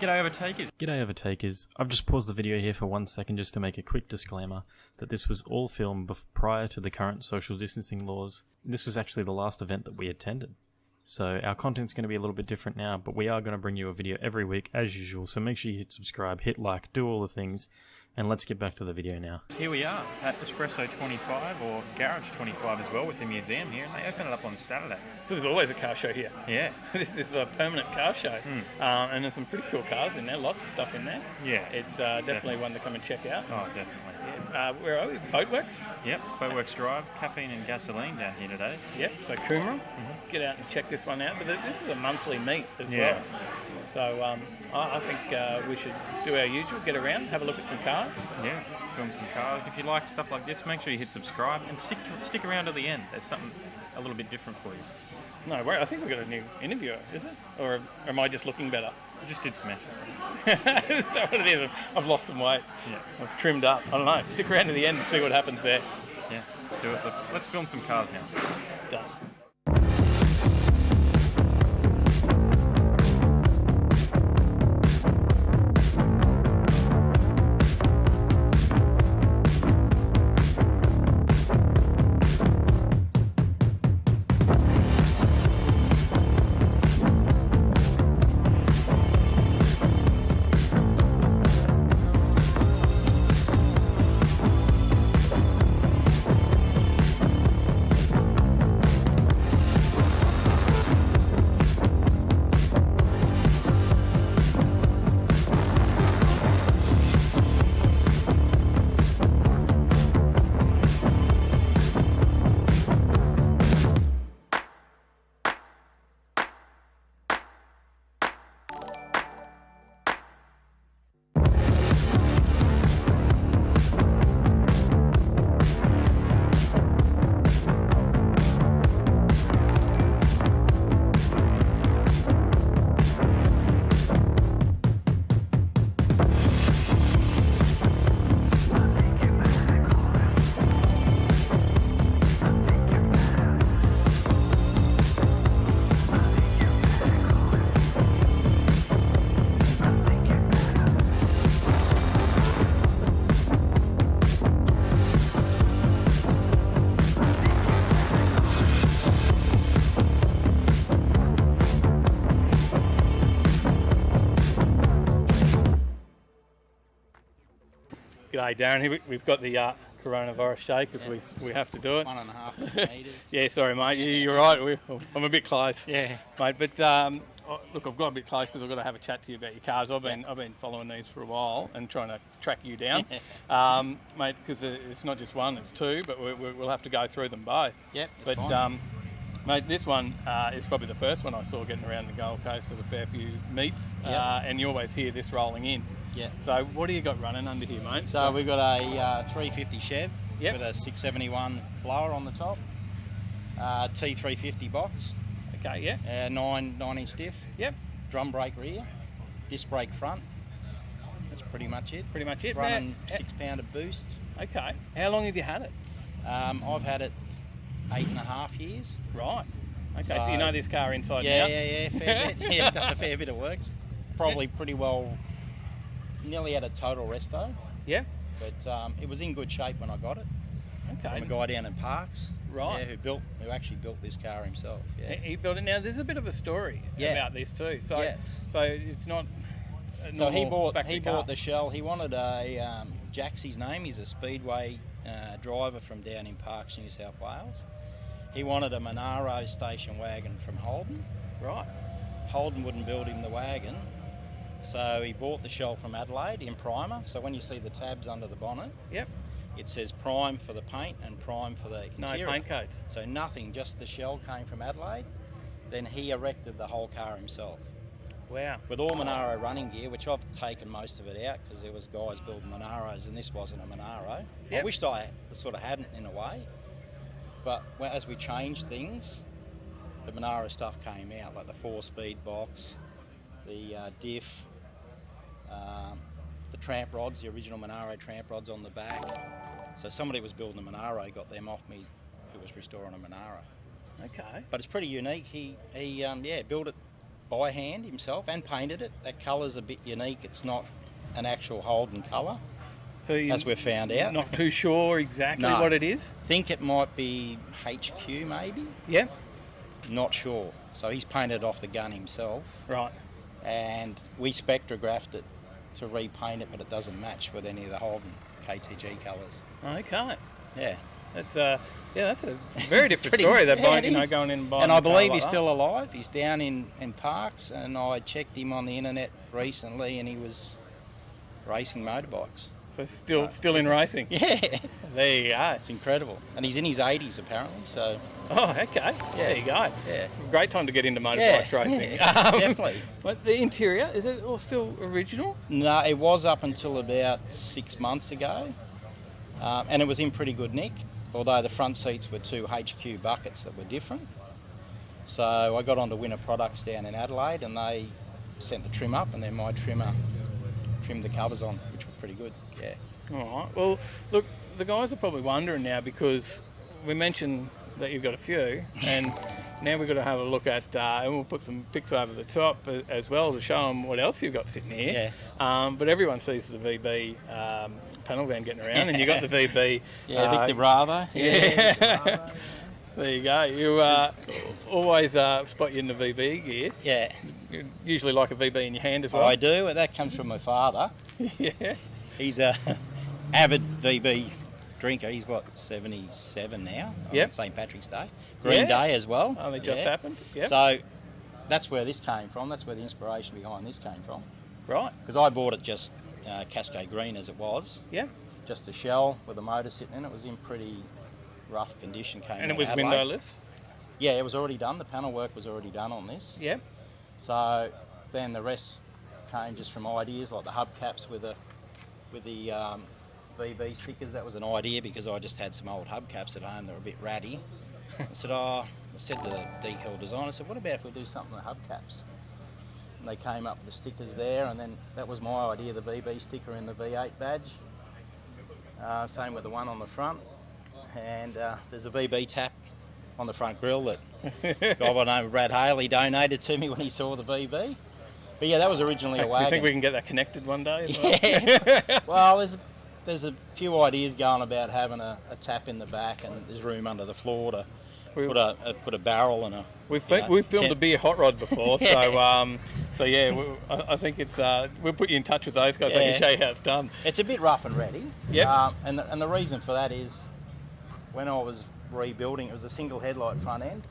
G'day Overtakers. G'day Overtakers. I've just paused the video here for 1 second just to make a quick disclaimer that this was all filmed prior to the current social distancing laws. This was actually the last event that we attended. So our content's going to be a little bit different now, but we are going to bring you a video every week as usual, so make sure you hit subscribe, hit like, do all the things, and let's get back to the video now. Here we are at Espresso 25 or Garage 25 as well with the museum here, and they open it up on Saturdays. So there's always a car show here. Yeah. This is a permanent car show. And there's some pretty cool cars in there, lots of stuff in there. Yeah. It's definitely one to come and check out. Oh, definitely. Where are we? Boatworks? Yep, Boatworks Drive, caffeine and gasoline down here today. Yep, so Coomera. Get out and check this one out. But this is a monthly meet as well. So I think we should do our usual, get around, have a look at some cars. Yeah, film some cars. If you like stuff like this, make sure you hit subscribe and stick around to the end. There's something a little bit different for you. No, wait, I think we've got a new interviewer, is it? Or am I just looking better? I just did some exercise. Is that what it is? I've lost some weight. Yeah. I've trimmed up. I don't know. Stick around to the end and see what happens there. Yeah, let's do it. Let's film some cars now. Done. G'day Darren, we've got the coronavirus shake because we have to do it. 1.5 metres. Yeah, sorry mate, you're right, I'm a bit close. Yeah. Mate, but look, I've got a bit close because I've got to have a chat to you about your cars. I've been following these for a while and trying to track you down. Mate, because it's not just one, it's two, but we'll have to go through them both. Yep, that's fine. Mate, this one is probably the first one I saw getting around the Gold Coast at a fair few meets, and you always hear this rolling in. Yeah. So what do you got running under here, mate? So we've got a 350 Chev with a 671 blower on the top, T350 box. Okay, yeah. 9-inch diff. Yep. Drum brake rear, disc brake front. That's pretty much it. Pretty much it. Running 6-pounder boost. Okay. How long have you had it? I've had it 8.5 years. Right. Okay, so you know this car inside and out? Yeah, fair bit. Yeah, done a fair bit of work. Probably pretty well, nearly had a total resto. Yeah. But it was in good shape when I got it. Okay. From a guy down in Parks. Right. Yeah, who actually built this car himself. Yeah. He built it. Now, there's a bit of a story about this too. So, so it's not. So he bought the shell. He wanted a Jaxie's name. He's a Speedway driver from down in Parks, New South Wales. He wanted a Monaro station wagon from Holden. Right. Holden wouldn't build him the wagon, so he bought the shell from Adelaide in primer. So when you see the tabs under the bonnet, it says prime for the paint and prime for the interior. No paint coats. So nothing, just the shell came from Adelaide. Then he erected the whole car himself. Wow. With all Monaro running gear, which I've taken most of it out because there was guys building Monaros and this wasn't a Monaro. I wished I sort of hadn't in a way. But as we changed things, the Monaro stuff came out, like the 4-speed box, the diff, the tramp rods, the original Monaro tramp rods on the back. So somebody was building a Monaro, got them off me, who was restoring a Monaro. Okay. But it's pretty unique. He built it by hand himself and painted it. That colour's a bit unique. It's not an actual Holden colour, So as we've found out. Not too sure exactly No. what it is? Think it might be HQ maybe. Yeah. Not sure. So he's painted off the gun himself, Right. and we spectrographed it to repaint it, but it doesn't match with any of the Holden KTG colours. Okay. Yeah. That's a very different Pretty- story. That yeah, buying, it you know, is. going in and buying. And I a car believe like he's that. still alive. He's down in Parks, and I checked him on the internet recently, and he was racing motorbikes. So still in racing. Yeah, There you go. it's incredible. And he's in his 80s apparently. So Oh, okay. There you go. yeah, Great time to get into motorbike racing. yeah, definitely. But the interior, is it all still original? No, it was up until about 6 months ago, and it was in pretty good nick. Although the front seats were 2 HQ buckets that were different. So I got on to Winner Products down in Adelaide, and they sent the trim up, and then my trimmer trimmed the covers on, which were pretty good. Yeah. All right. Well, look, the guys are probably wondering now because we mentioned that you've got a few, and now we've got to have a look at, and we'll put some pics over the top as well to show them what else you've got sitting here. Yes. But everyone sees the VB panel van getting around, and you've got the VB. Yeah, Victor Bravo. Yeah. There you go. You always spot you in the VB gear. Yeah. You usually like a VB in your hand as well. I do. That comes from my father. Yeah. He's a avid VB drinker. He's what, 77 now? Yep. On St. Patrick's Day. Green Yeah. Day as well. Only just Yeah. happened. Yeah. So that's where this came from. That's where the inspiration behind this came from. Right. Because I bought it just Cascade Green as it was. Yeah. Just a shell with a motor sitting in it. It was in pretty rough condition. Came And it out was of Adelaide. windowless. Yeah, it was already done. The panel work was already done on this. Yeah. So then the rest came just from ideas like the hubcaps with the VB stickers. That was an idea because I just had some old hubcaps at home that were a bit ratty. I said to the decal designer, I said, what about if we do something with hubcaps? And they came up with the stickers there, and then that was my idea, the VB sticker in the V8 badge. Same with the one on the front. And there's a VB tap on the front grille that a guy by the name of Brad Haley donated to me when he saw the VB. But yeah, that was originally a I wagon. think we can get that connected one day as well. Yeah. Well, there's a few ideas going about having a tap in the back, and there's room under the floor to put a barrel and a. We've filmed a beer hot rod before, so yeah, I think it's we'll put you in touch with those guys. They Yeah. can show you how it's done. It's a bit rough and ready. Yep. And the reason for that is when I was rebuilding, it was a single headlight front end,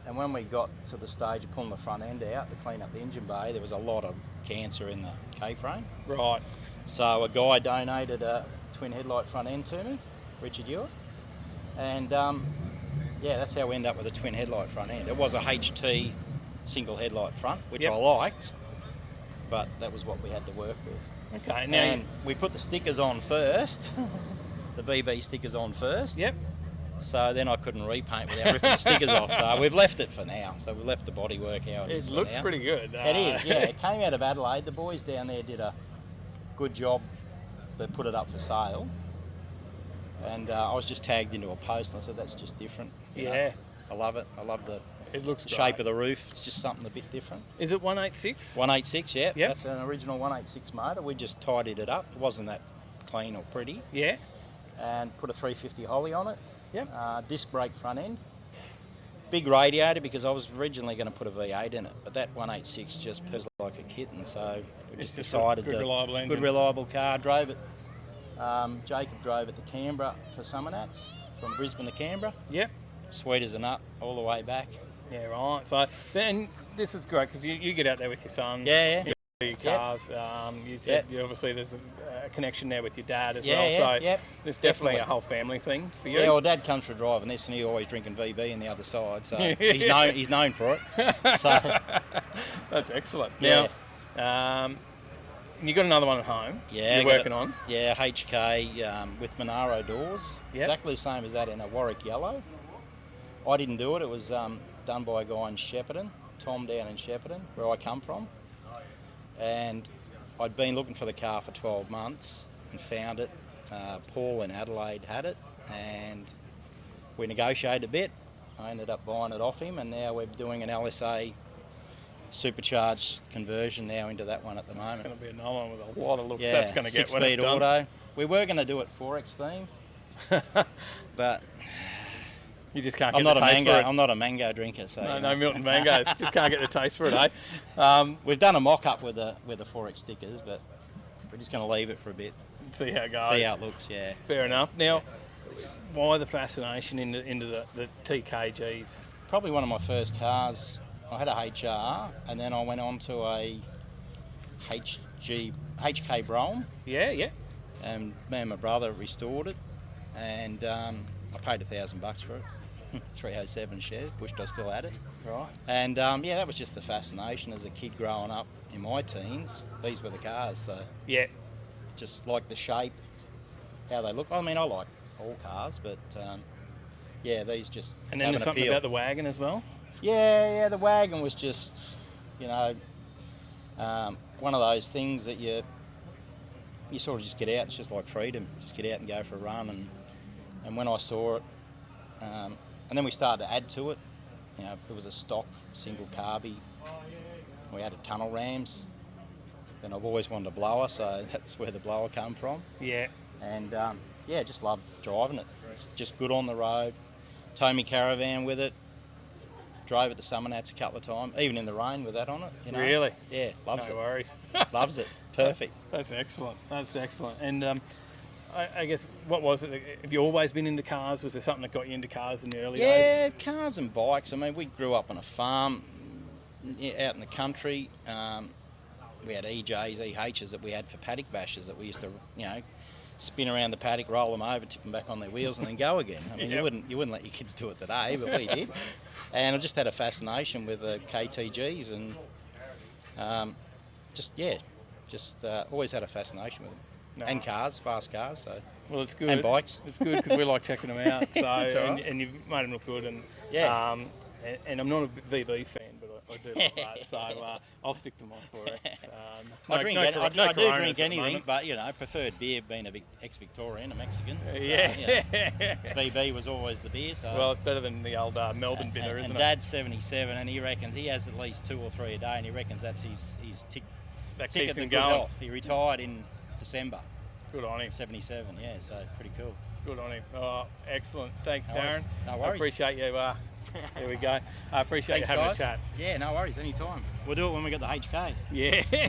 and when we got to the stage of pulling the front end out to clean up the engine bay, there was a lot of cancer in the K-frame. Right. So a guy donated a twin headlight front end to me, Richard Ewart, and yeah, that's how we ended up with a twin headlight front end. It was a HT single headlight front, which Yep. I liked, but that was what we had to work with. Okay. Now. And we put the stickers on first, the VB stickers on first. Yep. So then I couldn't repaint without ripping the stickers off. So we've left it for now. So we left the bodywork how it is. It for looks now. pretty good. It is, yeah. It came out of Adelaide. The boys down there did a good job. They put it up for sale. And I was just tagged into a post, and I said, that's just different. you know. Yeah. I love it. I love the It looks shape great. of the roof. It's just something a bit different. Is it 186? 186, yeah. Yep. That's an original 186 motor. We just tidied it up. It wasn't that clean or pretty. Yeah. And put a 350 Holly on it. Yep. Disc brake front end. Big radiator because I was originally going to put a V8 in it, but that 186 just purrs like a kitten, so we It's just just a decided good, reliable engine. good reliable car. Drove it. Jacob drove it to Canberra for summer nats, from Brisbane to Canberra. Yep. Sweet as a nut all the way back. Yeah. Right. So then this is great because you get out there with your son. Yeah, yeah. Your cars. You said Yep. obviously there's a connection there with your dad as Yeah, well. yeah, So yep. there's definitely Definitely. a whole family thing for you. Yeah, well, Dad comes for driving this, and he's always drinking VB on the other side, so he's known for it. So That's excellent. Yeah. Now, you got another one at home. yeah, You're working on. Yeah, HK with Monaro doors. Yep. Exactly the same as that in a Warwick yellow. I didn't do it. It was done by a guy in Shepparton, Tom down in Shepparton, where I come from. And I'd been looking for the car for 12 months and found it. Paul in Adelaide had it, and we negotiated a bit. I ended up buying it off him, and now we're doing an LSA supercharged conversion now into that one at the moment. It's going to be a nice one with a lot of looks. Yeah, That's going to get when it's 6-speed done. auto. We were going to do it 4X theme, but You just can't I'm get not the a taste mango. for it. I'm not a mango drinker, so No, you no know. Milton mangoes. Just can't get the taste for it, We've done a mock-up with the 4X stickers, but we're just going to leave it for a bit, See how it goes. see how it looks. Yeah. Fair enough. Now, why the fascination into the TKGs? Probably one of my first cars. I had a HR, and then I went on to a HK Brougham, Yeah. and me and my brother restored it, and I paid $1,000 for it. 307 shares, wished I still had it. Right. And yeah, that was just the fascination as a kid growing up in my teens. These were the cars, so Yeah. just like the shape, how they look. I mean, I like all cars, but yeah, these just And then have there's an something appeal. about the wagon as well. Yeah, the wagon was just, you know, one of those things that you sort of just get out. It's just like freedom. Just get out and go for a run. And when I saw it, and then we started to add to it. You know, it was a stock single carby. We added tunnel rams. Then I've always wanted a blower, so that's where the blower come from. Yeah. And yeah, just love driving it. It's just good on the road. Tow me caravan with it. Drove it to Summernats a couple of times, even in the rain with that on it. You know? Really? Yeah, loves No it. worries. Loves it. Perfect. That's excellent. That's excellent. And I guess, what was it? Have you always been into cars? Was there something that got you into cars in the early days? Yeah, cars and bikes. I mean, we grew up on a farm out in the country. We had EJs, EHs that we had for paddock bashes that we used to, you know, spin around the paddock, roll them over, tip them back on their wheels, and then go again. I mean, Yep. you wouldn't let your kids do it today, but we did. And I just had a fascination with the KTGs, and just always had a fascination with them. No. And cars, fast cars, so. Well, it's good. And bikes. It's good because we like checking them out. So That's all right. and you've made them look good. And Yeah. and I'm not a VB fan, but I do like that. So I'll stick to my 4X. I do Coronas drink at the anything, moment. but you know, preferred beer being a ex-Victorian, a Mexican. Yeah. VB was always the beer. So. Well, it's better than the old Melbourne bitter, and isn't it? Dad's 77, and he reckons he has at least 2 or 3 a day, and he reckons that's his That ticket keeps to him good going. health. He retired in December, Good on him. 77. Yeah, so pretty cool. Good on him. Oh, excellent. Thanks, No worries. Darren. No I worries. appreciate you. There we go. I appreciate Thanks, you having guys. a chat. Yeah, no worries. Anytime. We'll do it when we get the HK. Yeah.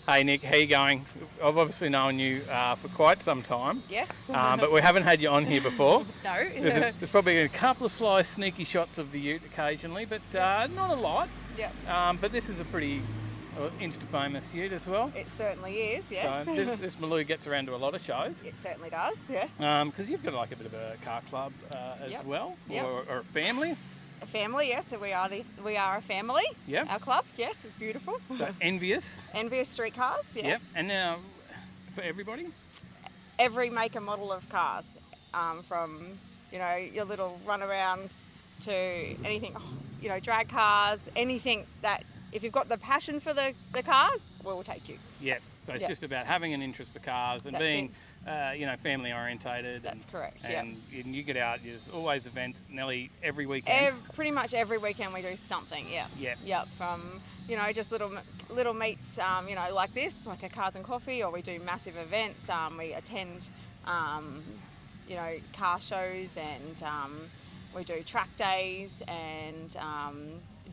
Hey Nick, how you going? I've obviously known you for quite some time. Yes. But we haven't had you on here before. No. There's probably a couple of sly, sneaky shots of the ute occasionally, but not a lot. Yep. But this is a pretty Insta-famous ute as well. It certainly is, yes. So this Maloo gets around to a lot of shows. It certainly does, yes. Because you've got like a bit of a car club as Yep. well, Yep. or a family. A family, yes. So we are a family. Yeah. Our club, yes, it's beautiful. So envious. Envious streetcars, yes. Yep. And now for everybody. Every make and model of cars, from your little runarounds to anything, drag cars, anything that if you've got the passion for the cars, we'll take you. Yep. So it's Yep. just about having an interest for cars and That's being, family orientated. That's correct, yeah. And you get out. There's always events nearly every weekend. Pretty much every weekend we do something, yeah. Yep. Yep. From just little meets, like this, like a cars and coffee, or we do massive events. We attend, car shows, and we do track days and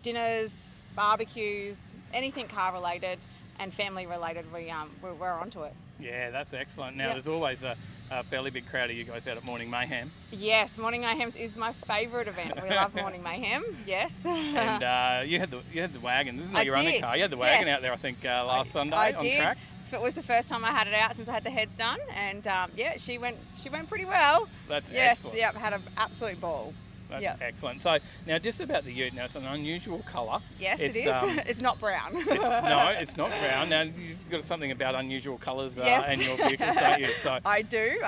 dinners, barbecues, anything car related and family related. We're onto it. Yeah, that's excellent. Now Yep. there's always a fairly big crowd of you guys out at Morning Mayhem. Yes, Morning Mayhem is my favourite event. We love Morning Mayhem. Yes. And you had the wagons, isn't it? I Your own did, car. You had the wagon yes. out there, I think, last Sunday I on did. track. It was the first time I had it out since I had the heads done, and she went pretty well. That's yes, excellent. Yep, had an absolute ball. That's Yep. excellent. So now just about the ute. Now it's an unusual colour. Yes, it is. It's not brown. It's not brown. Now you've got something about unusual colours Yes. in your vehicles, don't you? So I do.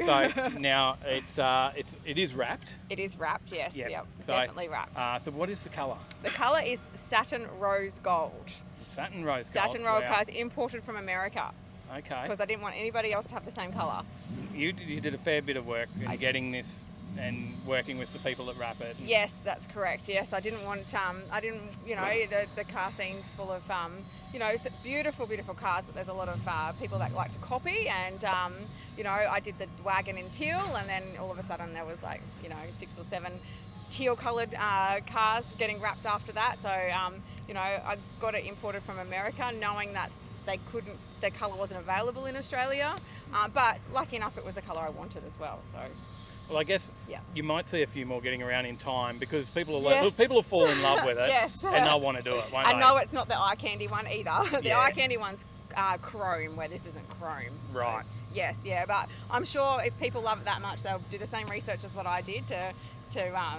so now it is wrapped. It is wrapped. Yes. Yep. So, Definitely wrapped. So what is the colour? The colour is satin rose gold. Satin rose gold. Satin rose Wow. cars imported from America Okay. because I didn't want anybody else to have the same colour. You did a fair bit of work in getting this and working with the people that wrap it. Yes, that's correct. Yes, I didn't want, the car scene's full of, beautiful, beautiful cars, but there's a lot of people that like to copy. And, I did the wagon in teal, and then all of a sudden there was 6 or 7 teal coloured cars getting wrapped after that. So, I got it imported from America, knowing that the colour wasn't available in Australia. But lucky enough, it was the colour I wanted as well. So. Well, I guess Yeah. you might see a few more getting around in time because people Yes. will fall in love with it Yes. and they'll want to do it, won't I they? know it's not the eye candy one either. The Yeah. eye candy one's chrome, where this isn't chrome. So, Right. Yes, yeah, but I'm sure if people love it that much, they'll do the same research as what I did to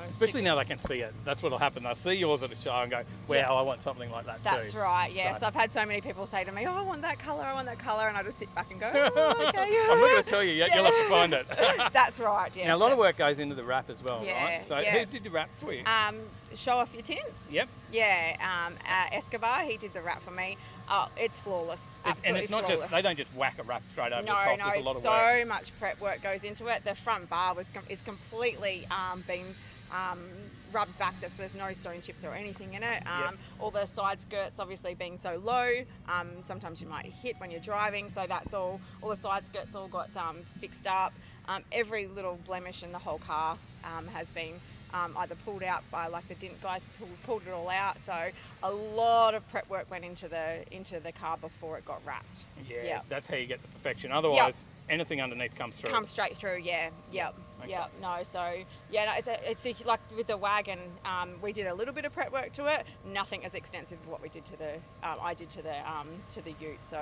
Especially now they can see it. That's what'll happen. They'll see yours at a show and go, wow, Yeah. I want something like that That's too. right, yes. So- I've had so many people say to me, oh, I want that colour, and I just sit back and go, I'm oh, okay. not going to tell you yet. You'll have to find it. That's right, yes. Now, a lot of work goes into the wrap as well, Yeah, right? So yeah. who did the wrap for you? Show off your tints. Yep. Yeah, Escobar, he did the wrap for me. Oh, it's flawless. And Absolutely it's not flawless. just, they don't just whack a wrap straight over the No, top. no, There's a lot of so work. much prep work goes into it. The front bar is completely been rubbed back. There's no stone chips or anything in it. Yep. All the side skirts obviously being so low, sometimes you might hit when you're driving, so that's all the side skirts all got fixed up. Every little blemish in the whole car has been either pulled out by the dint guys pulled it all out. So a lot of prep work went into the car before it got wrapped. Yeah, Yep. that's how you get the perfection. Otherwise, anything underneath comes through. Comes straight through, yeah. Yep. Okay. Yep. No, so yeah, no, it's like with the wagon, we did a little bit of prep work to it. Nothing as extensive as what we did to the I did to the ute. So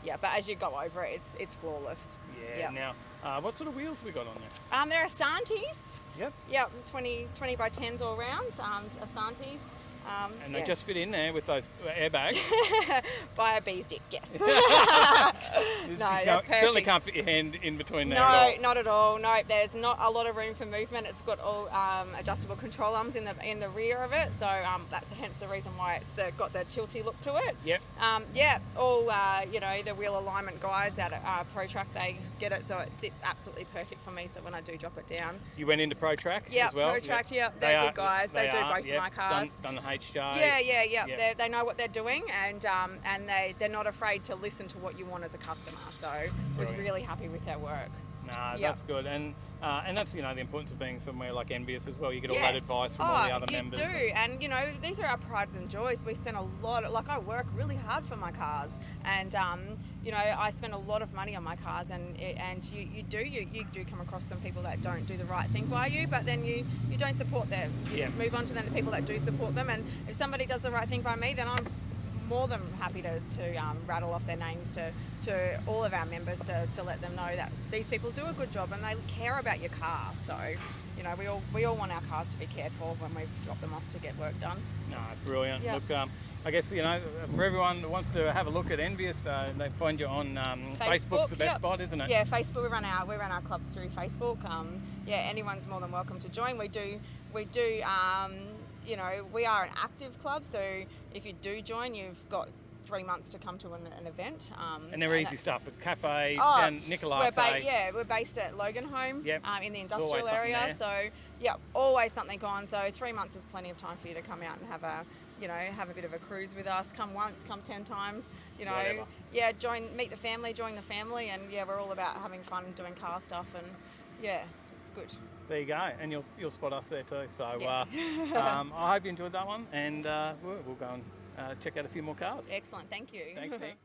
yeah, but as you go over it, it's flawless. Yeah. Yep. Now, what sort of wheels have we got on there? There are Asantis. Yep. Yep, 20 by 10s all round. Asantis. And they yeah. just fit in there with those airbags. By a bee's dick, yes. You they're certainly perfect. can't fit your hand in between there at all. No, not at all. No, there's not a lot of room for movement. It's got all adjustable control arms in the rear of it, so that's hence the reason why it's got the tilty look to it. Yep. Yeah, all the wheel alignment guys out at Pro Track, they get it, so it sits absolutely perfect for me. So when I do drop it down, You went into Pro Track yeah, as well? Pro Track, yeah, they're good guys. They do are, both of my yep. cars. Done the HJ. Yeah. Yep. They know what they're doing, and they're not afraid to listen to what you want as a customer. So I was Brilliant. really happy with their work. Nah, Yep. that's good, and that's, you know, the importance of being somewhere like Envious as well. You get all that advice from all the other members. You do, and you know, these are our prides and joys. We spend a lot. Like, I work really hard for my cars, and you know, I spend a lot of money on my cars, and you do come across some people that don't do the right thing by you, but then you don't support them. You just move on to the people that do support them, and if somebody does the right thing by me, then I'm more than happy to rattle off their names to all of our members to let them know that these people do a good job and they care about your car. So, you know, we all want our cars to be cared for when we drop them off to get work done. No, brilliant. Yep. Look, I guess, you know, for everyone that wants to have a look at Envious, they find you on Facebook's the best spot, isn't it? Yeah, Facebook. We run our club through Facebook. Yeah, anyone's more than welcome to join. We do. You know, we are an active club, so if you do join, you've got 3 months to come to an event. And they're easy stuff. A cafe and Nicolate. We're based at Logan Home in the industrial area. area. So yeah, always something on. So 3 months is plenty of time for you to come out and have a bit of a cruise with us. Come once, come 10 times. You know, whatever. meet the family, join the family, and yeah, we're all about having fun and doing car stuff, and yeah, it's good. There you go, and you'll spot us there too. So I hope you enjoyed that one, and we'll go and check out a few more cars. Excellent, thank you. Thanks, Nick.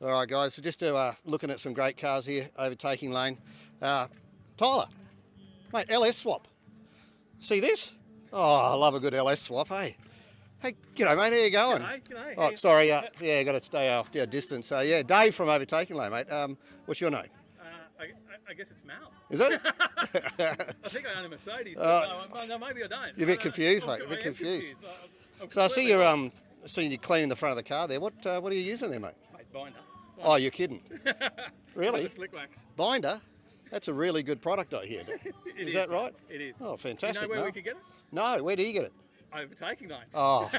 All right, guys, we're just looking at some great cars here, Overtaking Lane. Tyler, mate, LS swap. See this? Oh, I love a good LS swap, hey? Hey, g'day, mate, how you going? G'day. Oh, sorry, got to stay our distance. Yeah, Dave from Overtaking Lane, mate. What's your name? I guess it's Mal. Is it? I think I own a Mercedes, but no, maybe I don't. You're a bit confused, mate, a bit confused. So I see you're cleaning the front of the car there. What are you using there, mate? Mate, binder. Oh, you're kidding. Really? Slick wax. Binder? That's a really good product, I hear. Is that right? It is. Oh, fantastic. Do you know where Mel. we could get it? No, where do you get it? Overtaking Lane. Oh,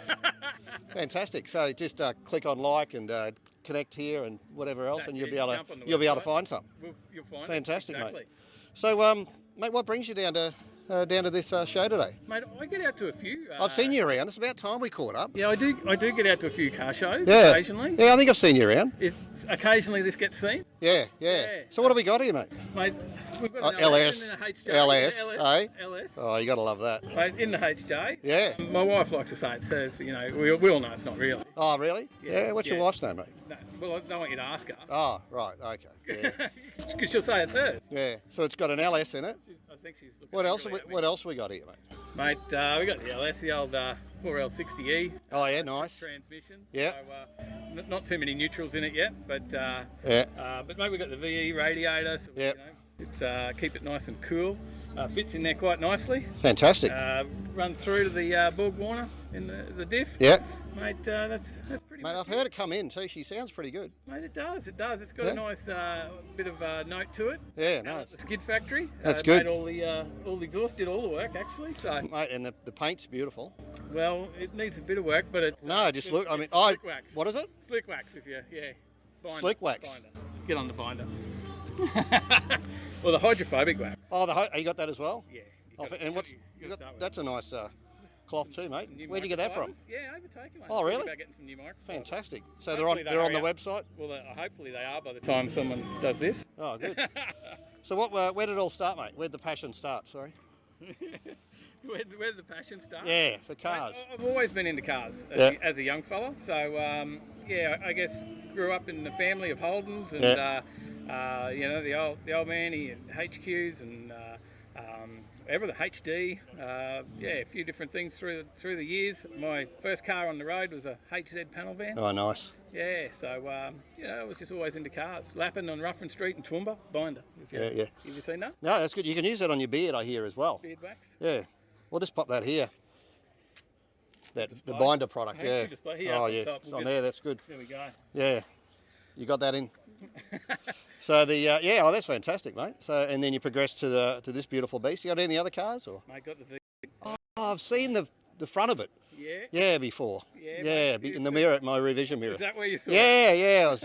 fantastic. So just click on like and connect here and whatever else, That's and you'll it. be able Jump on the to website. find some. You'll find Fantastic, it. Exactly. mate. So, mate, what brings you down to down to this show today? Mate, I get out to a few. I've seen you around. It's about time we caught up. Yeah, I do get out to a few car shows Yeah. occasionally. Yeah, I think I've seen you around. Occasionally this gets seen. Yeah. So what have we got here, mate? Mate, we've got an LS. and a HJ. LS, LS, eh? LS. Oh, you got to love that. Mate, in the HJ. Yeah. My wife likes to say it's hers, but, you know, we all know it's not really. Oh, really? Yeah. What's your wife's name, mate? No, well, I don't want you to ask her. Oh, right. Okay. Yeah. Because she'll say it's hers. Yeah. So it's got an LS in it. I think she's looking What else? really at me. What else have we got here, mate? Mate, we got the LS, the old 4L60E. Oh, yeah, nice. Transmission. Yeah. So, not too many neutrals in it yet, but Yeah. but mate, we got the VE radiator. So Yep. you know, it's keep it nice and cool. Fits in there quite nicely. Fantastic. Run through to the Borg Warner in the diff. Yeah. Mate, that's pretty. Mate, much I've heard it come in too. She sounds pretty good. Mate, it does. It does. It's got Yeah. a nice bit of note to it. Yeah, nice. The skid factory. That's good. Made all the exhaust, did all the work actually. So, Mate, and the paint's beautiful. well, it needs a bit of work, but it's No, just look. I mean, slick wax. What is it? Slick wax, if you binder, Slick wax. Binder. Get on the binder. Well, the hydrophobic wax. Oh, you got that as well? Yeah. Oh, and what's that's a nice cloth too, mate. Some new Where'd you get that from? microfibers. Yeah, Overtaking Lane. Oh, really? About getting some new microphones. Fantastic. So Hopefully they're on the hurry up. website. Well, hopefully they are by the time someone does this. Oh, good. So where did it all start, mate? Where'd the passion start? Sorry. Where did the passion start? Yeah, for cars. Mate, I've always been into cars as a young fella. So yeah, I guess grew up in the family of Holdens and you know the old man, he had HQs and everything, HD. Yeah, a few different things through the years. My first car on the road was a HZ panel van. Oh, nice. Yeah, so you know, I was just always into cars. Lapping on Ruffin Street in Toowoomba, binder. Yeah. Have you seen that? No, that's good. You can use that on your beard, I hear, as well. Beard wax. Yeah. We'll just pop that here. The Display? binder product, Hey, yeah. good display. Here, Oh, up the yeah. top, It's we'll on get- there. That's good. There we go. Yeah. You got that in. So oh, that's fantastic, mate. So and then you progress to this beautiful beast. You got any other cars or? Mate, got the V. Oh, I've seen the front of it. Yeah. Yeah, before. Yeah, Yeah, mate, in the mirror, my revision mirror. Is that where you saw it? Yeah. It was,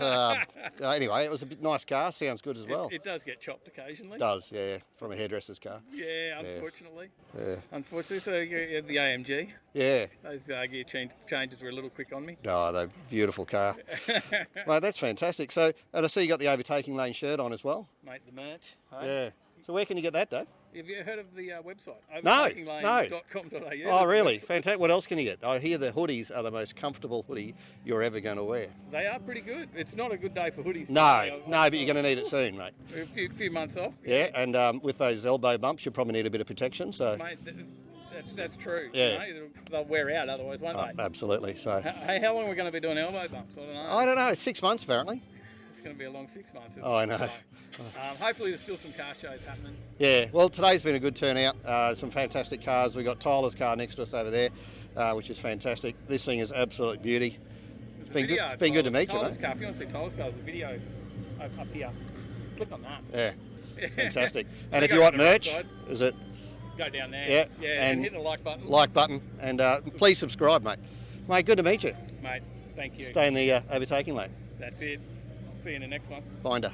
anyway, it was a nice car. Sounds good as well. It does get chopped occasionally. Does, yeah, from a hairdresser's car. Yeah, unfortunately. Yeah. Unfortunately, so you had the AMG. Yeah. Those gear changes were a little quick on me. Oh, they're beautiful car. Mate, that's fantastic. So, and I see you got the Overtaking Lane shirt on as well. Mate, the merch. Hey? Yeah. So where can you get that, Dave? Have you heard of the website? No. Overtakinglane.com.au. Oh, really? Fantastic. What else can you get? I hear the hoodies are the most comfortable hoodie you're ever going to wear. They are pretty good. It's not a good day for hoodies. No, but you're going to need it soon, mate. A few months off. Yeah, and with those elbow bumps, you probably need a bit of protection. So, Mate, that's true. Yeah. You know, they'll wear out otherwise, won't they? absolutely. So, Hey, how long are we going to be doing elbow bumps? I don't know. I don't know. 6 months apparently. It's going to be a long 6 months. Isn't Oh, I it? know. So, hopefully there's still some car shows happening. Yeah. Well, today's been a good turnout. Some fantastic cars. We got Tyler's car next to us over there, which is fantastic. This thing is absolute beauty. It's been good. It's been good to meet you, Tyler's mate. car. If you want to see Tyler's car, there's a video up here. Click on that. Yeah. Fantastic. And You if go you want to the merch, website. is it Go down there. Yeah, Yeah, and and hit the like button. like button and please subscribe, mate. Mate, good to meet you. Mate, thank you. Stay in the Overtaking Lane. That's it. See you in the next one. Binder.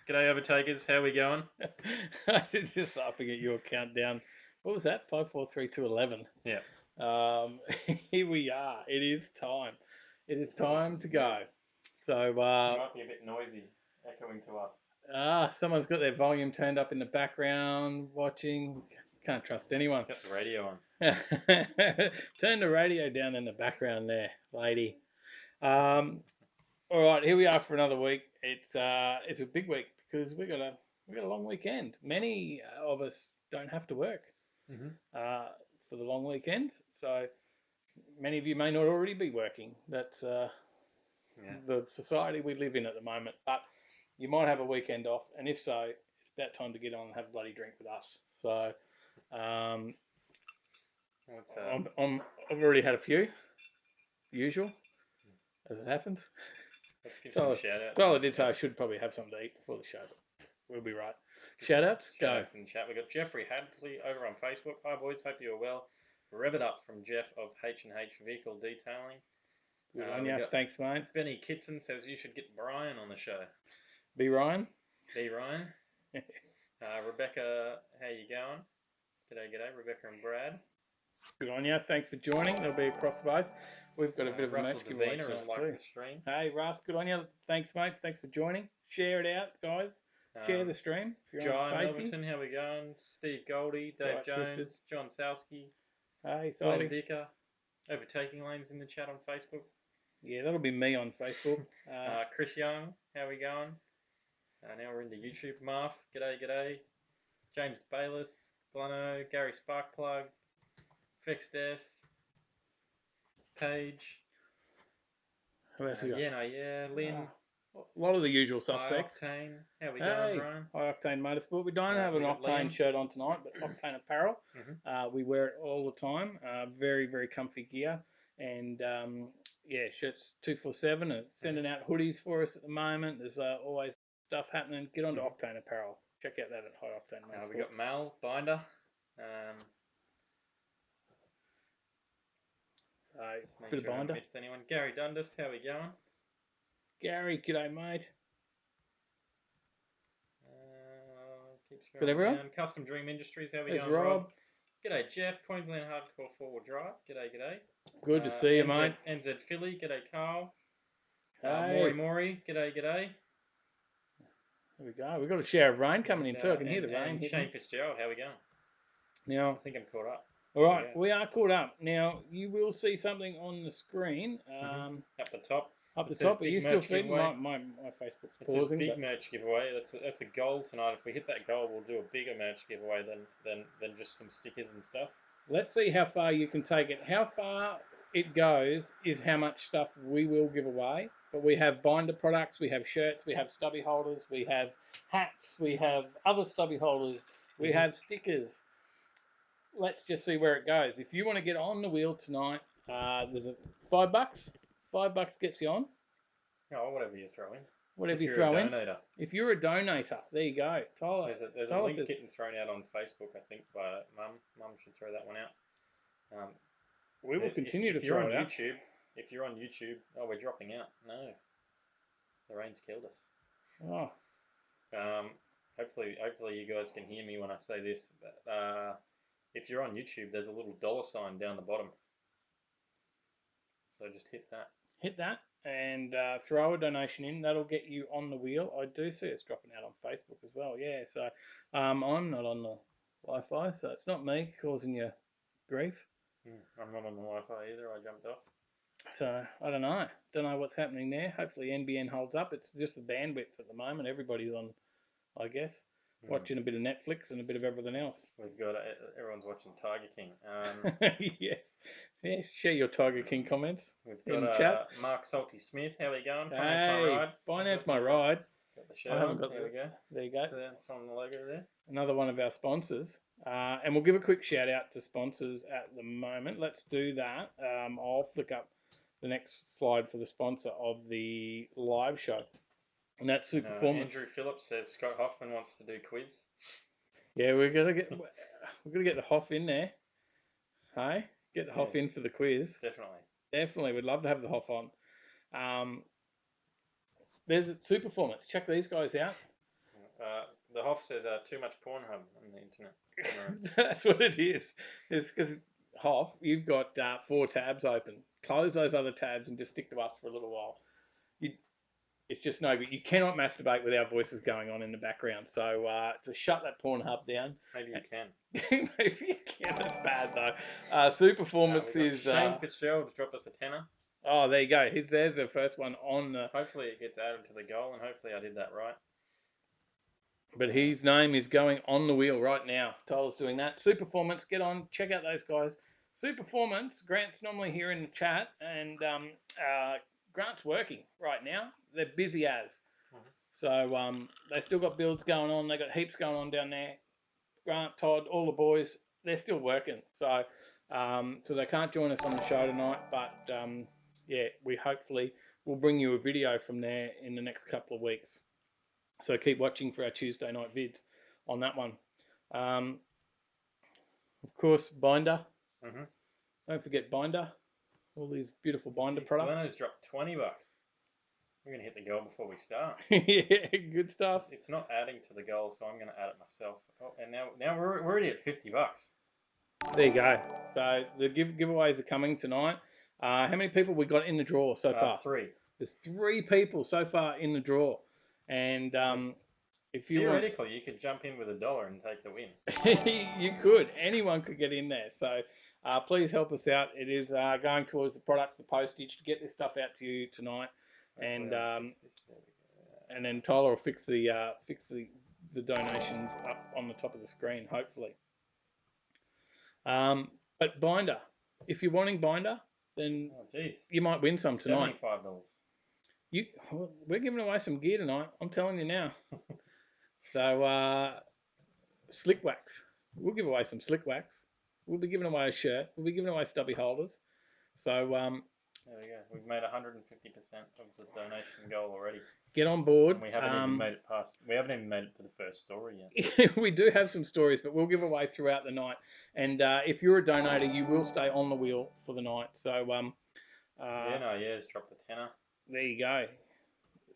G'day, Overtakers. How we going? I was just laughing at your countdown. What was that? 5, 4, 3, 2, 11. Yeah. Here we are. It is time. It is time to go. So, Might be a bit noisy, echoing to us. someone's got their volume turned up in the background, watching. Can't trust anyone. Got the radio on. Turn the radio down in the background there, lady. All right, here we are for another week. It's a big week because we got a long weekend. Many of us don't have to work for the long weekend, so many of you may not already be working. That's the society we live in at the moment. But you might have a weekend off, and if so, it's about time to get on and have a bloody drink with us. So I've already had a few, usual, as it happens. Let's give some shout outs. Well, I did say I should probably have something to eat before the show. We'll be right. Shout outs? Go. Shout outs in the chat. We've got Jeffrey Hadley over on Facebook. Hi, boys. Hope you're well. Rev it up from Jeff of H&H Vehicle Detailing. Good on you. Thanks, mate. Benny Kitson says you should get Brian on the show. Be Ryan. Be Ryan. Rebecca, how you going? G'day, Rebecca and Brad. Good on you. Thanks for joining. They'll be across both. We've got a bit of a Russell match giveaway Davina tonight like too. the stream. Hey, Russ, good on you. Thanks, mate. Thanks for joining. Share it out, guys. Share the stream. If you're Jai on Melverton, how we going? Steve Goldie, Dave Jones, Twisted. John Sowski, Hey, Will Salty. Dicker, Overtaking Lane's in the chat on Facebook. Yeah, that'll be me on Facebook. Chris Young, how we going? Now we're into YouTube. Marv, g'day. James Bayless, Glano, Gary Sparkplug, Fex Death, Paige. Who else you got? Lynn. A lot of the usual suspects. High Octane, how we going, Ryan? High Octane Motorsport. We don't have an Octane shirt on tonight, but Octane apparel. We wear it all the time. Very, very comfy gear. And shirts 247. Sending out hoodies for us at the moment. There's always stuff happening. Get onto Octane apparel. Check out that at High Octane Motorsport. We got Mal Binder. Bit of binder. Missed anyone? Gary Dundas, how we going? Gary, g'day, mate. Keep Good everyone? down. Custom Dream Industries, how we There's going, Rob? G'day, Jeff. Queensland Hardcore Four-Wheel Drive. G'day. Good to see you, mate. NZ Philly. G'day, Carl. Hey. Maury. G'day. There we go. We've got a share of rain coming in too. I can hear the rain. Shane Fitzgerald, how we going? Now, I think I'm caught up. All right, we are caught up. Now, you will see something on the screen. Up the top. Up the top. Are you still feeding? My Facebook's pausing. It's a big merch giveaway. That's a goal tonight. If we hit that goal, we'll do a bigger merch giveaway than just some stickers and stuff. Let's see how far you can take it. How far it goes is how much stuff we will give away. But we have binder products, we have shirts, we have stubby holders, we have hats, we have other stubby holders, we have stickers. Let's just see where it goes. If you want to get on the wheel tonight, there's a $5. $5 gets you on. Oh, whatever you throw in. Whatever you throw in. If you're a donator, there you go. Tyler. There's a link getting thrown out on Facebook, I think, by Mum. Mum should throw that one out. We will continue to throw it out. If you're on YouTube, we're dropping out. No, the rain's killed us. Oh. Hopefully you guys can hear me when I say this. But if you're on YouTube, there's a little $sign down the bottom. So just hit that. Hit that and throw a donation in. That'll get you on the wheel. I do see it's dropping out on Facebook as well. Yeah, so I'm not on the Wi-Fi, so it's not me causing you grief. I'm not on the Wi-Fi either. I jumped off. So I don't know. Don't know what's happening there. Hopefully NBN holds up. It's just the bandwidth at the moment. Everybody's on, I guess, watching a bit of Netflix and a bit of everything else. We've got everyone's watching Tiger King. Yes. Yeah, share your Tiger King comments. We've got in chat. Mark Salty Smith. How we going? Finance my ride. Got the shirt. There we go. There you go. So that's on the logo there. Another one of our sponsors. And we'll give a quick shout out to sponsors at the moment. Let's do that. I'll flick up the next slide for the sponsor of the live show. And that's Superformance. Andrew Phillips says Scott Hoffman wants to do quiz. Yeah, we're gonna get the Hoff in there. Hey, get the Hoff in for the quiz. Definitely, we'd love to have the Hoff on. There's Superformance. Check these guys out. The Hoff says too much Pornhub on the internet. That's what it is. It's because Hoff, you've got 4 tabs open. Close those other tabs and just stick to us for a little while. It's just no good. You cannot masturbate with our voices going on in the background. So shut that Pornhub down. Maybe you can. Maybe you can. That's bad though. Superformance is. Shane Fitzgerald dropped us a tenner. Oh, there you go. There's the first one on the. Hopefully it gets added to the goal, and hopefully I did that right. But his name is going on the wheel right now. Tyler's doing that. Superformance, get on. Check out those guys. Superformance. Grant's normally here in the chat, and Grant's working right now. They're busy as. So they still got builds going on. They got heaps going on down there. Grant, Todd, all the boys, they're still working. So they can't join us on the show tonight. But we hopefully we'll bring you a video from there in the next couple of weeks. So keep watching for our Tuesday night vids on that one. Of course, binder. Don't forget binder. All these beautiful binder products. Glenno's dropped $20. We're going to hit the goal before we start. Yeah, good stuff. It's not adding to the goal, so I'm going to add it myself. Oh, and now we're already at $50. There you go. So the giveaways are coming tonight. How many people we got in the draw so far? 3. There's 3 people so far in the draw. And if you theoretically, you could jump in with $1 and take the win. You could. Anyone could get in there. So please help us out. It is going towards the products, the postage, to get this stuff out to you tonight. And then Tyler will fix the donations up on the top of the screen, hopefully. But binder, if you're wanting binder, then you might win some tonight. $75. We're giving away some gear tonight. I'm telling you now. So slick wax, we'll give away some slick wax. We'll be giving away a shirt. We'll be giving away stubby holders. So there we go. We've made 150% of the donation goal already. Get on board. And we haven't even made it past. We haven't even made it to the first story yet. We do have some stories, but we'll give away throughout the night. And if you're a donator, you will stay on the wheel for the night. So it's dropped a tenner. There you go.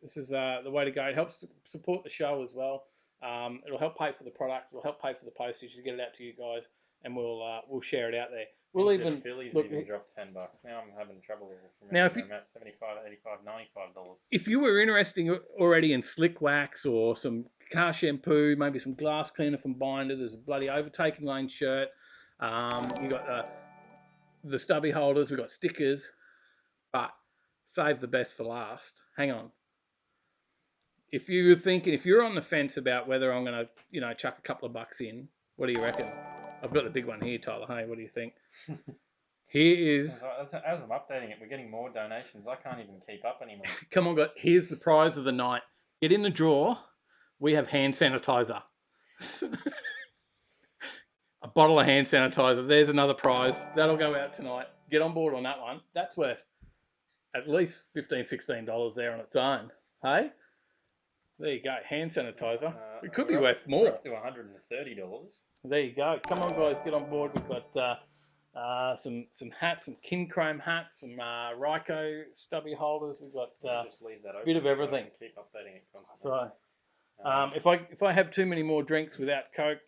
This is the way to go. It helps to support the show as well. It'll help pay for the product. It'll help pay for the postage to get it out to you guys, and we'll share it out there. We'll even Phillies look, even dropped $10. Now I'm having trouble with now if you, at $75, $85, $95. If you were interested already in slick wax or some car shampoo, maybe some glass cleaner from Binder, there's a bloody Overtaking Lane shirt. You got the stubby holders. We've got stickers, but save the best for last. Hang on. If you're on the fence about whether I'm going to, chuck a couple of bucks in, what do you reckon? I've got the big one here, Tyler. Hey, what do you think? Here is... As I'm updating it, we're getting more donations. I can't even keep up anymore. Come on, guys. Here's the prize of the night. Get in the draw. We have hand sanitizer. A bottle of hand sanitizer. There's another prize. That'll go out tonight. Get on board on that one. That's worth at least $15, $16 there on its own. Hey? There you go. Hand sanitizer. It could be worth more. We're up to $130. There you go. Come on, guys. Get on board. We've got some hats, some kin chrome hats, some Ryko stubby holders. We've got just leave that open, bit of everything. So keep updating it constantly. So if I have too many more drinks without Coke,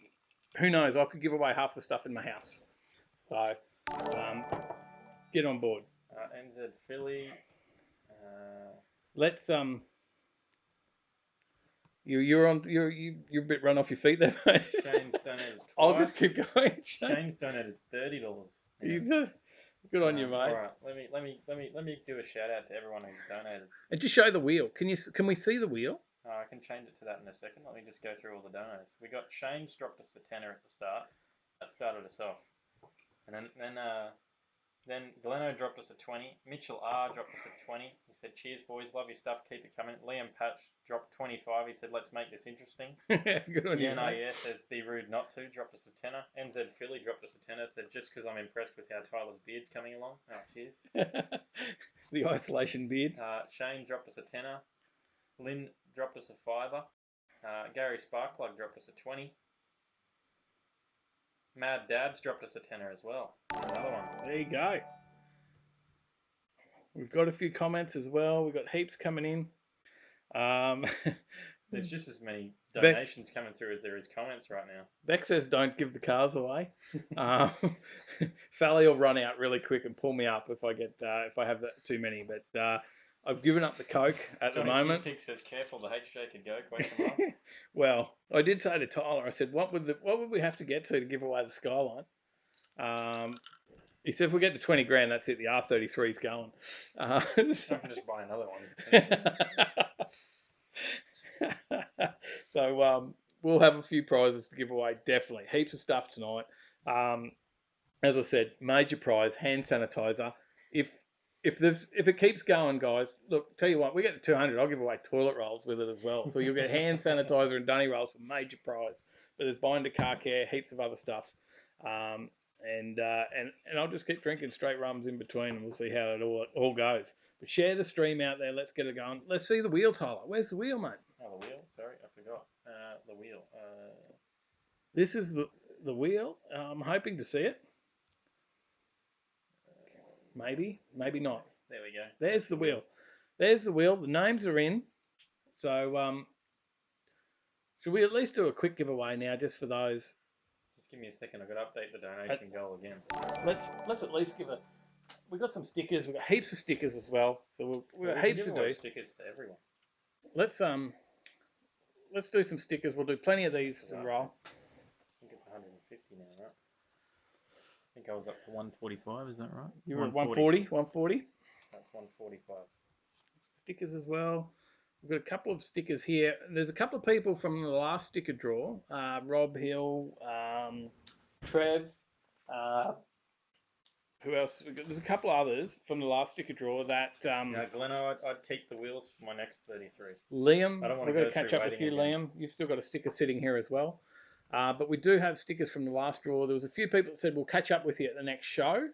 who knows? I could give away half the stuff in my house. So get on board. NZ Philly. Let's You're a bit run off your feet there, mate. Shane's donated twice. I'll just keep going. Shane's donated $30. Yeah. Good on you, mate. All right, let me do a shout out to everyone who's donated. And just show the wheel. Can we see the wheel? I can change it to that in a second. Let me just go through all the donors. We got Shane's dropped us a tenner at the start. That started us off, and then Glenno dropped us a 20. Mitchell R dropped us a 20. He said, "Cheers, boys. Love your stuff. Keep it coming." Liam Patch dropped 25. He said, "Let's make this interesting." Good on you, mate. NIS says, "Be rude not to." Dropped us a tenner. NZ Philly dropped us a tenner. Said, "Just because I'm impressed with how Tyler's beard's coming along." Oh, cheers. The isolation beard. Shane dropped us a tenner. Lynn dropped us a fiver. Gary Sparkplug dropped us a 20. Mad Dad's dropped us a tenner as well. Another one. There you go. We've got a few comments as well. We've got heaps coming in. There's just as many donations coming through as there is comments right now. Beck says don't give the cars away. Sally will run out really quick and pull me up if I have too many. But I've given up the Coke at the moment. Johnny says careful, the HJ could go. Question mark. Well, I did say to Tyler, I said, what would we have to get to give away the Skyline? He said, if we get to 20 grand, that's it. The R33's going. I can just buy another one. So we'll have a few prizes to give away. Definitely, heaps of stuff tonight. As I said, major prize, hand sanitizer. If it keeps going, guys, look, tell you what, we get to 200, I'll give away toilet rolls with it as well. So you'll get hand sanitizer and dunny rolls for major prize. But there's Binder car care, heaps of other stuff. and I'll just keep drinking straight rums in between, and we'll see how it all goes. But share the stream out there. Let's get it going. Let's see the wheel, Tyler. Where's the wheel, mate? Oh, the wheel. Sorry, I forgot. The wheel. This is the wheel. I'm hoping to see it. Maybe not. There we go. There's the wheel. There's the wheel. The names are in. So should we at least do a quick giveaway now, just for those? Just give me a second. I've got to update the donation goal again. Let's at least give a. We got some stickers. We got heaps of stickers as well. So we've got heaps to do. Stickers to everyone. Let's do some stickers. We'll do plenty of these to roll. I think it's 150 now, right? I think I was up to 145. Is that right? You were at 140. 140. That's 145. Stickers as well. We've got a couple of stickers here. There's a couple of people from the last sticker draw. Rob Hill, Trev. Who else? There's a couple others from the last sticker draw that. Gleno, I'd keep the wheels for my next 33. Liam, I don't want we're to going to catch up with you, Liam. You've still got a sticker sitting here as well. But we do have stickers from the last draw. There was a few people that said we'll catch up with you at the next show.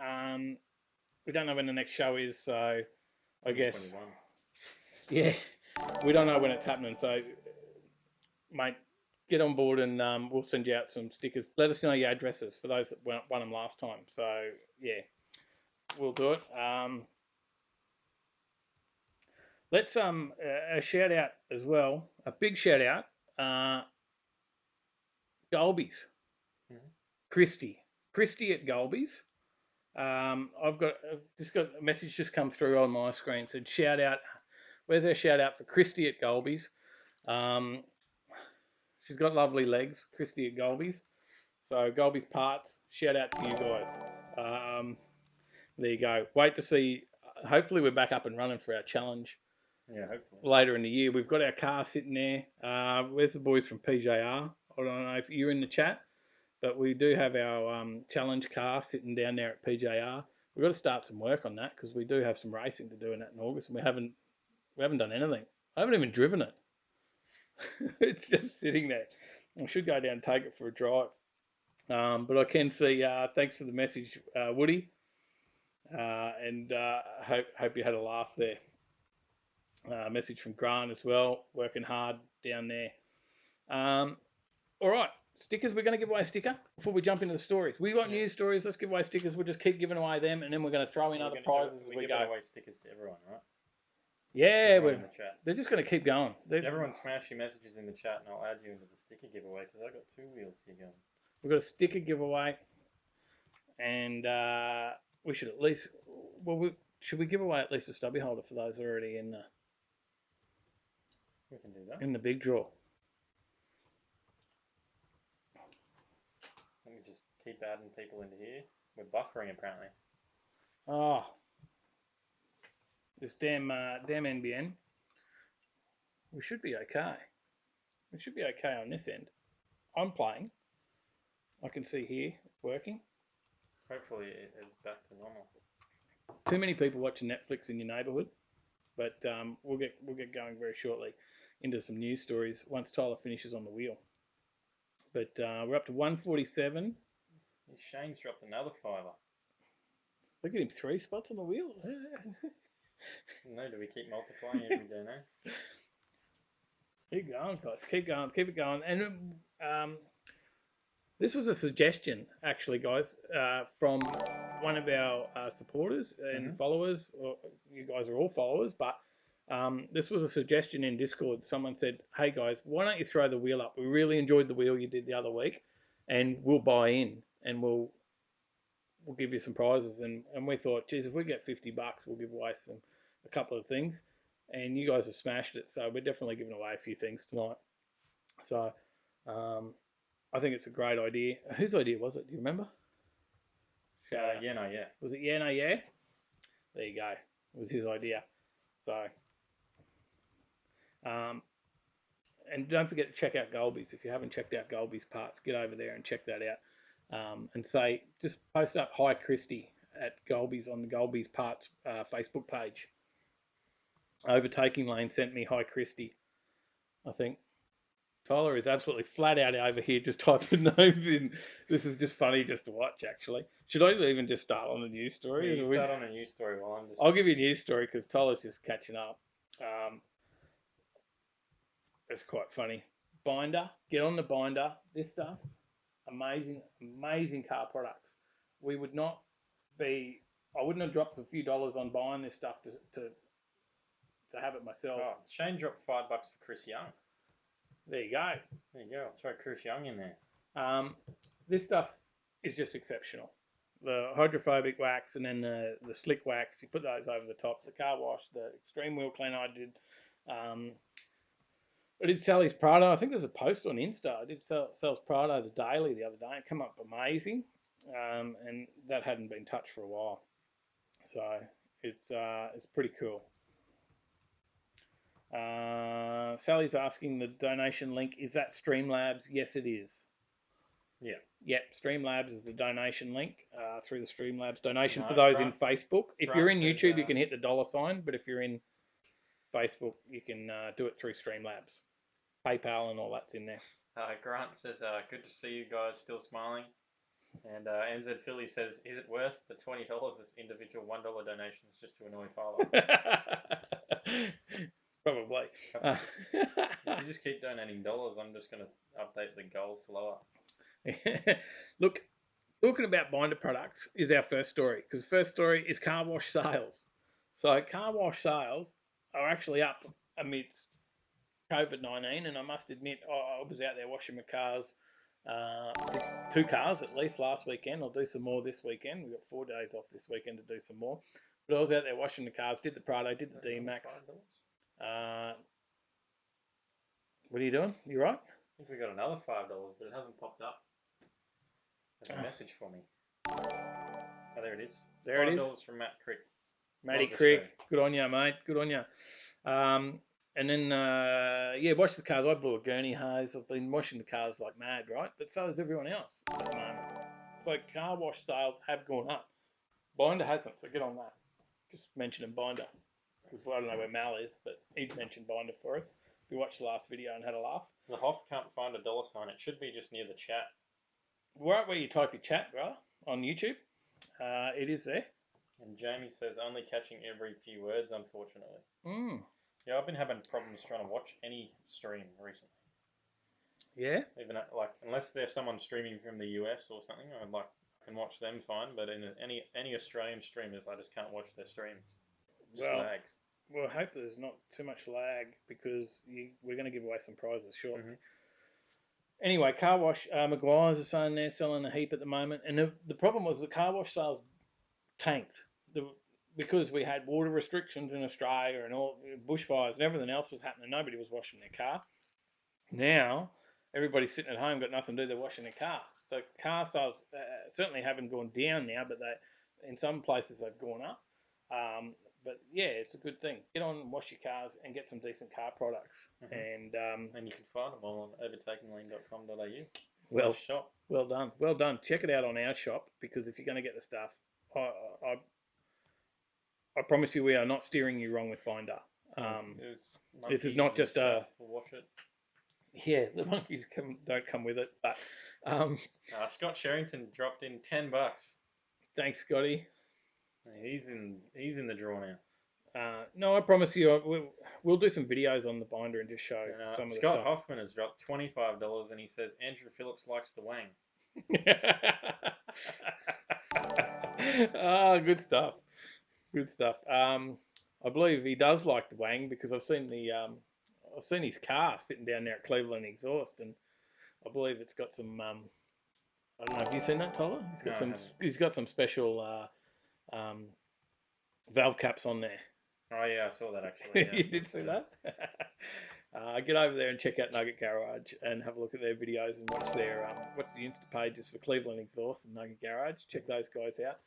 We don't know when the next show is, so I guess. 21. Yeah, we don't know when it's happening. So, mate, get on board and we'll send you out some stickers. Let us know your addresses for those that won them last time. So, yeah, we'll do it. Let's a shout out as well. A big shout out. Golby's. Christy at Golby's. I've just got a message just come through on my screen. Said shout out. Where's our shout out for Christy at Golby's? She's got lovely legs, Christy at Golby's. So Golby's Parts, shout out to you guys. There you go. Wait to see. Hopefully we're back up and running for our challenge. Yeah, hopefully. Later in the year. We've got our car sitting there. Where's the boys from PJR? I don't know if you're in the chat, but we do have our challenge car sitting down there at PJR. We've got to start some work on that because we do have some racing to do in that in August, and we haven't done anything. I haven't even driven it. It's just sitting there. I should go down and take it for a drive. But I can see, thanks for the message, Woody. And hope you had a laugh there. Message from Grant as well, working hard down there. All right, stickers. We're going to give away a sticker before we jump into the stories. We got news stories. Let's give away stickers. We'll just keep giving away them, and then we're going to throw in other prizes as we go. We give away stickers to everyone, right? Yeah, in the chat. They're just going to keep going. Everyone smash your messages in the chat, and I'll add you into the sticker giveaway because I've got 2 wheels here going. We've got a sticker giveaway, and we should at least. Well, should we give away at least a stubby holder for those already in the? We can do that. In the big draw. Let me just keep adding people into here. We're buffering apparently. Oh. This damn NBN. We should be okay. We should be okay on this end. I'm playing. I can see here it's working. Hopefully it is back to normal. Too many people watching Netflix in your neighbourhood, but we'll get going very shortly into some news stories once Tyler finishes on the wheel. But we're up to 147. Shane's dropped another $5. Look at him, 3 spots on the wheel. No, do we keep multiplying every day now? Keep going, guys. Keep going. Keep it going. And this was a suggestion, actually, guys, from one of our supporters and followers. Well, you guys are all followers, but this was a suggestion in Discord. Someone said, hey, guys, why don't you throw the wheel up? We really enjoyed the wheel you did the other week, and we'll buy in, and we'll give you some prizes. And we thought, geez, if we get $50, we'll give away a couple of things. And you guys have smashed it, so we're definitely giving away a few things tonight. So I think it's a great idea. Whose idea was it? Do you remember? Yeah. Was it Yeah, No, Yeah? There you go. It was his idea. So, and don't forget to check out Golby's. If you haven't checked out Golby's Parts, get over there and check that out. And just post up Hi Christy at Golby's on the Golby's Parts Facebook page. Overtaking Lane sent me Hi Christy, I think. Tyler is absolutely flat out over here just typing names in. This is just funny just to watch, actually. Should I even just start on a news story? Yeah, you start on a news story while I'm just... I'll give you a news story because Tyler's just catching up. It's quite funny. Binder, get on the binder. This stuff, amazing car products. We would not be... I wouldn't have dropped a few dollars on buying this stuff to have it myself. Oh, Shane dropped $5 for Chris Young. There you go. There you go. I'll throw Chris Young in there. This stuff is just exceptional. The hydrophobic wax and then the slick wax, you put those over the top. The car wash, the extreme wheel clean I did. I did Sally's Prado. I think there's a post on Insta. I did Sal's Prado the daily the other day. It came up amazing, and that hadn't been touched for a while. So it's pretty cool. Sally's asking the donation link. Is that Streamlabs? Yes, it is. Yeah. Yep, Streamlabs is the donation link through the Streamlabs donation No, for those Grant- in Facebook. If Grant you're in says, YouTube, you can hit the $sign, but if you're in Facebook, you can do it through Streamlabs. PayPal and all that's in there. Grant says, good to see you guys still smiling. And NZ Philly says, is it worth the $20 as individual $1 donations just to annoy Tyler? Probably. If you just keep donating dollars, I'm just going to update the goal slower. Look, talking about binder products is our first story, because the first story is car wash sales. So car wash sales are actually up amidst COVID-19, and I must admit I was out there washing my cars, 2 cars at least last weekend. I'll do some more this weekend. We've got 4 days off this weekend to do some more. But I was out there washing the cars, did the Prado, did the D-Max. What are you doing? You right? I think we got another $5, but it hasn't popped up. There's a message for me. Oh, there it is. There it is. $5 from Matt Crick. Matty Love the Crick, show. good on you, mate. Good on you. And then, wash the cars. I blew a gurney hose. I've been washing the cars like mad, right? But so has everyone else at the moment. So car wash sales have gone up. Binder hasn't, so get on that. Just mentioning Binder. Because I don't know where Mal is, but he'd mentioned Binder for us. We watched the last video and had a laugh. The Hoff can't find a $sign. It should be just near the chat. Right where you type your chat, brother, on YouTube. It is there. And Jamie says, only catching every few words, unfortunately. Mm. Yeah, I've been having problems trying to watch any stream recently. Yeah? Even unless there's someone streaming from the US or something, I can watch them fine. But in any Australian streamers, I just can't watch their streams. It just lags. Well, I hope there's not too much lag, because we're going to give away some prizes shortly. Mm-hmm. Anyway, car wash, Maguire's are saying they're selling a heap at the moment. And the problem was the car wash sales tanked. Because we had water restrictions in Australia and all bushfires and everything else was happening. Nobody was washing their car. Now, everybody's sitting at home, got nothing to do, they're washing their car. So car sales certainly haven't gone down now, but in some places they've gone up. But yeah, it's a good thing. Get on and wash your cars and get some decent car products. Mm-hmm. And you can find them all on overtakinglane.com.au. Well, shop. Well done. Well done. Check it out on our shop, because if you're going to get the stuff, I promise you we are not steering you wrong with Binder. This is not just a... Wash it. Yeah, the monkeys don't come with it. But Scott Sherrington dropped in $10. Thanks, Scotty. He's in the draw now. No, I promise you, we'll do some videos on the Binder and just show some of the stuff. Scott Hoffman has dropped $25, and he says Andrew Phillips likes the wang. Good stuff. Good stuff. I believe he does like the wang, because I've seen his car sitting down there at Cleveland Exhaust, and I believe it's got some. I don't know. Have you seen that, Tyler? He's got some special valve caps on there. Oh yeah, I saw that actually. Yeah, You did see that? Get over there and check out Nugget Garage and have a look at their videos and watch the Insta pages for Cleveland Exhaust and Nugget Garage. Check those guys out.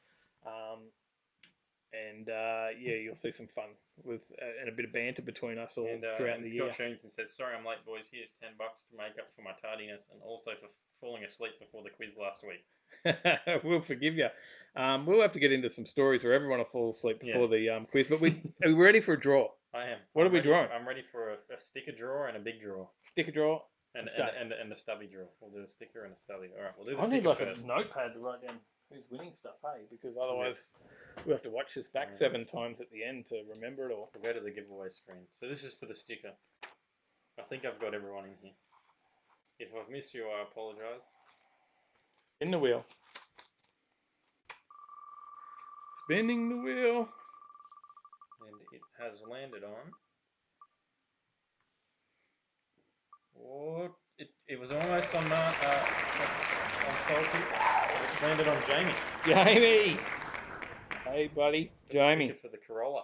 You'll see some fun and a bit of banter between us all throughout the year. Scott Sherrington says, sorry I'm late, boys. Here's $10 to make up for my tardiness and also for falling asleep before the quiz last week. We'll forgive you. We'll have to get into some stories where everyone will fall asleep before the quiz. But are we ready for a draw? I am. What are we drawing? I'm ready for a sticker draw and a big draw. Sticker draw And Let's go. and a stubby drill. We'll do a sticker and a stubby. All right, we'll do the I need sticker like first. a notepad to write down who's winning stuff, hey? Because otherwise we have to watch this back 7 times at the end to remember it all. We'll go to the giveaway screen. So this is for the sticker. I think I've got everyone in here. If I've missed you, I apologise. Spin the wheel. Spinning the wheel. And it has landed on. What? It was almost on Salty. It's landed on Jamie. Jamie! Hey, buddy. Jamie. Sticker for the Corolla.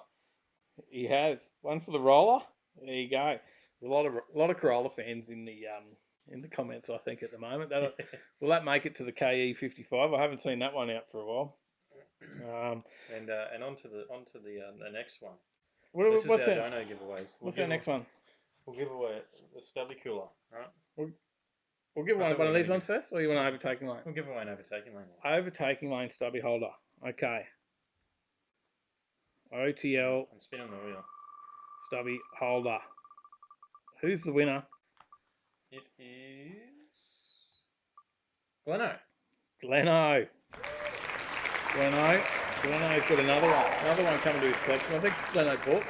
He has. One for the roller. There you go. There's a lot of Corolla fans in the comments, I think, at the moment. Will that make it to the KE55? I haven't seen that one out for a while. And onto the next one. What's our that? dono giveaways. What's our next one? We'll give away the stubby cooler, right? We'll give one of these ones first, or you want an Overtaking Lane? We'll give away an Overtaking Lane. Overtaking Lane stubby holder. Okay. OTL I'm spinning the wheel. stubby holder. Who's the winner? It is Gleno. Gleno's got another one coming to his collection. I think Gleno bought.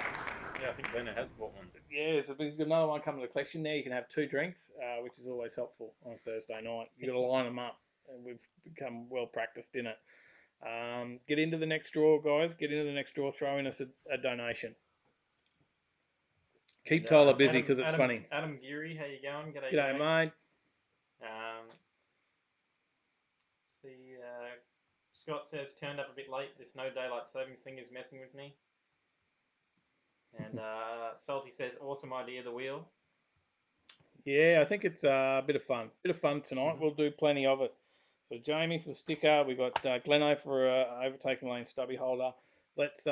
Yeah, I think Gleno has bought one. Yeah, he's got another one coming to the collection now. You can have 2 drinks, which is always helpful on Thursday night. You've got to line them up, and we've become well practiced in it. Get into the next draw, guys. Get into the next draw. Throw in us a donation. Keep Tyler busy because it's funny. Adam Geary, how you going? G'day, mate. Scott says, turned up a bit late. This no daylight savings thing is messing with me. And Salty says, awesome idea, the wheel. Yeah, I think it's a bit of fun. Tonight. We'll do plenty of it. So Jamie for the sticker. We've got Gleno for Overtaking Lane stubby holder. Let's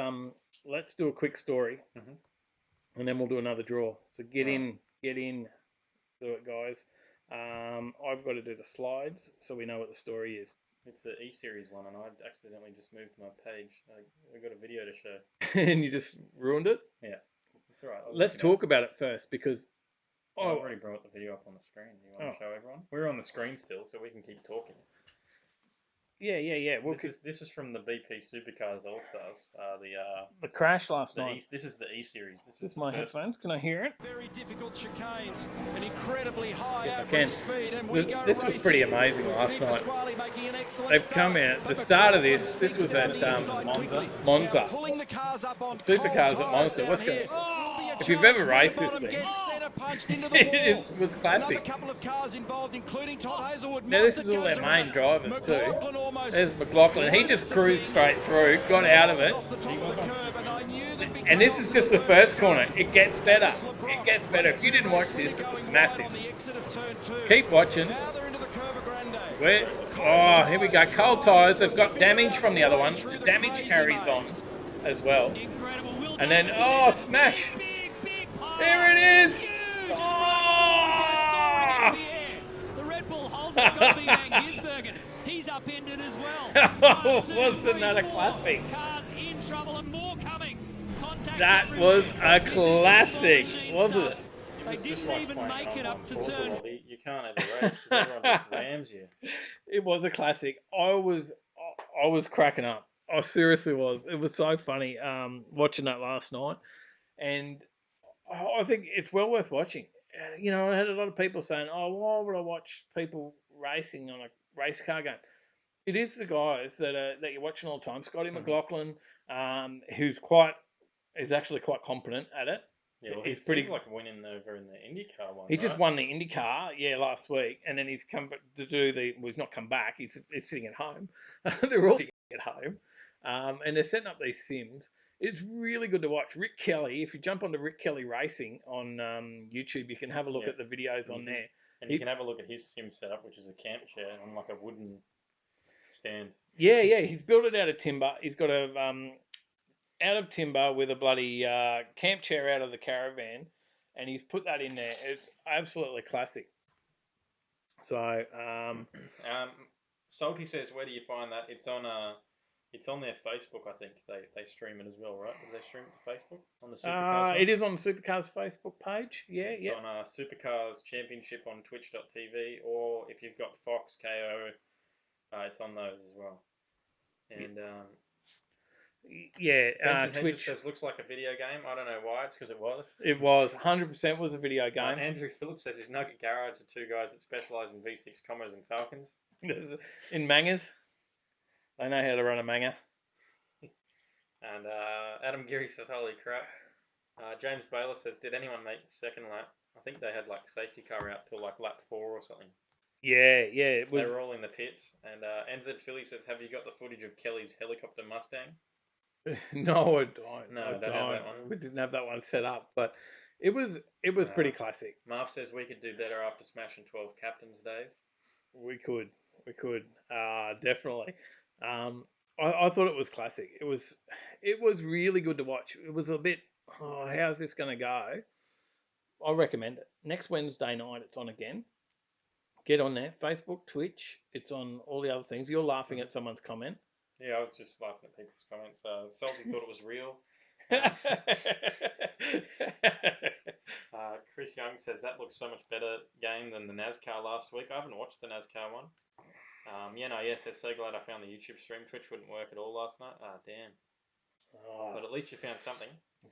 do a quick story. And then we'll do another draw. So get in, do it, guys. I've got to do the slides so we know what the story is. It's the E-Series one, and I accidentally just moved my page. I got a video to show. And you just ruined it? Yeah. It's all right. Let's talk about it first, because... I've already brought the video up on the screen. Do you want to show everyone? We're on the screen still, so we can keep talking. Yeah. Well, this is from the BP Supercars All-Stars. The crash last night. This is the E-Series. This is my headphones. Can I hear it? Very difficult chicanes, an incredibly high average speed, and this was pretty amazing last night. They've come out. The start of this was at Monza. Supercars at Monza. What's going on? If you've ever raced this thing, it was classic. Now this is all their main drivers too. There's McLaughlin. He just cruised straight through, got out of it. And this is just the first corner. It gets better. If you didn't watch this, it was massive. Keep watching. Here we go. Cold tyres. They've got damage from the other one. The damage carries on as well. And then, smash. There it is. The Red Bull holder's got to be Van Gisbergen. He's upended as well. Wasn't that a classic? Cars in trouble and more coming. That was a classic, wasn't it? They didn't even make it up to turn. You can't have a race because everyone just rams you. It was a classic. I was cracking up. I seriously was. It was so funny watching that last night, and I think it's well worth watching. You know, I had a lot of people saying, why would I watch people racing on a race car game? It is the guys that you're watching all the time. Scotty McLaughlin, is actually quite competent at it. Yeah, well, he's like winning over in the IndyCar one. He just won the IndyCar, last week, and then he's come back to do he's not come back. He's sitting at home. They're all sitting at home, and they're setting up these sims. It's really good to watch. Rick Kelly, if you jump onto Rick Kelly Racing on YouTube, you can have a look at the videos on there. And you can have a look at his sim setup, which is a camp chair on like a wooden stand. Yeah. He's built it out of timber. He's got out of timber with a bloody camp chair out of the caravan, and he's put that in there. It's absolutely classic. So, Salty says, where do you find that? It's on It's on their Facebook, I think. They stream it as well, right? Do they stream it to Facebook on the Supercars one? It is on the Supercars Facebook page. Yeah, It's on Supercars Championship on Twitch.tv, or if you've got Fox, KO, it's on those as well. And Benson Hedges Twitch. says looks like a video game. I don't know why. It's because it was. It was 100% was a video game. Andrew Phillips says his Nugget Garage are two guys that specialise in V6 Commos and Falcons. In Mangers. They know how to run a Manger. And Adam Geary says, holy crap. James Baylor says, did anyone make the second lap? I think they had like safety car out till like lap 4 or something. Yeah, it was. They were all in the pits. And NZ Philly says, have you got the footage of Kelly's helicopter Mustang? No, I don't. No, I don't have that one. We didn't have that one set up, but it was pretty classic. Marv says we could do better after smashing 12 captains, Dave. We could, definitely. I thought it was classic. It was really good to watch. It was a bit, how's this going to go? I recommend it. Next Wednesday night, it's on again. Get on there, Facebook, Twitch. It's on all the other things. You're laughing at someone's comment. Yeah, I was just laughing at people's comments. Salty thought it was real. Chris Young says that looks so much better game than the NASCAR last week. I haven't watched the NASCAR one. Says so glad I found the YouTube stream. Twitch wouldn't work at all last night. Damn. Oh. But at least you found something.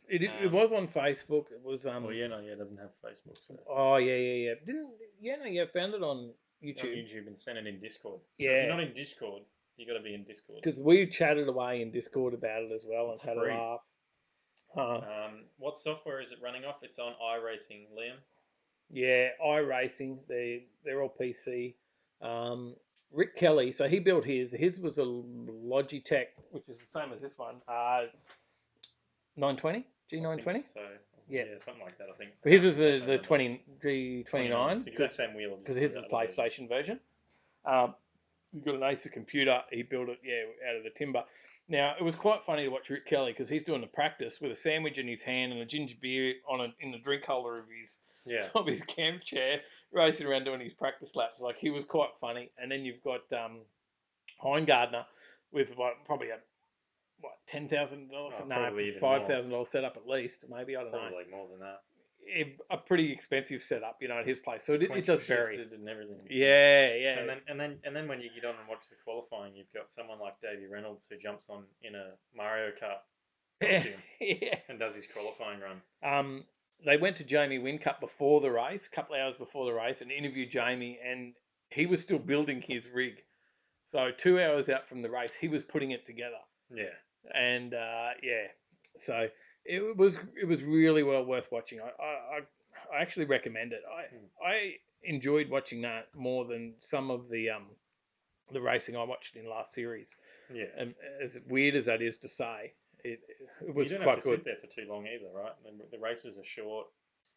It was on Facebook. It was it doesn't have Facebook. So. Oh yeah. Found it on YouTube. On YouTube and sent it in Discord. Yeah. So if you're not in Discord, you got to be in Discord. Because we chatted away in Discord about it as well and had a laugh. What software is it running off? It's on iRacing, Liam. Yeah, iRacing. They're all PC. Rick Kelly, so he built his. His was a Logitech, which is the same as this one. 920? G920? So. Yeah, something like that, I think. But his is the G29. It's the exact same wheel. Because his is the PlayStation version. You've got an Acer computer. He built it, out of the timber. Now, it was quite funny to watch Rick Kelly because he's doing the practice with a sandwich in his hand and a ginger beer in the drink holder of his camp chair, racing around doing his practice laps. Like, he was quite funny. And then you've got Heingardner with probably a $10,000? No, $5,000 setup at least. Maybe, I don't know. Probably more than that. A pretty expensive setup, at his place. So it does vary. And everything. Yeah. And then when you get on and watch the qualifying, you've got someone like Davey Reynolds who jumps on in a Mario Kart costume and does his qualifying run. They went to Jamie Whincup before the race, a couple of hours before the race, and interviewed Jamie, and he was still building his rig. So 2 hours out from the race, he was putting it together. Yeah. And so it was really well worth watching. I actually recommend it. I enjoyed watching that more than some of the racing I watched in last series. Yeah. And as weird as that is to say, it was you don't quite have to good. sit there for too long either, right? The races are short.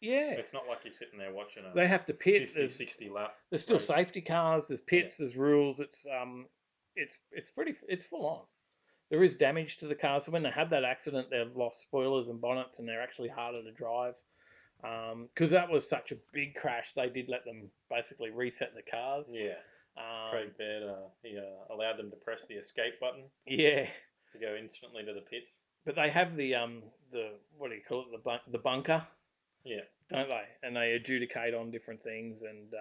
Yeah. It's not like you're sitting there watching They have to pit. 50, 60 lap. There's still race. safety cars. There's pits. There's rules. It's full on. There is damage to the cars. So when they have that accident, they've lost spoilers and bonnets, and they're actually harder to drive. Because that was such a big crash, they did let them basically reset the cars. Yeah. Craig Baird, he allowed them to press the escape button. Yeah. To go instantly to the pits. But they have the what do you call it? The bunker. Yeah. Don't they? And they adjudicate on different things, and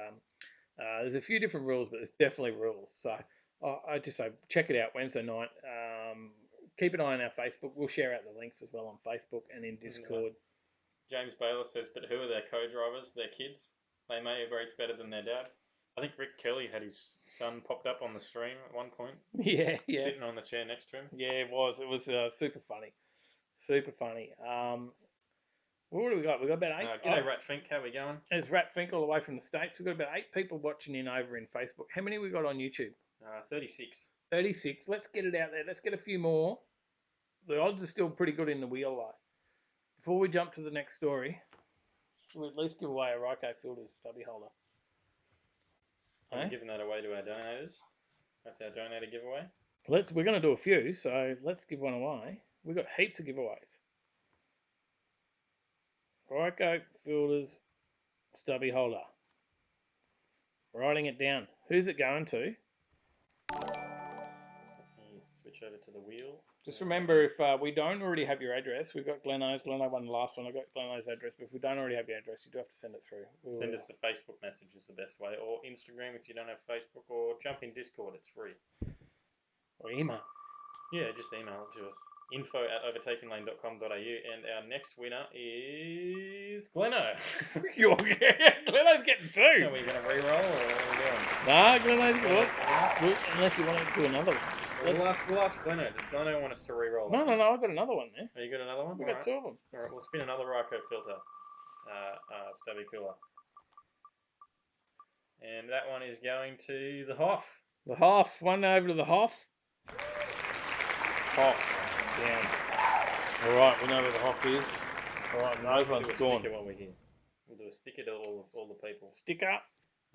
there's a few different rules, but there's definitely rules. So I just say check it out Wednesday night. Keep an eye on our Facebook. We'll share out the links as well on Facebook and in Discord. James Baylor says, but who are their co-drivers? Their kids? They may have raced better than their dads. I think Rick Kelly had his son popped up on the stream at one point. Yeah. Sitting on the chair next to him. Yeah, it was. It was super funny. Super funny. What do we got? We got about 8. G'day, Rat Fink. How we going? There's Rat Fink all the way from the States. We've got about 8 people watching in over in Facebook. How many we got on YouTube? 36. 36. Let's get it out there. Let's get a few more. The odds are still pretty good in the wheel though. Before we jump to the next story, we'll at least give away a Ryko Filters stubby holder. We're giving that away to our donators. That's our donator giveaway. We're going to do a few, so let's give one away. We've got heaps of giveaways. Ryko Filters stubby holder. Writing it down. Who's it going to? Let me switch switch over to the wheel. Just remember, if we don't already have your address, we've got Gleno's. Gleno won the last one. I got Gleno's address, but if we don't already have your address, you do have to send it through. Send us a Facebook message is the best way, or Instagram if you don't have Facebook, or jump in Discord. It's free. Or email. Yeah, just email it to us. info@overtakinglane.com.au, and our next winner is Gleno. Gleno's getting 2. Are we going to re-roll, or what are we doing? Nah, Gleno's good. Unless you want to do another one. We'll ask Gleno. Does Gleno want us to re-roll? No, I've got another one there. Oh, you got another one? We've got 2 of them. All right, we'll spin another Ryco filter. Stubby cooler. And that one is going to the Hoff. The Hoff. One over to the Hoff. Hoff. Down. All right, we know where the Hoff is. All right, those ones We'll do a gone. sticker while we're here. We'll do a sticker to all the people. Sticker.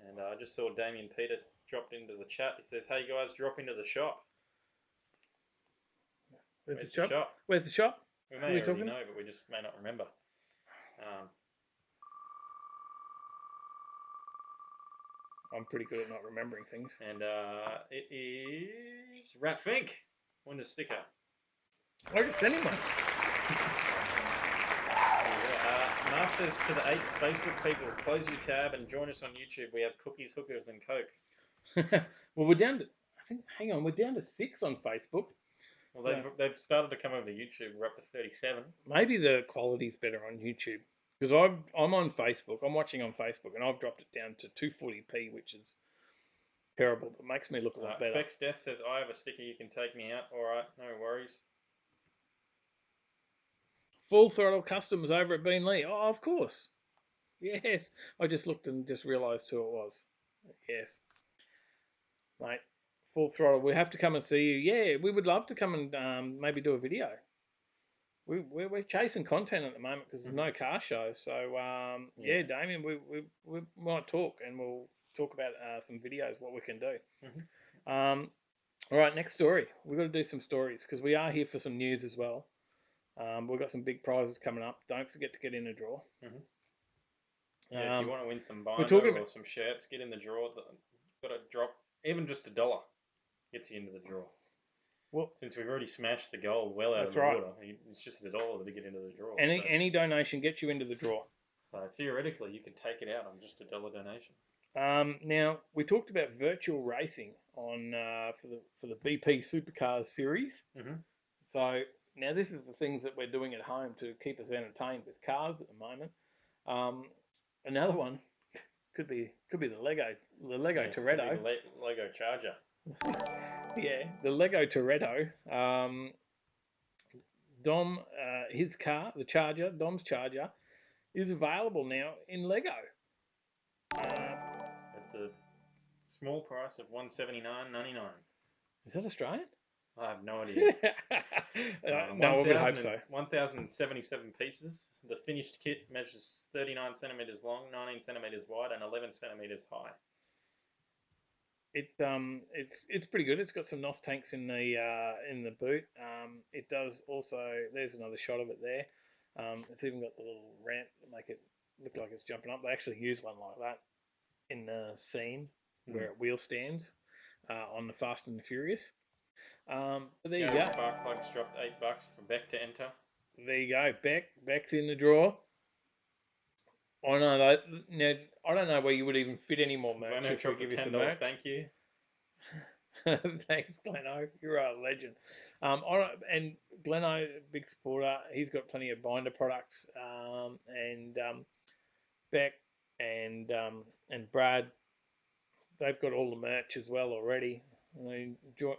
And I just saw Damien Peter dropped into the chat. It says, "Hey guys, drop into the shop." Where's the shop? Where's the shop? We may already know, but we just may not remember. I'm pretty good at not remembering things. And it is Rat Fink. Won the sticker. I can send him one. Mark says to the 8 Facebook people, close your tab and join us on YouTube. We have cookies, hookers, and Coke. Well, we're down to, we're down to 6 on Facebook. Well, they've started to come over to YouTube. We're up to 37. Maybe the quality's better on YouTube. Because I'm on Facebook. I'm watching on Facebook, and I've dropped it down to 240p, which is terrible, but makes me look a lot better. Fex Death says, I have a sticker. You can take me out. All right, no worries. Full Throttle Customs over at Bean Lee. Oh, of course. Yes. I just looked and just realised who it was. Yes. Mate, Full Throttle. We have to come and see you. Yeah, we would love to come and maybe do a video. We're chasing content at the moment because there's no car show. So, yeah, Damien, we might talk, and we'll talk about some videos, what we can do. All right, next story. We've got to do some stories because we are here for some news as well. We've got some big prizes coming up. Don't forget to get in the draw. Yeah, if you want to win some binder or some shirts, get in the draw. Got to drop even just $1 gets you into the draw. Well, since we've already smashed the goal well out of the water, it's just $1 to get into the draw. Any donation gets you into the draw. Theoretically, you can take it out on just $1 donation. Now we talked about virtual racing on for the BP Supercars series. So now this is the things that we're doing at home to keep us entertained with cars at the moment. Another one could be the Lego Toretto. Lego Charger. Yeah, the Lego Toretto. Dom, his car, the Charger, Dom's Charger, is available now in Lego. At the small price of $179.99. Is that Australian? I have no idea. No, we would hope so. 1,077 pieces. The finished kit measures 39 centimeters long, 19 centimeters wide, and 11 centimeters high. It's pretty good. It's got some NOS tanks in the boot. It does also. There's another shot of it there. It's even got the little ramp to make it look like it's jumping up. They actually use one like that in the scene where it wheel stands on the Fast and the Furious. But there you go. Spark plugs dropped $8 for Beck to enter. There you go. Beck's in the draw. I know that. Now, I don't know where you would even fit any more merch if we give you some merch. Thank you. Thanks, Gleno. You're a legend. And Gleno, big supporter. He's got plenty of binder products. And Beck and Brad, they've got all the merch as well already.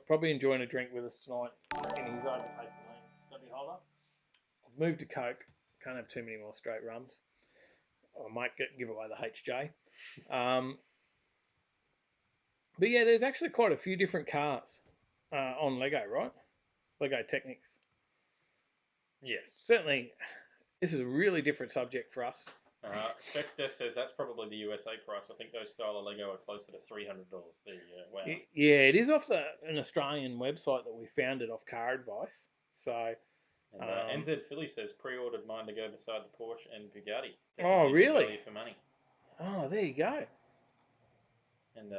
Probably enjoying a drink with us tonight in his Overtaking Lane stubby holder. I've moved to Coke. Can't have too many more straight rums. I might give away the HJ. But yeah, there's actually quite a few different cars on Lego, right? Lego Technics. Yes. Certainly, this is a really different subject for us. Dexter says that's probably the USA price. I think those style of Lego are closer to $300. Wow. Yeah, it is off an Australian website that we found it off Car Advice. So. And NZ Philly says pre-ordered mine to go beside the Porsche and Bugatti. Oh, really? Value for money. Oh, there you go. And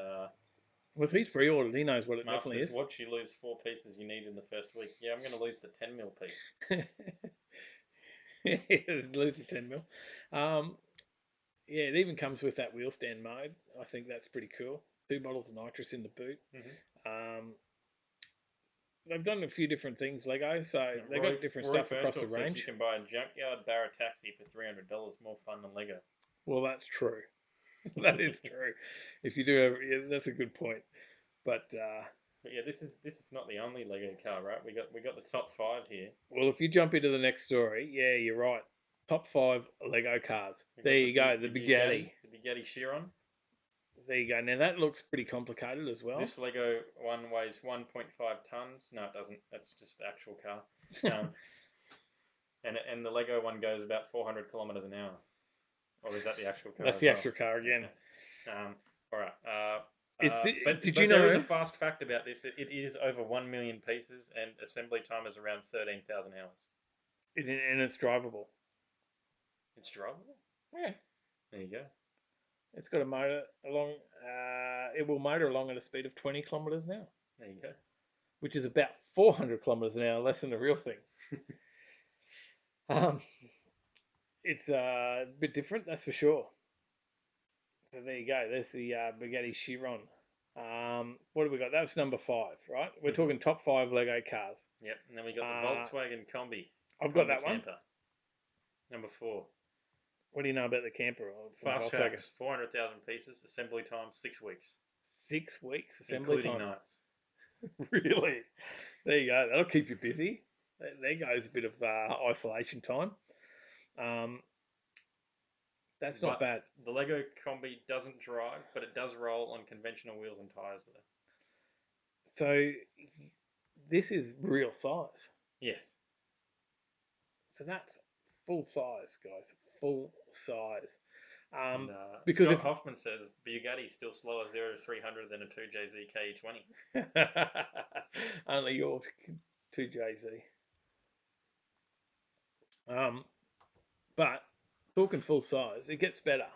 Well, if he's pre-ordered, he knows what it Mark definitely says, is. watch you lose 4 pieces you need in the first week. Yeah, I'm going to lose the 10 mil piece. Lose the 10 mil. Yeah, it even comes with that wheel stand mode. I think that's pretty cool. 2 bottles of nitrous in the boot. They've done a few different things, Lego, so they've got different stuff across the range. You can buy a junkyard Barra taxi for $300. More fun than Lego. Well, that's true. That is true. If you do, that's a good point. But yeah, this is not the only Lego car, right? We got the top 5 here. Well, if you jump into the next story, yeah, you're right. Top 5 Lego cars. There you go. The Bugatti. The Bugatti Chiron. There you go. Now that looks pretty complicated as well. This Lego one weighs 1.5 tons. No, it doesn't. That's just the actual car. And the Lego one goes about 400 kilometers an hour. Or is that the actual car? That's the actual car again. Okay. All right. But you know there is a fast fact about this? It is over 1 million pieces, and assembly time is around 13,000 hours. And it's drivable. It's drivable? Yeah. There you go. It's got a motor along. It will motor along at a speed of 20 kilometers an hour. There you go. Which is about 400 kilometers an hour, less than the real thing. It's a bit different, that's for sure. So there you go. There's the Bugatti Chiron. What have we got? That was number 5, right? We're talking top 5 Lego cars. Yep. And then we got the Volkswagen Combi. I've got that camper. one. Number 4. What do you know about the camper? Fast facts, 400,000 pieces. Assembly time, 6 weeks. 6 weeks assembly including time. nights. Really? There you go. That'll keep you busy. There goes a bit of isolation time. That's not bad. The Lego Combi doesn't drive, but it does roll on conventional wheels and tyres though. So this is real size. Yes. So that's full size, guys. Full size. Because Scott Hoffman says Bugatti still slower 0 to 300 than a 2JZ KE20. Only your 2JZ. But talking full size, it gets better.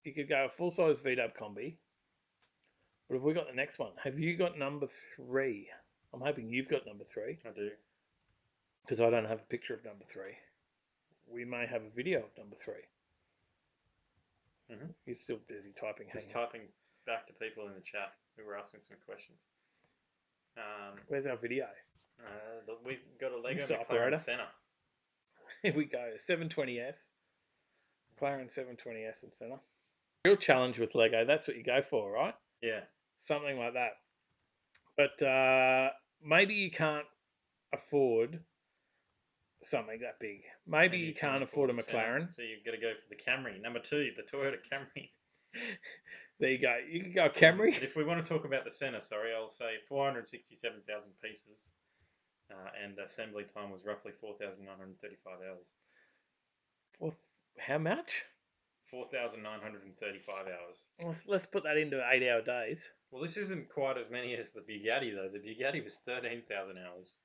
You could go a full size V-Dub Combi. But have we got the next one? Have you got number 3? I'm hoping you've got number 3. I do. Because I don't have a picture of number 3. We may have a video of number 3. Mm-hmm. You're still busy typing. Just typing back to people in the chat who were asking some questions. Where's our video? We've got a Lego McLaren Senna. Here we go. 720S. McLaren 720S in Senna. Real challenge with Lego. That's what you go for, right? Yeah. Something like that. But maybe you can't afford something that big. Maybe you can't afford a McLaren. So you've got to go for the Camry. Number 2, the Toyota Camry. There you go. You can go Camry. But if we want to talk about the Senna, I'll say 467,000 pieces. And assembly time was roughly 4,935 hours. Well, how much? 4,935 hours. Let's put that into 8-hour days. Well, this isn't quite as many as the Bugatti, though. The Bugatti was 13,000 hours.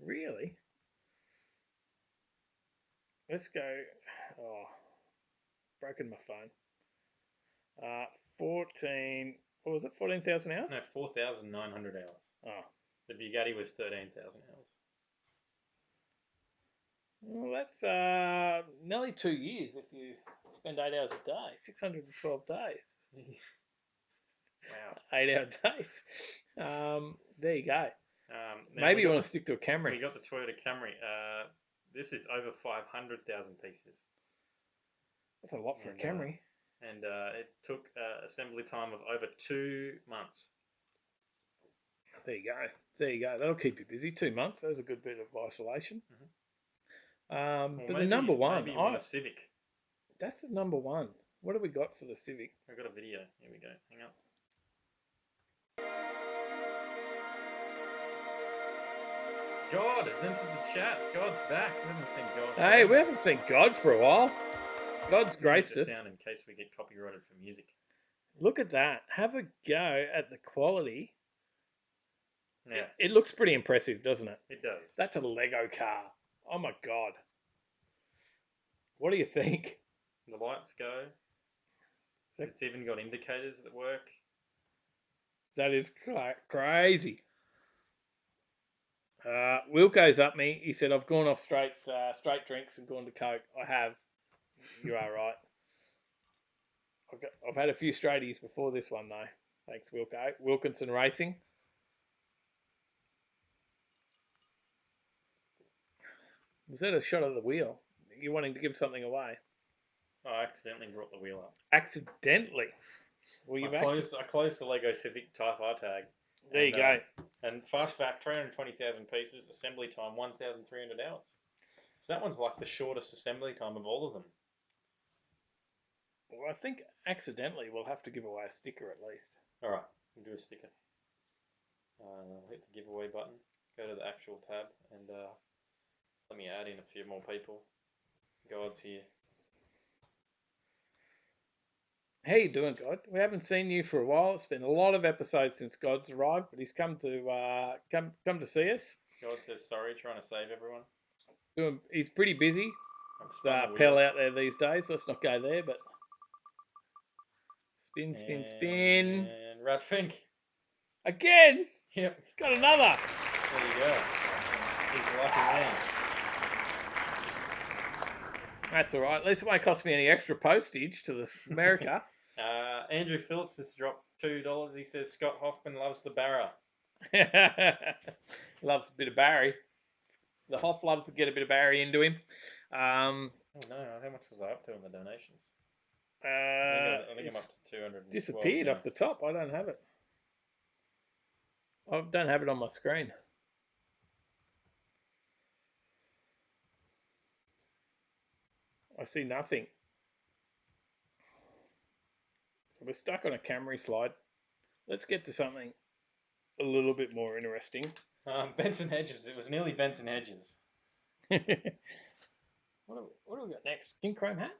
Really? Let's go. Oh, broken my phone. 14. What was it? 14,000 hours? No, 4,900 hours. Oh. The Bugatti was 13,000 hours. Well, that's nearly 2 years if you spend 8 hours a day. 612 days. Jeez. Wow. 8-hour days. There you go. Maybe you want to stick to a Camry. We got the Toyota Camry. This is over 500,000 pieces. That's a lot for a Camry. And it took assembly time of over 2 months. There you go. There you go. That'll keep you busy. 2 months. That's a good bit of isolation. Mm-hmm. But the number 1, maybe you want a Civic. That's the number 1. What have we got for the Civic? I've got a video. Here we go. Hang on. God has entered the chat. God's back. We haven't seen God. Hey, we haven't seen God for a while. God's graced us. Sound in case we get copyrighted for music. Look at that. Have a go at the quality. Yeah. It looks pretty impressive, doesn't it? It does. That's a Lego car. Oh my God. What do you think? The lights go. It's even got indicators that work. That is crazy. Wilco's up me. He said, I've gone off straight drinks and gone to Coke. I have. You are right. I've had a few straighties before this one, though. Thanks, Wilco. Wilkinson Racing. Was that a shot of the wheel? You wanting to give something away? I accidentally brought the wheel up. Accidentally? Well, I closed the Lego Civic Type R tag. There you go. And fast fact, 320,000 pieces, assembly time 1,300 hours. So that one's like the shortest assembly time of all of them. Well, I think accidentally we'll have to give away a sticker at least. All right, we'll do a sticker. Hit the giveaway button, go to the actual tab, and let me add in a few more people. God's here. How you doing, God? We haven't seen you for a while. It's been a lot of episodes since God's arrived, but he's come to come to see us. God says sorry, trying to save everyone. He's pretty busy. I've Pell out there these days. Let's not go there, but spin. And Radfink. Again? Yep. He's got another. There you go. He's a lucky man. That's all right. At least it won't cost me any extra postage to America. Andrew Phillips has dropped $2. He says Scott Hoffman loves the Barra. Loves a bit of Barry. The Hoff loves to get a bit of Barry into him. Oh no, how much was I up to in the donations? I think I'm up to 200. Disappeared off the top. I don't have it. I don't have it on my screen. I see nothing. So we're stuck on a Camry slide. Let's get to something a little bit more interesting. Benson Hedges. It was nearly Benson Hedges. What do we got next? King Chrome hat?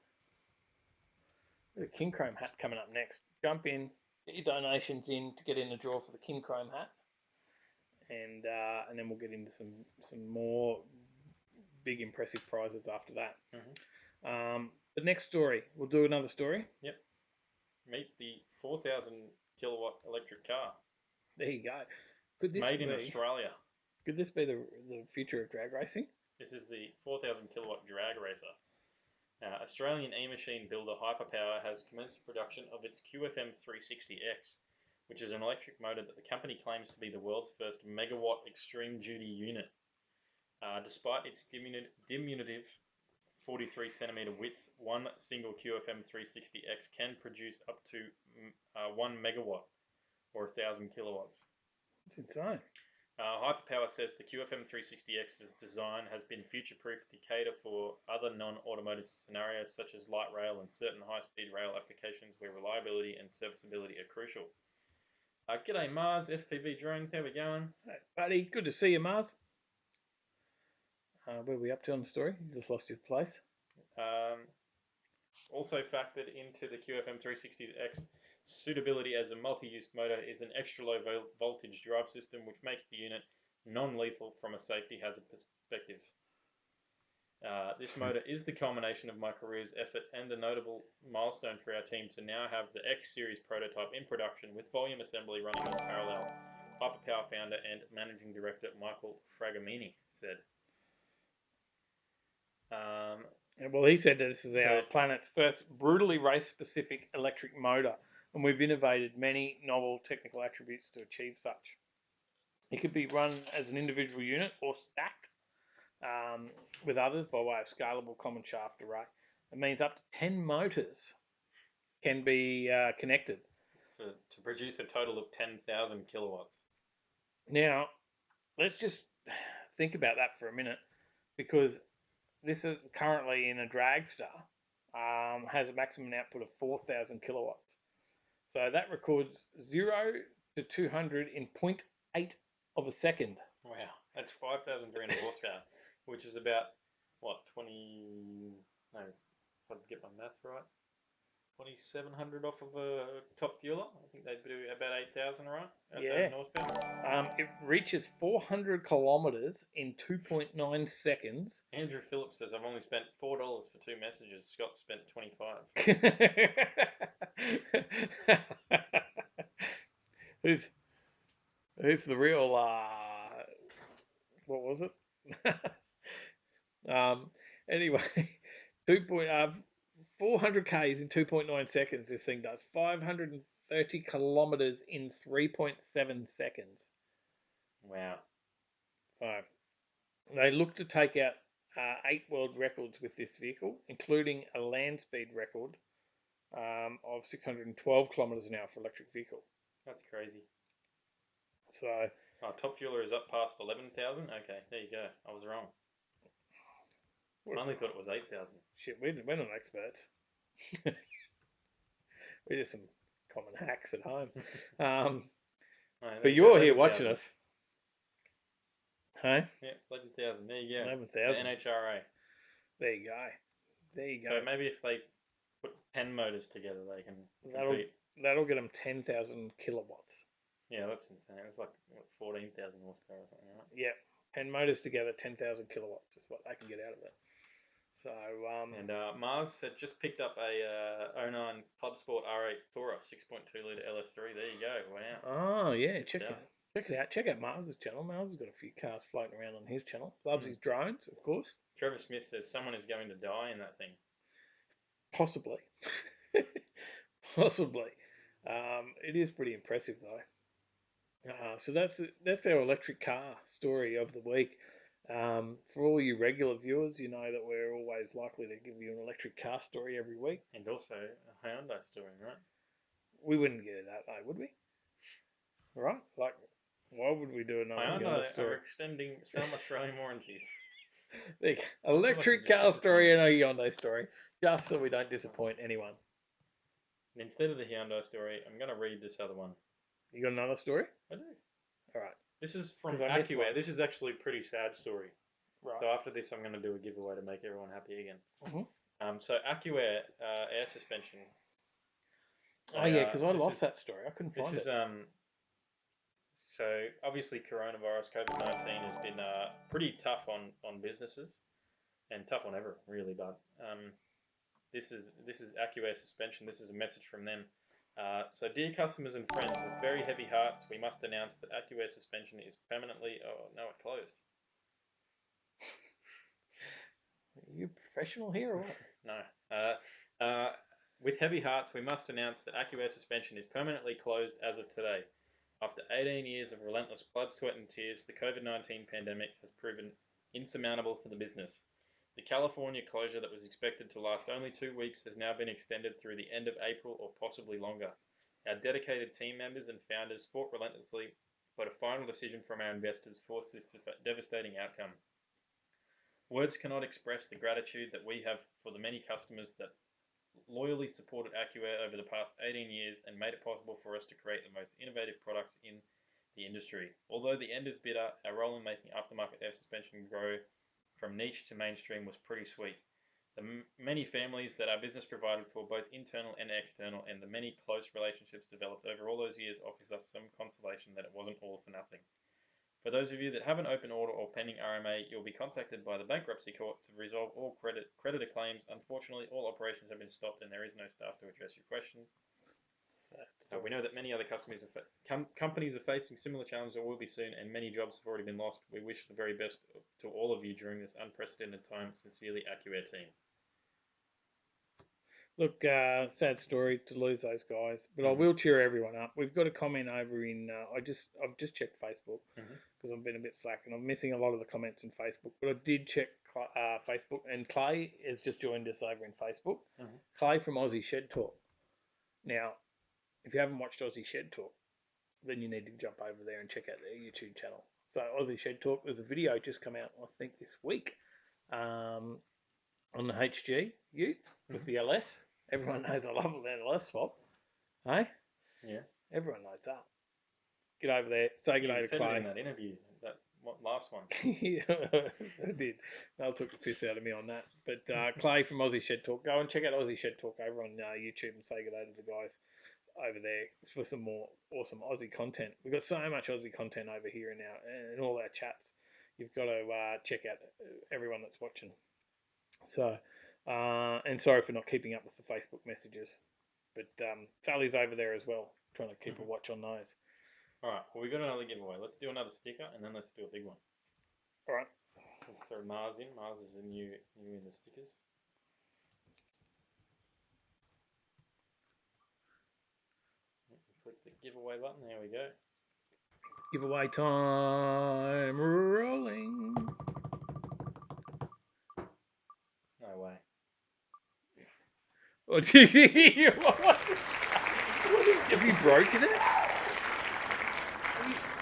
We've got a King Chrome hat coming up next. Jump in, get your donations in to get in the draw for the King Chrome hat. And then we'll get into some more big impressive prizes after that. Mm-hmm. The next story, we'll do another story. Yep. Meet the 4,000 kilowatt electric car. There you go. Could this Made in Australia. Could this be the future of drag racing? This is the 4,000 kilowatt drag racer. Australian e-machine builder Hyperpower has commenced production of its QFM 360X, which is an electric motor that the company claims to be the world's first megawatt extreme duty unit. Despite its diminutive 43 centimeter width, one single QFM 360X can produce up to 1 megawatt or 1,000 kilowatts. It's insane. Hyperpower says the QFM 360X's design has been future-proofed to cater for other non-automotive scenarios such as light rail and certain high-speed rail applications where reliability and serviceability are crucial. G'day Mars, FPV Drones, how we going? Hey, buddy, good to see you, Mars. Where are we up to on the story? You just lost your place. Also factored into the QFM 360X suitability as a multi-use motor is an extra low voltage drive system which makes the unit non-lethal from a safety hazard perspective. This motor is the culmination of my career's effort and a notable milestone for our team to now have the X Series prototype in production with volume assembly running in parallel, Hyperpower founder and managing director Michael Fragamini said. Well, he said that this is our planet's first brutally race-specific electric motor, and we've innovated many novel technical attributes to achieve such. It could be run as an individual unit or stacked with others by way of scalable common shaft array. It means up to 10 motors can be connected. To produce a total of 10,000 kilowatts. Now, let's just think about that for a minute, because this is currently in a dragster, has a maximum output of 4,000 kilowatts. So that records 0 to 200 in 0.8 of a second. Wow, that's 5,300 horsepower, which is about, what, 20... No, if I get my math right, 2,700 off of a top fueler. I think they do about 8,000, right? 8,000 horsepower. It reaches 400 kilometers in 2.9 seconds. Andrew Phillips says, I've only spent $4 for 2 messages. Scott spent 25. Who's the real? What was it? Anyway, 400 Ks in 2.9 seconds. This thing does 530 kilometers in 3.7 seconds. Wow. So they look to take out 8 world records with this vehicle, including a land speed record of 612 kilometers an hour for electric vehicle. That's crazy. So, Top fueler is up past 11,000. Okay, there you go. I was wrong. I only thought it was 8,000. Shit, we're not experts. We're just some common hacks at home. But you're here watching us. Hey? Yeah, 11,000. There you go. 11,000. The NHRA. There you go. There you go. So maybe if they put 10 motors together, they can compete. That'll get them 10,000 kilowatts. Yeah, that's insane. It's like 14,000 horsepower or something, right? Yeah. 10 motors together, 10,000 kilowatts is what they can get out of it. So, and Mars had just picked up a 09 Club Sport R8 Tourer 6.2 litre LS3. There you go. Wow. Oh, yeah. Check it out. Check out Mars's channel. Mars has got a few cars floating around on his channel. Loves his drones, of course. Trevor Smith says someone is going to die in that thing. Possibly. Possibly. It is pretty impressive, though. So that's our electric car story of the week. For all you regular viewers, you know that we're always likely to give you an electric car story every week. And also a Hyundai story, right? We wouldn't get that, though, would we? Right? Like, why would we do another Hyundai story? Are extending some Australian warranties. Electric car story and a Hyundai story, just so we don't disappoint anyone. And instead of the Hyundai story, I'm going to read this other one. You got another story? I do. All right. This is from AccuAir. This is actually a pretty sad story. Right. So after this, I'm going to do a giveaway to make everyone happy again. Mm-hmm. So AccuAir air suspension. Oh yeah, because I lost that story. I couldn't find it. So obviously coronavirus, COVID-19 has been pretty tough on businesses and tough on everyone really. But this is AccuAir suspension. This is a message from them. So dear customers and friends, with very heavy hearts, we must announce that AccuAir suspension is permanently... Oh, no, it closed. Are you professional here or what? No. With heavy hearts, we must announce that AccuAir suspension is permanently closed as of today. After 18 years of relentless blood, sweat and tears, the COVID-19 pandemic has proven insurmountable for the business. The California closure that was expected to last only 2 weeks has now been extended through the end of April or possibly longer. Our dedicated team members and founders fought relentlessly, but a final decision from our investors forced this devastating outcome. Words cannot express the gratitude that we have for the many customers that loyally supported AccuAir over the past 18 years and made it possible for us to create the most innovative products in the industry. Although the end is bitter, our role in making aftermarket air suspension grow from niche to mainstream was pretty sweet. The many families that our business provided for, both internal and external, and the many close relationships developed over all those years offers us some consolation that it wasn't all for nothing. For those of you that have an open order or pending RMA, you'll be contacted by the bankruptcy court to resolve all creditor claims. Unfortunately, all operations have been stopped and there is no staff to address your questions. So we know that many other companies are facing similar challenges or will be soon, and many jobs have already been lost. We wish the very best to all of you during this unprecedented time. Sincerely, AccuAir team. Look, sad story to lose those guys, but I will cheer everyone up. We've got a comment over in. I've just checked Facebook because I've been a bit slack and I'm missing a lot of the comments in Facebook. But I did check Facebook, and Clay has just joined us over in Facebook. Clay from Aussie Shed Talk. Now, if you haven't watched Aussie Shed Talk, then you need to jump over there and check out their YouTube channel. So Aussie Shed Talk, there's a video just come out, I think this week, on the HG with the LS. Everyone knows I love an LS swap. Hey? Yeah. Everyone knows that. Get over there, say good day to Clay. In that interview, that last one. Yeah, I did. They'll took the piss out of me on that. But Clay from Aussie Shed Talk, go and check out Aussie Shed Talk over on YouTube and say good day to the guys over there for some more awesome Aussie content. We've got so much Aussie content over here in all our chats. You've got to check out everyone that's watching. So, and sorry for not keeping up with the Facebook messages, but Sally's over there as well, trying to keep a watch on those. Alright, well, we got another giveaway. Let's do another sticker and then let's do a big one. All right. Let's throw Mars in. Mars is a new in the stickers. Click the giveaway button. There we go. Giveaway time. Rolling. No way. What do you have you broken it?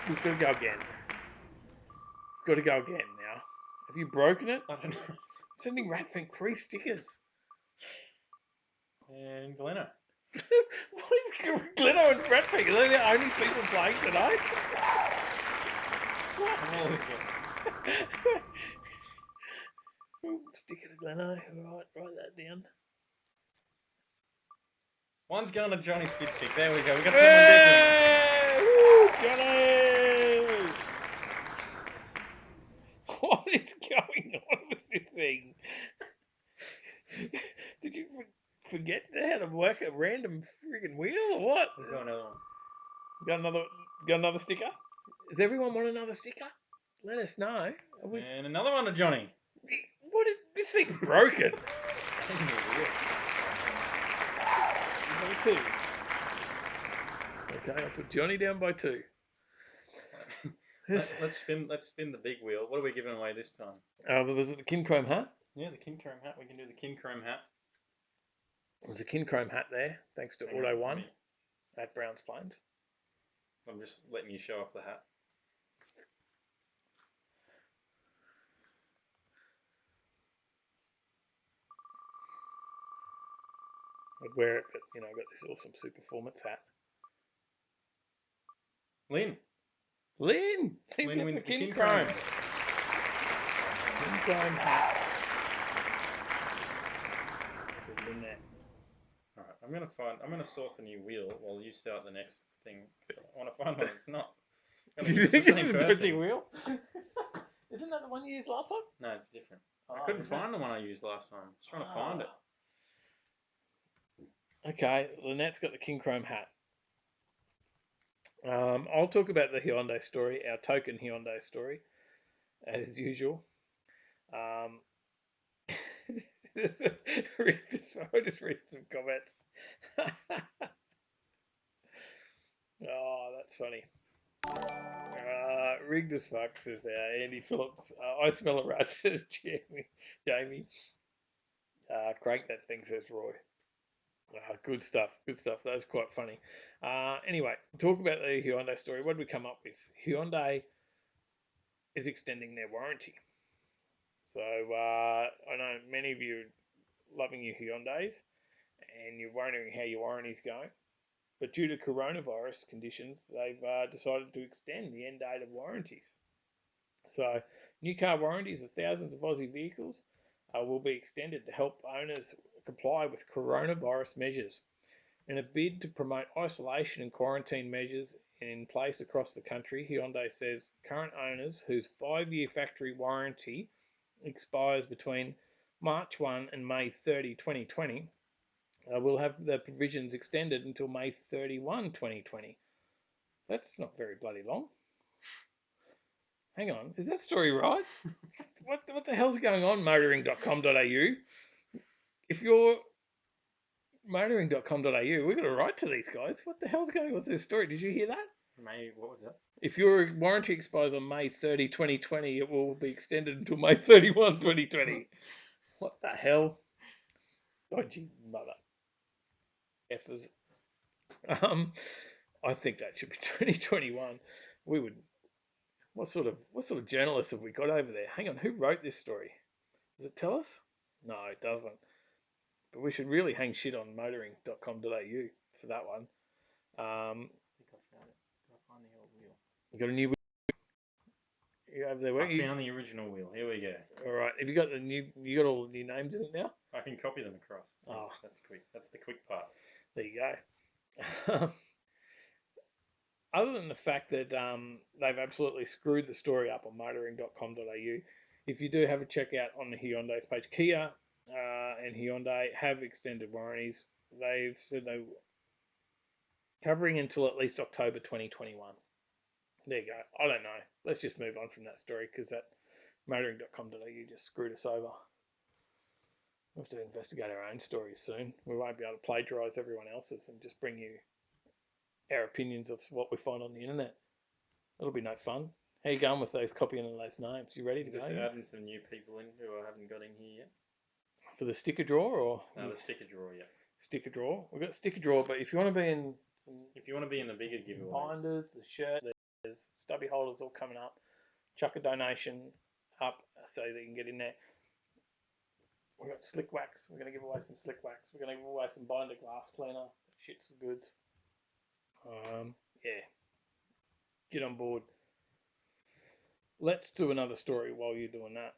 We've got to go again. Got to go again now. Have you broken it? I don't know. Sending Ratfink 3 stickers. And Glenno. What is Glenno and Ratfink? Are they the only people playing tonight? Sticker to Glenno. Alright, write that down. One's going to Johnny Skid Pick. There we go. We got someone different. Woo, Johnny! What is going on with this thing? Did you forget how to work a random friggin' wheel or what? We've got another one. Got another sticker? Does everyone want another sticker? Let us know. And another one to Johnny. What is this thing's broken? By 2. Okay, I'll put Johnny down by 2. Let's spin the big wheel. What are we giving away this time? Was it the Kin Chrome hat? Yeah, the Kin Chrome hat. We can do the Kin Chrome hat. There's a Kin Chrome hat there, thanks to Auto One at Browns Plains. I'm just letting you show off the hat. I'd wear it, but I got this awesome Superformance hat. Lynn Lynn wins the the Kin Chrome. Chrome. Kin Chrome hat. To Lynette. Alright, I'm gonna source a new wheel while you start the next thing. I want to find one that's not. You think it's a dodgy wheel? Isn't that the one you used last time? No, it's different. I couldn't find the one I used last time. I was trying to find it. Okay, Lynette's got the King Chrome hat. I'll talk about the Hyundai story, our token Hyundai story, as usual. I'll just read some comments. Oh, that's funny. Rigged as fuck, says Andy Phillips. I smell a rat, says Jamie. Crank that thing, says Roy. Good stuff. That was quite funny. Anyway, talk about the Hyundai story. What did we come up with? Hyundai is extending their warranty. So I know many of you are loving your Hyundais and you're wondering how your warranty's going. But due to coronavirus conditions, they've decided to extend the end date of warranties. So new car warranties of thousands of Aussie vehicles will be extended to help owners comply with coronavirus measures. In a bid to promote isolation and quarantine measures in place across the country, Hyundai says current owners whose 5-year factory warranty expires between March 1 and May 30, 2020, will have the provisions extended until May 31, 2020. That's not very bloody long. Hang on, is that story right? What the hell's going on, motoring.com.au? If you're motoring.com.au, we've got to write to these guys. What the hell's going on with this story? Did you hear that? May, what was that? If your warranty expires on May 30, 2020, it will be extended until May 31, 2020. What the hell? Dodgy mother effers. I think that should be 2021. We would. What sort of journalists have we got over there? Hang on, who wrote this story? Does it tell us? No, it doesn't. But we should really hang shit on motoring.com.au for that one. I think I found it. I'll find the old wheel. You got a new wheel? You over there? I found the original wheel. Here we go. All right. Have you got the new? You got all the new names in it now? I can copy them across. Oh, that's quick. That's the quick part. There you go. Other than the fact that they've absolutely screwed the story up on motoring.com.au, if you do have a check out on the Hyundai's page, Kia and Hyundai have extended warranties. They've said they're covering until at least October 2021. There you go. I don't know. Let's just move on from that story because that motoring.com.au just screwed us over. We'll have to investigate our own stories soon. We won't be able to plagiarise everyone else's and just bring you our opinions of what we find on the internet. It'll be no fun. How you going with those copying of those names? You ready to Just go? adding some new people in who I haven't got in here yet. For the sticker draw or? No, the sticker draw, yeah. Sticker draw. We've got sticker draw, but if you want to be in some... If you want to be in the bigger giveaways. Binders, the shirt, there's stubby holders all coming up. Chuck a donation up so that you can get in there. We've got slick wax. We're going to give away some slick wax. We're going to give away some binder glass cleaner. Shit's the goods. Yeah. Get on board. Let's do another story while you're doing that.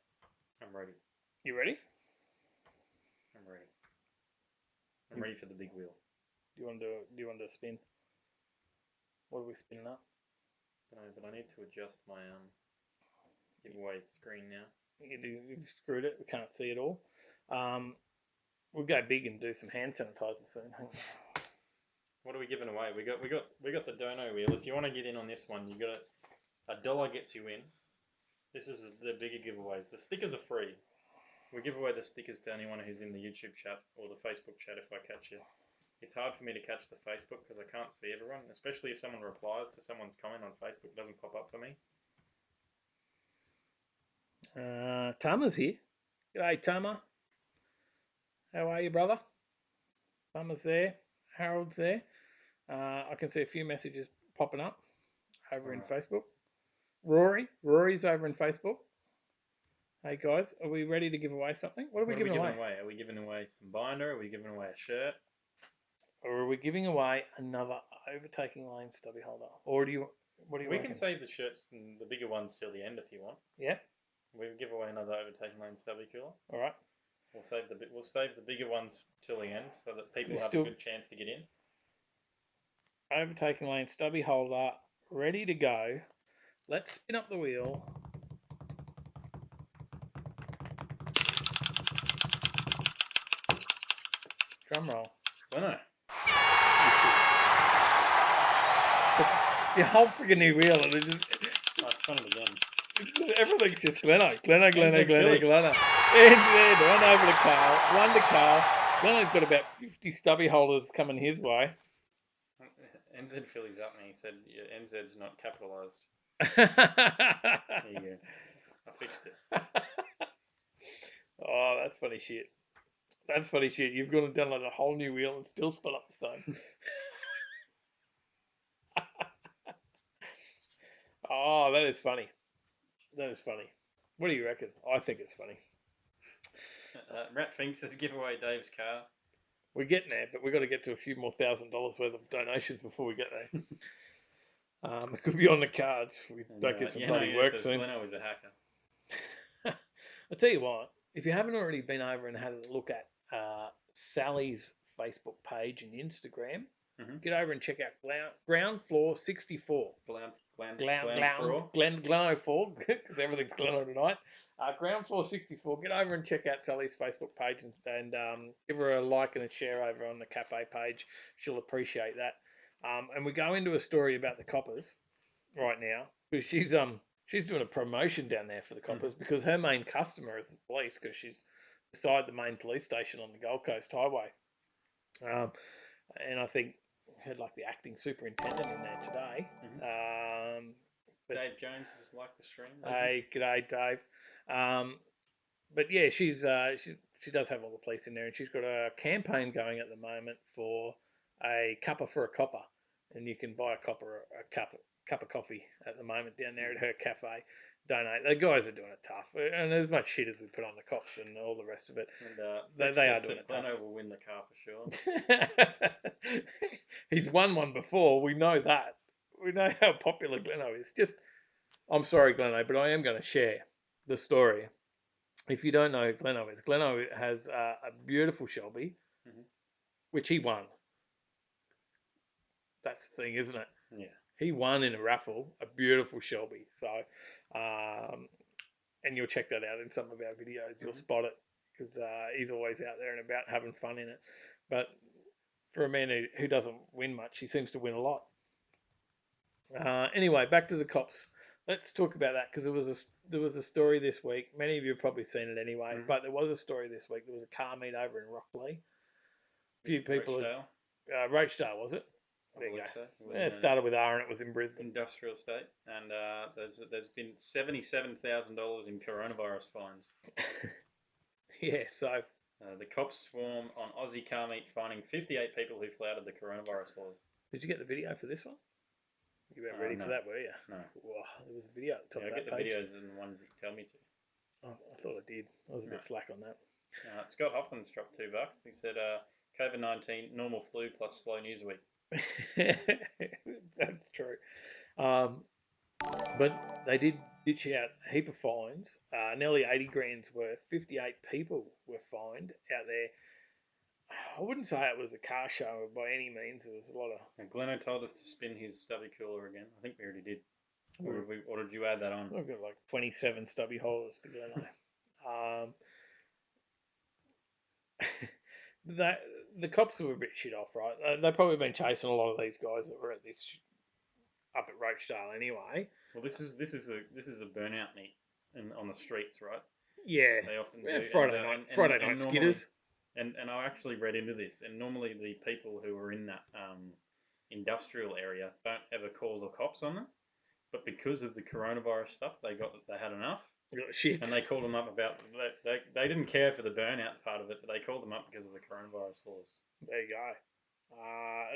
I'm ready. You ready? I'm ready. I'm ready for the big wheel. Do you want to do a spin? What are we spinning up? No, but I need to adjust my giveaway screen now. You've screwed it. We can't see it all. We'll go big and do some hand sanitizer soon. What are we giving away? We got the dono wheel. If you want to get in on this one, you got $1 gets you in. This is the bigger giveaways. The stickers are free. We give away the stickers to anyone who's in the YouTube chat or the Facebook chat if I catch you. It's hard for me to catch the Facebook because I can't see everyone, especially if someone replies to someone's comment on Facebook. It doesn't pop up for me. Tama's here. G'day, Tama. How are you, brother? Tama's there. Harold's there. I can see a few messages popping up over in Facebook. Rory's over in Facebook. Hey guys, are we ready to give away something? What are we giving away? Are we giving away some binder? Are we giving away a shirt? Or are we giving away another Overtaking Lane stubby holder? Or what do you We reckon? can save the shirts and the bigger ones till the end if you want. Yeah. We'll give away another Overtaking Lane stubby cooler. All right. We'll save the bigger ones till the end so that people have a good chance to get in. Overtaking Lane stubby holder ready to go. Let's spin up the wheel. Drum roll. Leno. Your whole friggin' new wheel and it just... Oh, it's fun again. Everything's just Gleno. Gleno. NZ, one over to Carl. One to Carl. Gleno's got about 50 stubby holders coming his way. NZ Philly's up me. He said NZ's not capitalised. There you go. I fixed it. Oh, that's funny shit. That's funny shit. You've gone and done like a whole new wheel and still spun up the same. Oh, that is funny. That is funny. What do you reckon? I think it's funny. Rat Fink says give away Dave's car. We're getting there, but we've got to get to a few more $1,000 worth of donations before we get there. It could be on the cards if we don't get some bloody work soon. Leno is a hacker. I'll tell you what, if you haven't already been over and had a look at Sally's Facebook page and Instagram, get over and check out Ground Floor 64. Gleno 4, because everything's Gleno tonight. Ground Floor 64. Get over and check out Sally's Facebook page and give her a like and a share over on the cafe page. She'll appreciate that. And we go into a story about the coppers right now because she's doing a promotion down there for the coppers because her main customer is the police because she's beside the main police station on the Gold Coast Highway. And I think we had like the acting superintendent in there today. Dave Jones has liked the stream. Hey, g'day, Dave. But yeah, she does have all the police in there, and she's got a campaign going at the moment for a cuppa for a copper, and you can buy a cup of coffee at the moment down there at her cafe. Donate. The guys are doing it tough, and as much shit as we put on the cops and all the rest of it, and they are doing it tough. Gleno will win the car for sure. He's won one before. We know that. We know how popular Gleno is. I'm sorry, Gleno, but I am going to share the story. If you don't know who Gleno is, Gleno has a beautiful Shelby, which he won. That's the thing, isn't it? Yeah. He won in a raffle, a beautiful Shelby. So, and you'll check that out in some of our videos. You'll spot it because he's always out there and about having fun in it. But for a man who doesn't win much, he seems to win a lot. Anyway, back to the cops. Let's talk about that because there was a story this week. Many of you have probably seen it anyway, but there was a story this week. There was a car meet over in Rockley. A few people. Rochdale? Rochdale, was it? There you go. So. It started with R and it was in Brisbane. Industrial estate, and there's been $77,000 in coronavirus fines. Yeah, so the cops swarm on Aussie car meet, finding 58 people who flouted the coronavirus laws. Did you get the video for this one? You weren't ready no. for that, were you? No. Wow, there was a video at the top of I that get the page. videos and the ones that you tell me to. Oh, I thought I did. I was a bit slack on that. Scott Hoffman's dropped $2. He said, COVID-19, normal flu plus slow news week. That's true. But they did ditch out a heap of fines. Nearly 80 grand's worth. 58 people were fined out there. I wouldn't say it was a car show by any means. There was a lot of... And Gleno told us to spin his stubby cooler again. I think we already did. Or did you add that on? I've got like 27 stubby holders to Gleno. The cops were a bit shit off, right? They've probably been chasing a lot of these guys that were at this up at Rochdale anyway. Well, this is a burnout meet on the streets, right? Yeah, they often do. Friday night skidders. And I actually read into this, and normally the people who are in that industrial area don't ever call the cops on them, but because of the coronavirus stuff, they had enough. Shit. And they called them up about they didn't care for the burnout part of it, but they called them up because of the coronavirus laws. There you go.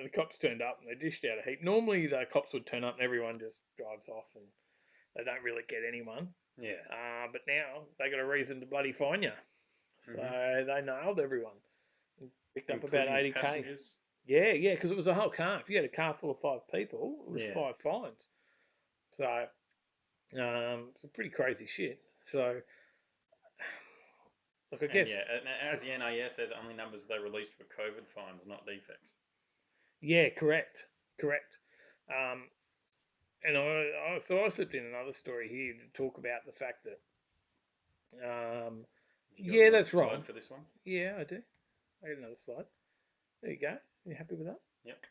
The cops turned up and they dished out a heap. Normally the cops would turn up and everyone just drives off and they don't really get anyone. Yeah. But now they got a reason to bloody fine you. So they nailed everyone. Picked up about 80k. Passengers. Yeah, because it was a whole car. If you had a car full of 5 people, it was 5 fines. So some pretty crazy shit. So look, I guess. And as the NAS says, only numbers they released were COVID fines, not defects. Yeah, correct. And I slipped in another story here to talk about the fact that. Yeah, that's right. For this one? Yeah, I do. I got another slide. There you go. Are you happy with that? Yep.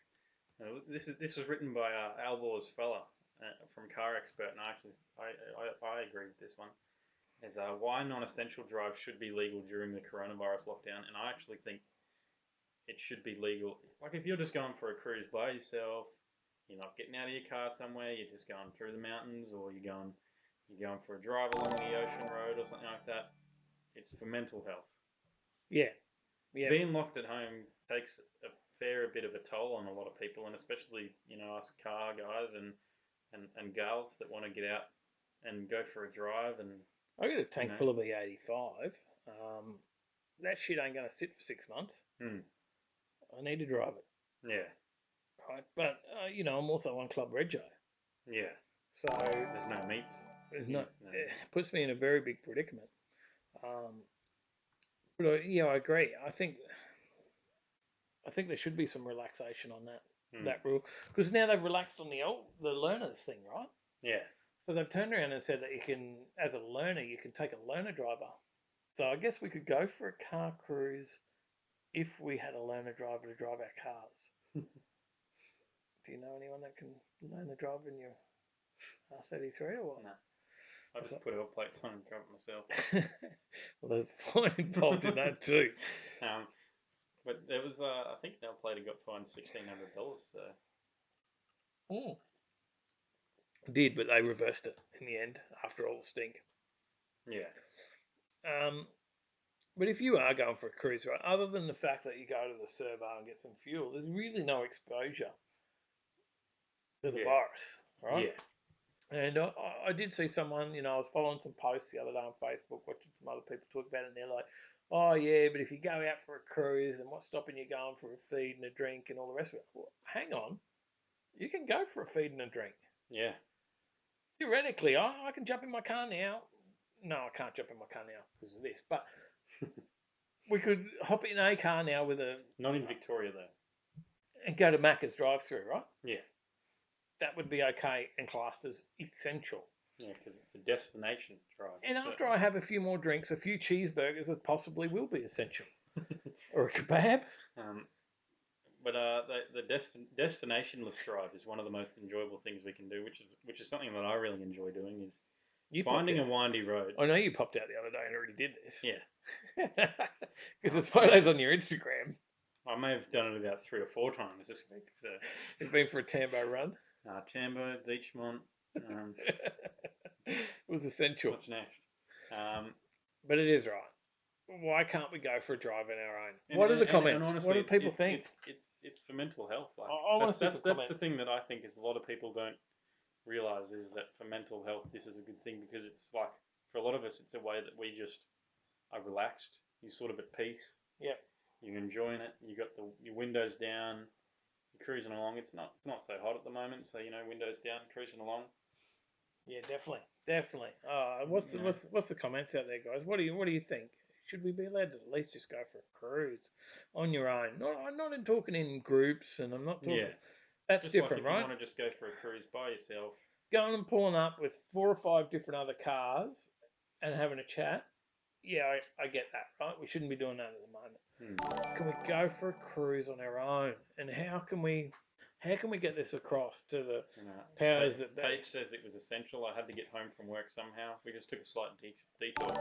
This was written by Alvor's fella from Car Expert, and I agree with this one. Is why non-essential drives should be legal during the coronavirus lockdown, and I actually think it should be legal. Like if you're just going for a cruise by yourself, you're not getting out of your car somewhere, you're just going through the mountains, or you're going for a drive along the ocean road or something like that. It's for mental health. Yeah. Being locked at home takes a fair bit of a toll on a lot of people, and especially us car guys and gals that want to get out and go for a drive. And I got a tank full of E85. That shit ain't gonna sit for 6 months. I need to drive it. Yeah. Right, but I'm also on Club Rego. Yeah. So there's no meets. It puts me in a very big predicament. But I agree. I think there should be some relaxation on that rule, because now they've relaxed on the learners thing, right? Yeah. So they've turned around and said that you can, as a learner, you can take a learner driver. So I guess we could go for a car cruise if we had a learner driver to drive our cars. Do you know anyone that can learn to drive in your R33 or what? No. I just put oil plates on and drive it myself. Well, there's fine involved in that too. But there was, I think our plater got fined $1,600. So. Did, but they reversed it in the end after all the stink. Yeah. But if you are going for a cruise, right, other than the fact that you go to the servo and get some fuel, there's really no exposure to the virus, right? Yeah. And I did see someone, I was following some posts the other day on Facebook, watching some other people talk about it, and they're like, oh yeah, but if you go out for a cruise, and what's stopping you going for a feed and a drink and all the rest of it? Well, hang on. You can go for a feed and a drink. Yeah. Theoretically, I can jump in my car now. No, I can't jump in my car now because of this, but we could hop in a car now with a... Not in Victoria, though. And go to Macca's drive-through, right? Yeah. That would be okay and classed as essential. Yeah, because it's a destination drive. And after I have a few more drinks, a few cheeseburgers, it possibly will be essential. Or a kebab. But the destinationless drive is one of the most enjoyable things we can do, which is something that I really enjoy doing. Is finding a windy road. I know you popped out the other day and already did this. Yeah, because there's photos on your Instagram. I may have done it about 3 or 4 times this week. So you've been for a Tambo run. Tambo, Beachmont. It was essential. What's next? But it is right. Why can't we go for a drive on our own? What are the comments? Honestly, what do people think? It's for mental health. Like, I want to see some that's comments. the thing that I think is a lot of people don't realise is that for mental health this is a good thing, because it's like for a lot of us it's a way that we just are relaxed. You're sort of at peace. Yep. You're enjoying it. You got your windows down. You're cruising along. It's not so hot at the moment, so windows down, cruising along. Yeah, definitely. What's the comments out there, guys? What do you think? Should we be allowed to at least just go for a cruise on your own? I'm not talking in groups, and I'm not talking. Yeah. That's just different, like if right? you want to just go for a cruise by yourself, going and pulling up with 4 or 5 different other cars and having a chat. Yeah, I get that, right? We shouldn't be doing that at the moment. Can we go for a cruise on our own? And how can we get this across to the powers that be? Paige says it was essential. I had to get home from work somehow. We just took a slight detour.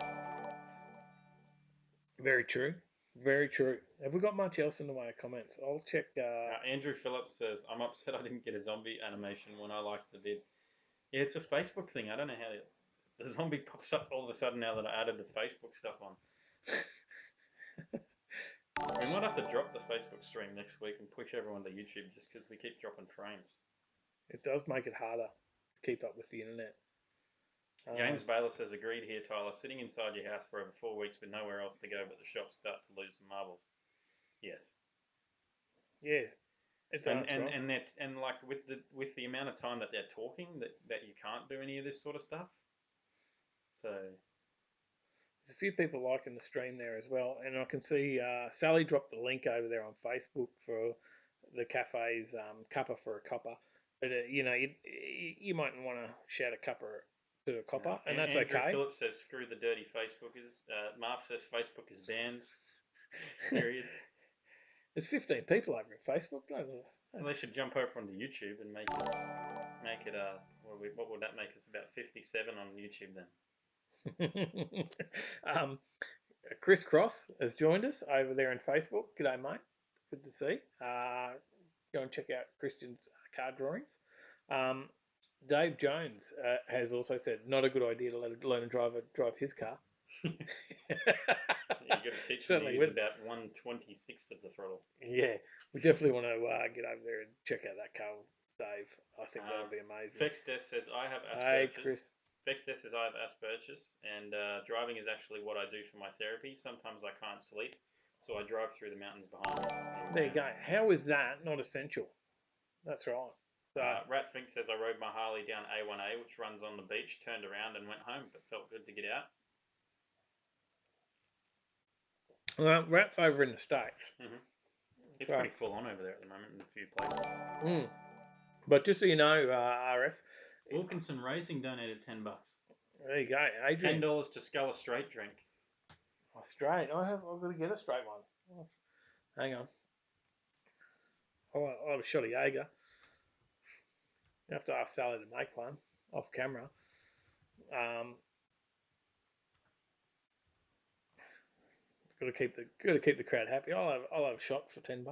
Very true. Very true. Have we got much else in the way of comments? I'll check. Andrew Phillips says, I'm upset I didn't get a zombie animation when I liked the vid. Yeah, it's a Facebook thing. I don't know how the zombie pops up all of a sudden now that I added the Facebook stuff on. We might have to drop the Facebook stream next week and push everyone to YouTube just because we keep dropping frames. It does make it harder to keep up with the internet. James Baylor says, agreed here, Tyler. Sitting inside your house for over 4 weeks with nowhere else to go but the shops start to lose the marbles. Yes. Yeah. And like with the amount of time that they're talking, that you can't do any of this sort of stuff. So there's a few people liking the stream there as well, and I can see Sally dropped the link over there on Facebook for the cafe's cuppa for a copper. But you mightn't want to shout a cuppa to a copper, and that's Andrew okay. Phillips says, screw the dirty Facebookers. Marv says Facebook is banned. Period. There's 15 people over at Facebook. Well, they should jump over onto YouTube and make it. What would that make us? About 57 on YouTube then. Chris Cross has joined us over there on Facebook. G'day, mate. Good to see. Go and check out Christian's car drawings. Dave Jones has also said not a good idea to let a driver drive his car. You've got to teach them to use about 1/26 of the throttle. Yeah, we definitely want to get over there and check out that car, Dave. I think that would be amazing. Fexdeath says, I have Asperger's. Hey, Chris. Fexdeath says, I have Asperger's, and driving is actually what I do for my therapy. Sometimes I can't sleep, so I drive through the mountains behind me. There you go. How is that not essential? That's right. Ratfink says, I rode my Harley down A1A, which runs on the beach, turned around and went home, but felt good to get out. Well, Rat's over in the States. Mm-hmm. It's pretty full on over there at the moment in a few places. But just so you know, RF. Wilkinson Racing donated $10. There you go, Adrian. $10 to scull a straight drink. Oh, straight. I've got to get a straight one. Oh, hang on. I'll have a shot of Jaeger. You have to ask Sally to make one off camera. Got to keep the crowd happy. I'll have a shot for $10,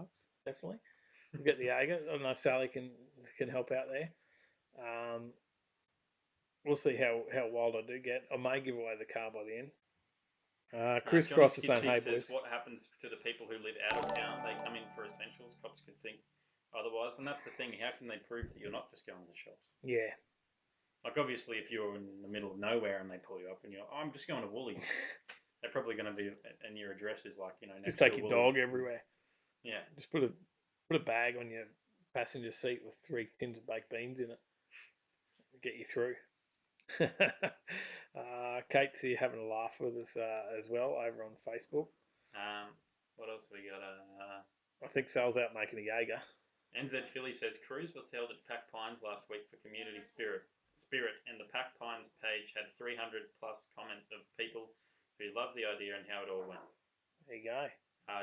definitely. We'll get the Jaeger. I don't know if Sally can help out there. We'll see how wild I do get. I may give away the car by the end. Chris Cross is saying, hey, boys. What happens to the people who live out of town? They come in for essentials. Cops could think otherwise. And that's the thing. How can they prove that you're not just going to the shops? Yeah. Like, obviously, if you're in the middle of nowhere and they pull you up and you're, I'm just going to Woolies. They're probably going to be, and your address is like, next just take to your Woolies. dog everywhere. Yeah. Just put a bag on your passenger seat with 3 tins of baked beans in it. Get you through. Kate's here having a laugh with us as well over on Facebook. What else we got? I think Sal's out making a Jaeger. NZ Philly says cruise was held at Pack Pines last week for community spirit, and the Pack Pines page had 300 plus comments of people who loved the idea and how it all went. There you go.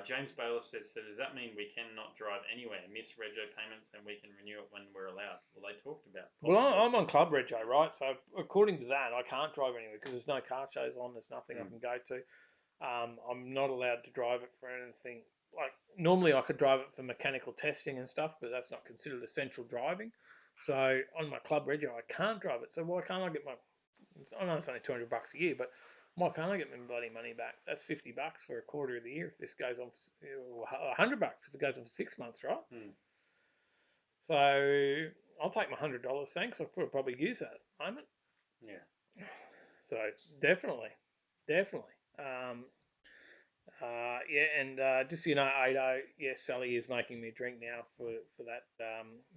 James Bayless says, so does that mean we cannot drive anywhere, miss rego payments, and we can renew it when we're allowed? Well, they talked about. Well, I'm on Club Rego, right? So according to that, I can't drive anywhere because there's no car shows on. There's nothing I can go to. I'm not allowed to drive it for anything. Like normally, I could drive it for mechanical testing and stuff, but that's not considered essential driving. So on my Club Rego, I can't drive it. So why can't I get my? I know it's only $200 a year, but why can't I get my bloody money back? That's $50 for a quarter of the year if this goes on, or $100 if it goes on for 6 months, right? So I'll take my $100. Thanks. I'll probably use that at the moment. Yeah. So definitely. Just so you know, Ado, yes, Sally is making me a drink now for that.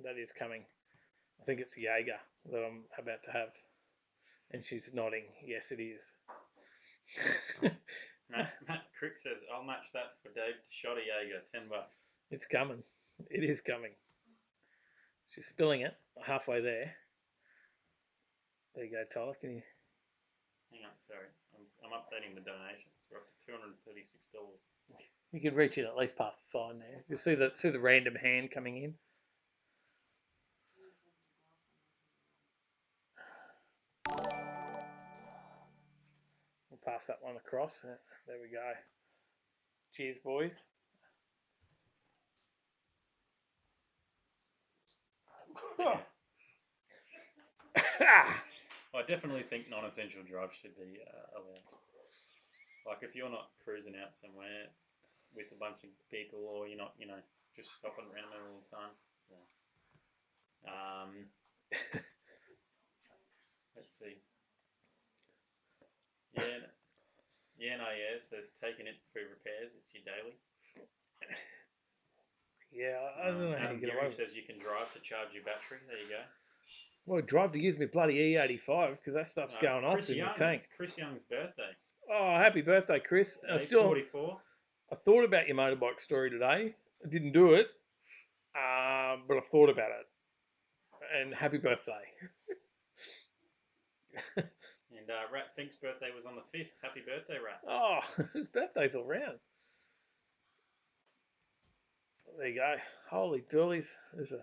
That is coming. I think it's Jaeger that I'm about to have. And she's nodding. Yes, it is. Matt Crick says, I'll match that for Dave to shot a Jaeger, $10. It's coming. It is coming. She's spilling it halfway there. There you go, Tyler. Can you? Hang on, sorry. I'm updating the donations. We're up to $236. You can reach in at least past the sign there. You see the random hand coming in. We'll pass that one across. There we go. Cheers, boys. I definitely think non-essential drives should be allowed. Like if you're not cruising out somewhere with a bunch of people, or you're not, just stopping around all the time. So, let's see. Yeah, says taking it for repairs. It's your daily. Yeah, I don't know how you get away with it. Says you can drive to charge your battery. There you go. Well, drive to use me bloody E85 because that stuff's going off in the tank. It's Chris Young's birthday. Oh, happy birthday, Chris. He's 44. I thought about your motorbike story today. I didn't do it, but I thought about it. And happy birthday. And Rat Fink's birthday was on the 5th. Happy birthday, Rat. Oh, his birthday's all round. There you go. Holy doolies. There's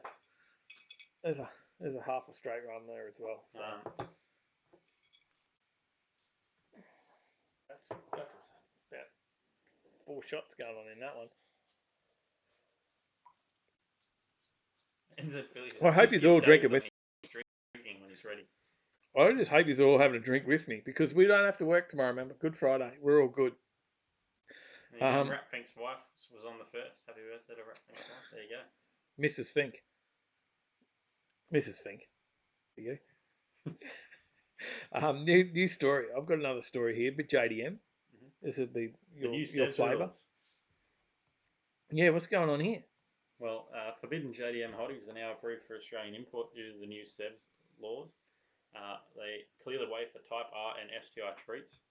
a half a straight run there as well. So. That's about 4 shots going on in that one. I hope he's all drinking with. When he's ready. I just hope he's all having a drink with me because we don't have to work tomorrow. Remember, Good Friday. We're all good. Rat Fink's wife was on the 1st. Happy birthday to Rat Fink's wife. There you go. Mrs. Fink. There you go. New story. I've got another story here, but JDM. This would be your flavour. Yeah, what's going on here? Well, forbidden JDM hotties are now approved for Australian import due to the new SEVS laws. They clear the way for Type R and STI treats.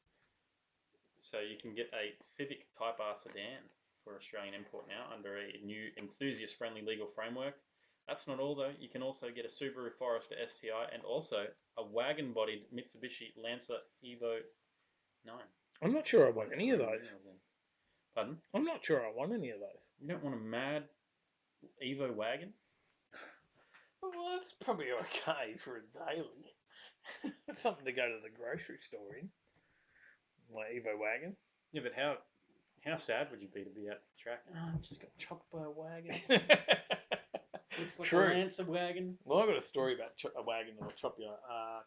So you can get a Civic Type R sedan for Australian import now under a new enthusiast-friendly legal framework. That's not all, though. You can also get a Subaru Forester STI and also a wagon-bodied Mitsubishi Lancer Evo 9. I'm not sure I want any of those. Pardon? I'm not sure I want any of those. You don't want a mad Evo wagon? Well, that's probably okay for a daily. It's something to go to the grocery store in. My Evo wagon. Yeah, but how sad would you be to be at the track? Oh, I just got chopped by a wagon. Looks like a Lancer wagon. Well, I've got a story about a wagon that'll chop you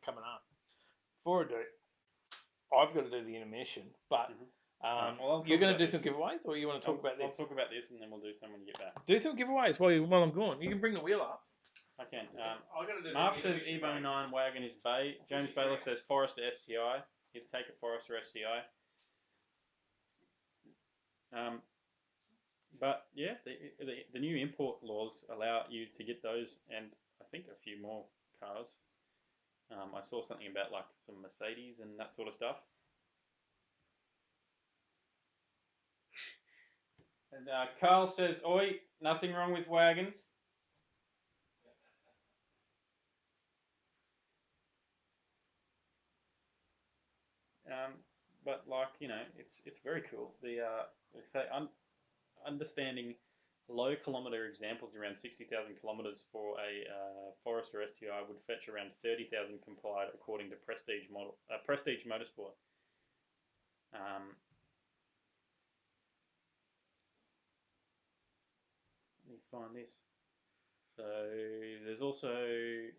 coming up. Before I do, I've got to do the intermission, but you're going to do some giveaways, or you want to talk about this? I'll talk about this, and then we'll do some when you get back. Do some giveaways while I'm gone. You can bring the wheel up. I can. Marv says Evo 9 wagon is Bay. James Baylor says Forester STI. He'd take a Forester STI. But yeah, the new import laws allow you to get those, and I think a few more cars. I saw something about like some Mercedes and that sort of stuff. And Carl says, "Oi, nothing wrong with wagons." But like it's very cool. They say understanding low kilometre examples around 60,000 kilometres for a Forester STI would fetch around 30,000 complied according to Prestige Motorsport. Let me find this. So there's also,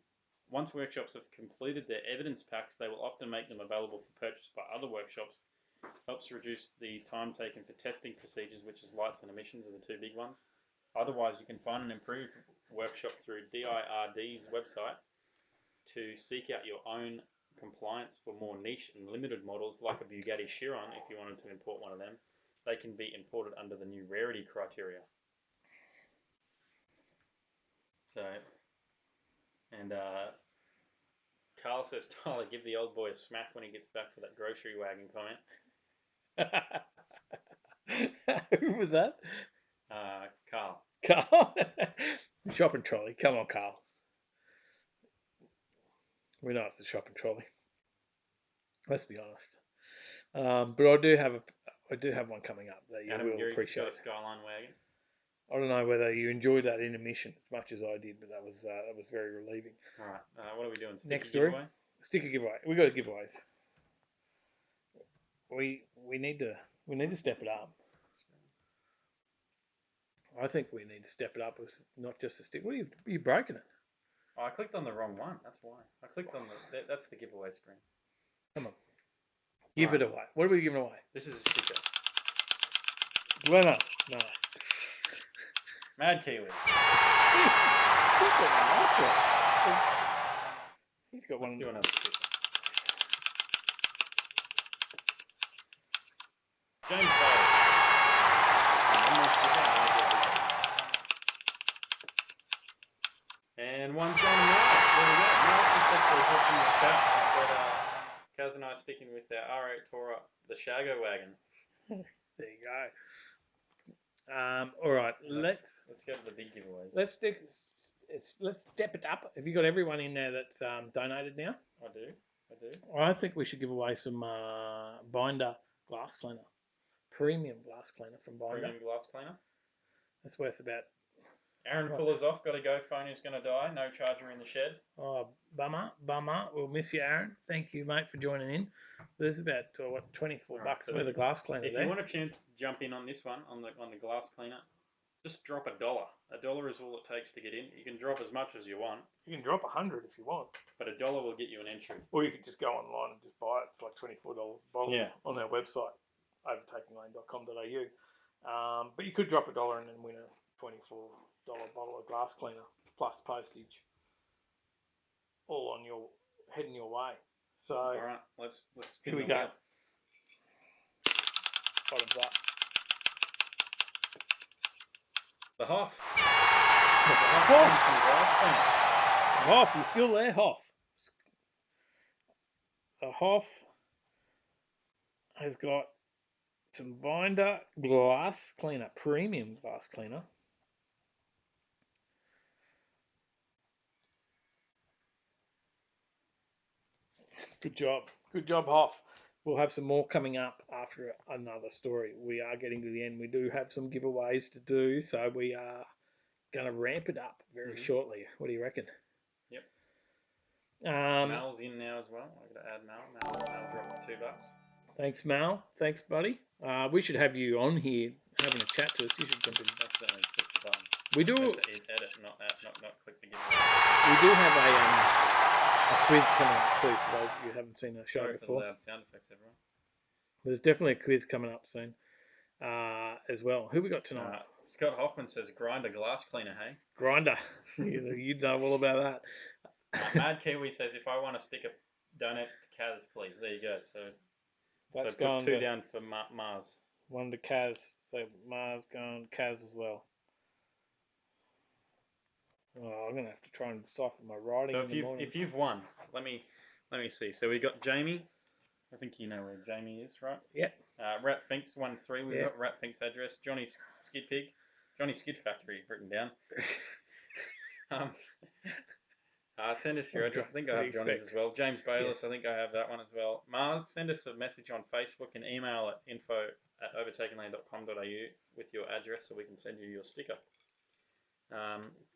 once workshops have completed their evidence packs, they will often make them available for purchase by other workshops. Helps reduce the time taken for testing procedures, which is lights and emissions are the two big ones. Otherwise, you can find an improved workshop through DIRD's website to seek out your own compliance for more niche and limited models like a Bugatti Chiron. If you wanted to import one of them, they can be imported under the new rarity criteria. So, and Carl says, Tyler, give the old boy a smack when he gets back for that grocery wagon comment. Who was that? Carl. Carl? Shopping trolley. Come on, Carl. We know it's a shopping trolley. Let's be honest. But I do have one coming up that you will appreciate. Got a Skyline wagon. I don't know whether you enjoyed that intermission as much as I did, but that was very relieving. All right, what are we doing? Next story. Sticker giveaway. We got giveaways. We need to step it up. I think we need to step it up with not just a stick. What are you broken it? Oh, I clicked on the wrong one. That's why. I clicked on that's the giveaway screen. Come on. Give it away. What are we giving away? This is a sticker. Glenno. No. Mad Kiwi. He's got one. Let's do another sticker. James Bale. One more sticker. And one's going live. There we go. Miles just actually talked in the chat that Kaz and I are sticking with our R8 Tourer, the Shago wagon. There you go. All right, let's go to the big giveaways. Let's step it up. Have you got everyone in there that's donated now? I do. I think we should give away some Binder glass cleaner, premium glass cleaner from Binder. Premium glass cleaner. That's worth about. Aaron Fuller's off. Got to go. Phone is going to die. No charger in the shed. Oh, bummer. We'll miss you, Aaron. Thank you, mate, for joining in. There's about $24 so worth of glass cleaner. If you want a chance to jump in on this one on the glass cleaner, just drop $1. $1 is all it takes to get in. You can drop as much as you want. You can drop 100 if you want. But $1 will get you an entry. Or you could just go online and just buy it. It's like $24 a bottle on our website, overtakinglane.com.au. But you could drop $1 and then win a $24 bottle of glass cleaner plus postage, all on heading your way. So all right, let's here we go. Bottoms up. The Hoff. Hoff, you still there, Hoff? The Hoff has got some Binder glass cleaner, premium glass cleaner. Good job, Hoff. We'll have some more coming up after another story. We are getting to the end. We do have some giveaways to do, so we are going to ramp it up very shortly. What do you reckon? Yep. Mal's in now as well. I've got to add Mal. Mal dropped $2. Thanks, Mal. Thanks, buddy. We should have you on here having a chat to us. You should jump in. Accidentally click the button. We do. Edit, not click the giveaway. We do have a quiz coming up too for those of you who haven't seen the show before. Loud sound effects, everyone. There's definitely a quiz coming up soon as well. Who we got tonight? Scott Hoffman says Grinder glass cleaner, hey? Grinder. you know all about that. Mad Kiwi says if I want to stick a donate to Kaz, please. There you go. So that's put $2 down for Mars. One to Kaz. So Mars going Kaz as well. Oh, I'm gonna have to try and decipher my writing. So if you've won, let me see. So we got Jamie. I think you know where Jamie is, right? Yeah. Rat Finks 13. We've got Rat Finks address. Johnny Skid Pig. Johnny Skid Factory written down. Send us your address. I think I have Johnny's as well. James Bayless. Yes. I think I have that one as well. Mars, send us a message on Facebook and email at at overtakinglane.com.au with your address so we can send you your sticker.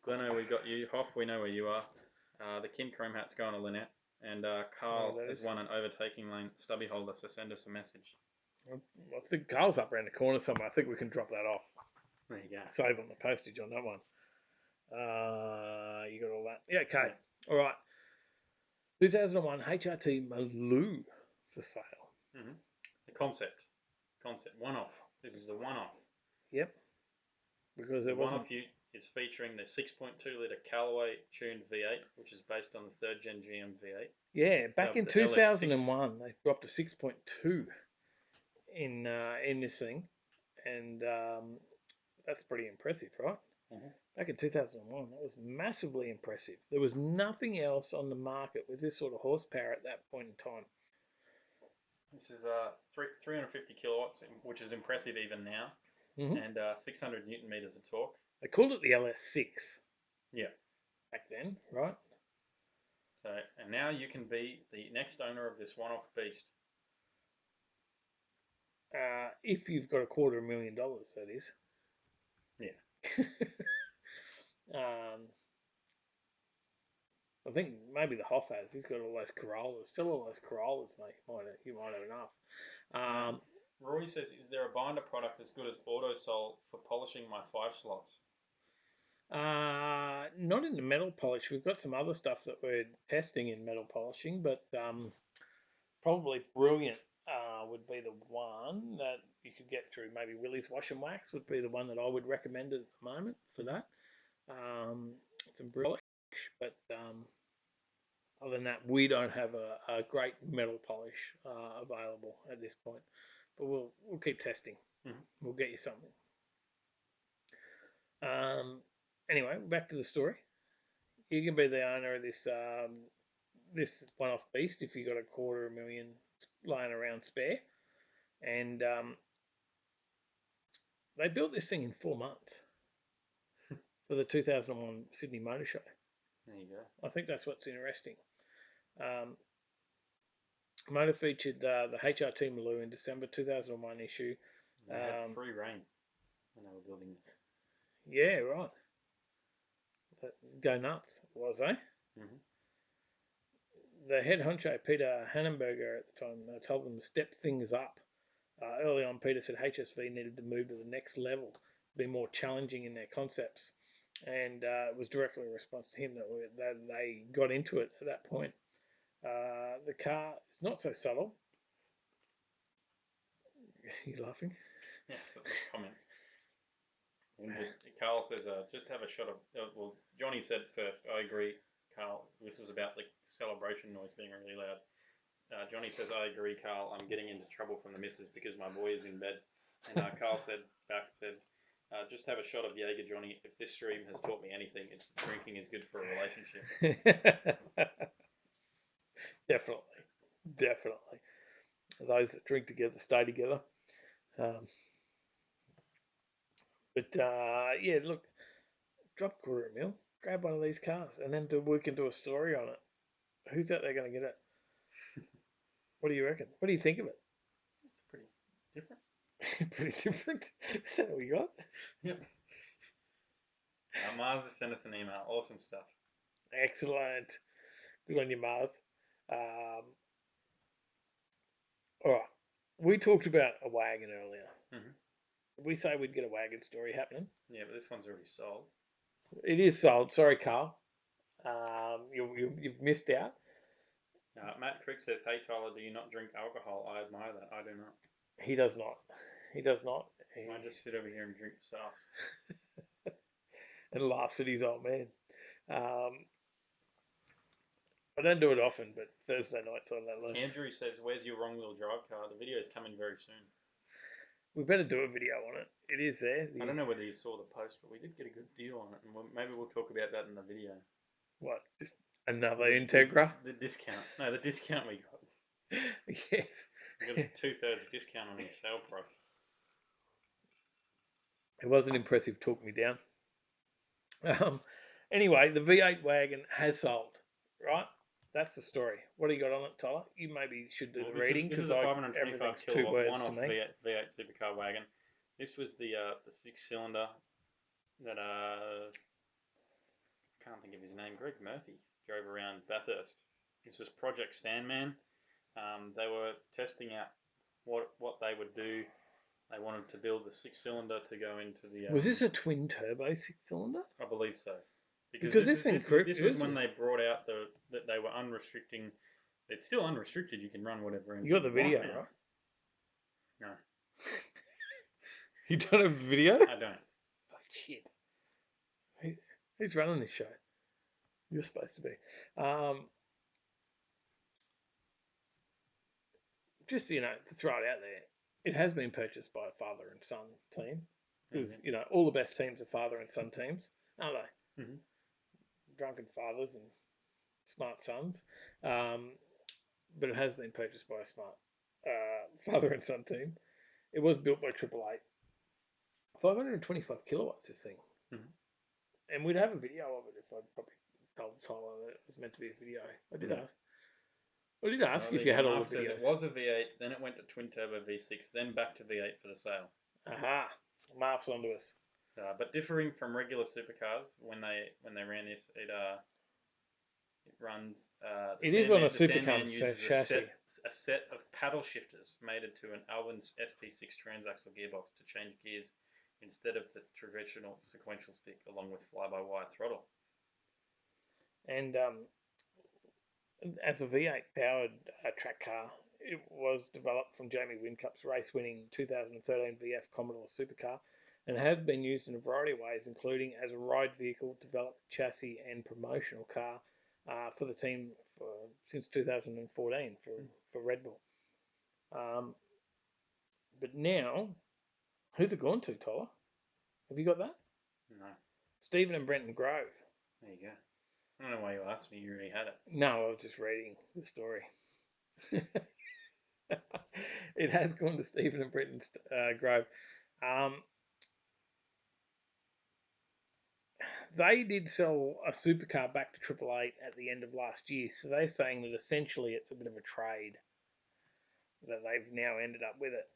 Gleno, we got you. Hoff, we know where you are. The Kim Chrome hat's going to Lynette. And Carl has won an Overtaking Lane stubby holder, so send us a message. I think Carl's up around the corner somewhere. I think we can drop that off. There you go. Save on the postage on that one. You got all that. Yeah, okay. Yeah. All right. 2001 HRT Maloo for sale. Mm-hmm. The concept. One-off. This is a one-off. Yep. Because it wasn't... One-off is featuring the 6.2 litre Callaway tuned V8, which is based on the 3rd Gen GM V8. Yeah, back in 2001, they dropped a 6.2 in this thing, and that's pretty impressive, right? Mm-hmm. Back in 2001, that was massively impressive. There was nothing else on the market with this sort of horsepower at that point in time. This is 350 kilowatts, which is impressive even now, and 600 newton meters of torque. They called it the LS6. Yeah. Back then, right? So, and now you can be the next owner of this one-off beast. If you've got $250,000, that is. Yeah. I think maybe the Hoff has. He's got all those Corollas. Sell all those Corollas, mate. You might have enough. Roy says, is there a binder product as good as AutoSol for polishing my 5 slots? Not in the metal polish. We've got some other stuff that we're testing in metal polishing, but probably Brilliant would be the one that you could get through. Maybe Willie's Wash and Wax would be the one that I would recommend at the moment for that. Some Brilliant, but other than that, we don't have a great metal polish available at this point. But we'll keep testing. Mm-hmm. We'll get you something. Anyway, back to the story. You can be the owner of this this one-off beast if you got $250,000 lying around spare. And they built this thing in 4 months for the 2001 Sydney Motor Show. There you go. I think that's what's interesting. Motor featured the HRT Maloo in December 2001 issue. They had free reign when they were building this. Yeah, right. Go nuts, was they? Mm-hmm. The head honcho, Peter Hannenberger, at the time, told them to step things up. Early on, Peter said HSV needed to move to the next level, be more challenging in their concepts. And it was directly a response to him that they got into it at that point. The car is not so subtle. You laughing? Yeah, comments. Carl says, just have a shot of... well, Johnny said first, I agree, Carl. This was about the celebration noise being really loud. Johnny says, I agree, Carl. I'm getting into trouble from the missus because my boy is in bed. And Carl said, just have a shot of Jaeger, Johnny. If this stream has taught me anything, it's drinking is good for a relationship. Definitely. Those that drink together stay together. Yeah, look, drop $250,000, grab one of these cars, and then we can do a story on it. Who's out there going to get it? What do you reckon? What do you think of it? It's pretty different. Pretty different? Is that what we got? Yep. Mars has sent us an email. Awesome stuff. Excellent. Good on you, Mars. All right. We talked about a wagon earlier. Mm-hmm. Did we say we'd get a wagon story happening? Yeah, but this one's already sold. It is sold. Sorry, Carl. You've missed out. Matt Crick says, hey, Tyler, do you not drink alcohol? I admire that. I do not. He does not. I just sit over here and drink sauce. And laughs at his old man. I don't do it often, but Thursday nights on that list. Andrew says, where's your wrong-wheel drive car? The video is coming very soon. We better do a video on it. It is there. I don't know whether you saw the post, but we did get a good deal on it. And maybe we'll talk about that in the video. What? Just another Integra? The discount. No, the discount we got. Yes. We got a 2/3 discount on his sale price. It wasn't impressive. Talk me down. Anyway, the V8 wagon has sold, right? that's the story. What do you got on it, Tyler? You maybe should do the reading This is because a 525 everything's 2 kilowatt words to one-off me. V8 supercar wagon. This was the 6-cylinder that can't think of his name. Greg Murphy drove around Bathurst. This was Project Sandman. They were testing out what they would do. They wanted to build the 6-cylinder to go into the. Was this a twin turbo 6-cylinder? I believe so. Because this was when they brought out that they were unrestricting. It's still unrestricted. You can run whatever engine you got the video, want now. right? No, You don't have a video? I don't. Oh, shit. Who's running this show? You're supposed to be. Just, to throw it out there, it has been purchased by a father and son team. Because, all the best teams are father and son teams, aren't they? Mm-hmm. Drunken fathers and smart sons. But it has been purchased by a smart father and son team. It was built by 888. 525 kilowatts, this thing. Mm-hmm. And we'd have a video of it if I'd probably told Tyler that it was meant to be a video. I did ask. I did ask if you had all the videos. It was a V8, then it went to twin turbo V6, then back to V8 for the sale. Aha, Marf's onto us. But differing from regular supercars, when they ran this, it runs. It is on a supercar chassis. A set of paddle shifters mated to an Albin's ST6 transaxle gearbox to change gears instead of the traditional sequential stick, along with fly-by-wire throttle. And as a V8 powered track car, it was developed from Jamie Whincup's race-winning 2013 VF Commodore supercar and has been used in a variety of ways, including as a ride vehicle, developed chassis and promotional car for the team since 2014 for Red Bull. But now, who's it gone to, Tyler? Have you got that? No. Stephen and Brenton Grove. There you go. I don't know why you asked me. You already had it. No, I was just reading the story. It has gone to Stephen and Brenton Grove. They did sell a supercar back to 888 at the end of last year, so they're saying that essentially it's a bit of a trade that they've now ended up with it.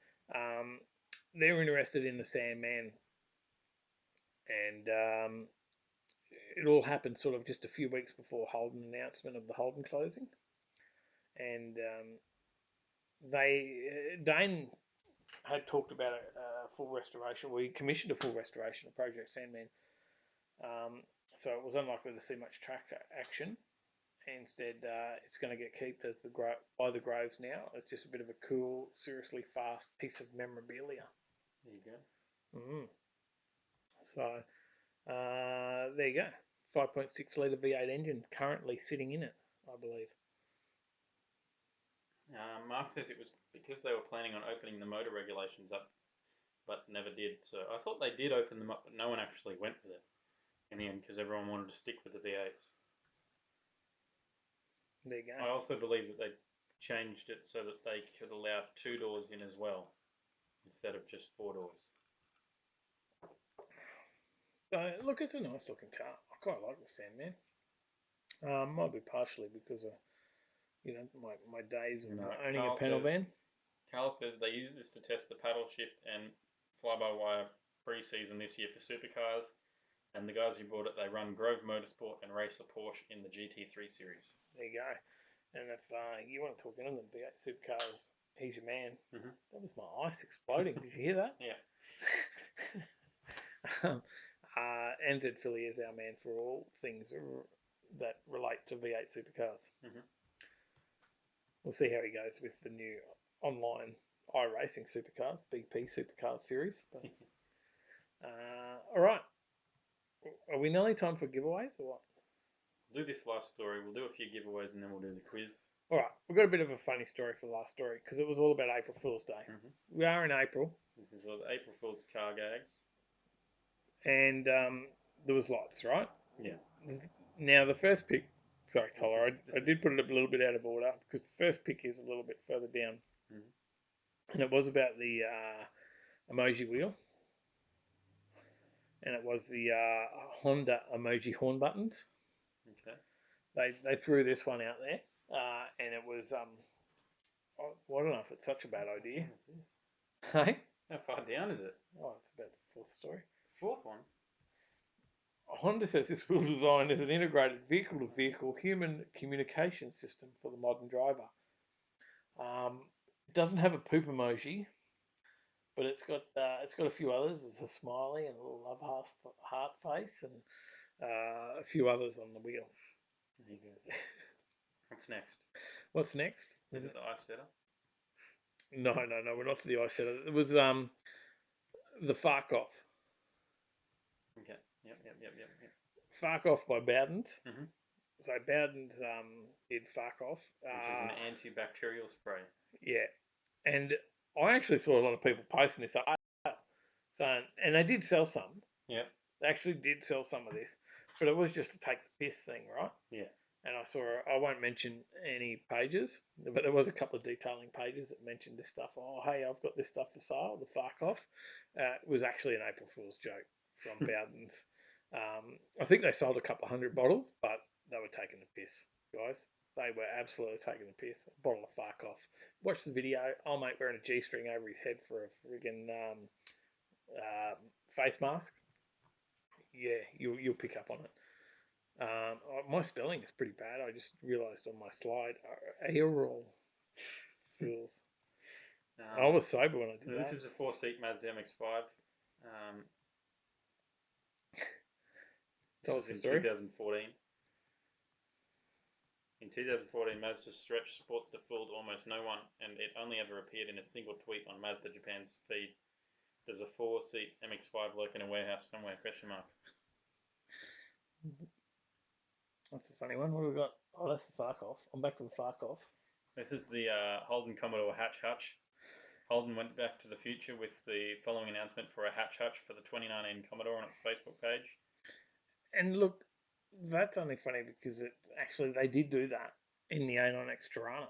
They're interested in the Sandman, and it all happened sort of just a few weeks before Holden announcement of the Holden closing, and Dane had talked about a full restoration. We commissioned a full restoration of Project Sandman. So it was unlikely to see much track action. Instead, it's going to get kept as by the Groves now. It's just a bit of a cool, seriously fast piece of memorabilia. There you go. So there you go. 5.6 litre V8 engine currently sitting in it, I believe. Mark says it was because they were planning on opening the motor regulations up, but never did. So I thought they did open them up, but no one actually went with it in the end because everyone wanted to stick with the V8s. There you go. I also believe that they changed it so that they could allow 2 doors in as well instead of just 4 doors. So look, it's a nice looking car. I quite like the Sandman. Might be partially because of my days of owning a panel van. Carl says they used this to test the paddle shift and fly-by-wire pre-season this year for supercars, and the guys who bought it, they run Grove Motorsport and race a Porsche in the GT3 series. There you go. And if you want to talk into the V8 supercars, he's your man. Mm-hmm. That was my ice exploding. Did you hear that? Yeah. NZ Philly is our man for all things that relate to V8 supercars. Mm-hmm. We'll see how he goes with the new online iRacing supercars, BP supercar series. But, all right. Are we nearly time for giveaways or what? We'll do this last story. We'll do a few giveaways and then we'll do the quiz. All right. We've got a bit of a funny story for the last story because it was all about April Fool's Day. Mm-hmm. We are in April. This is all the April Fool's car gags. And there was lots, right? Yeah. Now, the first pick... Sorry, Tyler, I did put it a little bit out of order because the first pick is a little bit further down. Mm-hmm. And it was about the emoji wheel. And it was the Honda emoji horn buttons. Okay. They threw this one out there. and it was I don't know if it's such a bad idea. What is this? Hey, How far down is it? oh, it's about the fourth story. Fourth one. Honda says this will design as an integrated vehicle-to-vehicle human communication system for the modern driver. It doesn't have a poop emoji, but it's got a few others. There's a smiley and a little love heart face, and a few others on the wheel. There you go. What's next? What's next? Is it the ice setter? No, we're not to the ice setter. It was the Farkoff. Okay. Yep. Farkoff by Bowden's. Mhm. So Bowden's did Farkoff, Which is an antibacterial spray. yeah, and I actually saw a lot of people posting this up. So, and they did sell some. Yep. They actually did sell some of this, but it was just to take the piss thing, right? Yeah. And I won't mention any pages, but there was a couple of detailing pages that mentioned this stuff. Oh, hey, I've got this stuff for sale, the Farkoff. It was actually an April Fool's joke from Bowden's. I think they sold a couple of hundred bottles, but they were taking the piss, guys. They were absolutely taking the piss. A bottle of Farkoff. Watch the video. Old mate wearing a G-string over his head for a friggin' face mask. Yeah, you'll pick up on it. My spelling is pretty bad. I just realised on my slide. Aerol Fools. I was sober when I did that. This is a 4-seat Mazda MX-5. Tell us This the was in story. 2014. In 2014, Mazda Stretch Sportster fooled almost no one, and it only ever appeared in a single tweet on Mazda Japan's feed. There's a 4-seat MX-5 lurking in a warehouse somewhere, question mark. That's a funny one. What have we got? Oh, that's the Farkoff. I'm back to the Farkoff. This is the Holden Commodore Hatch Hutch. Holden went back to the future with the following announcement for a Hatch Hutch for the 2019 Commodore on its Facebook page. And look, that's only funny because they did do that in the A9X Tirana.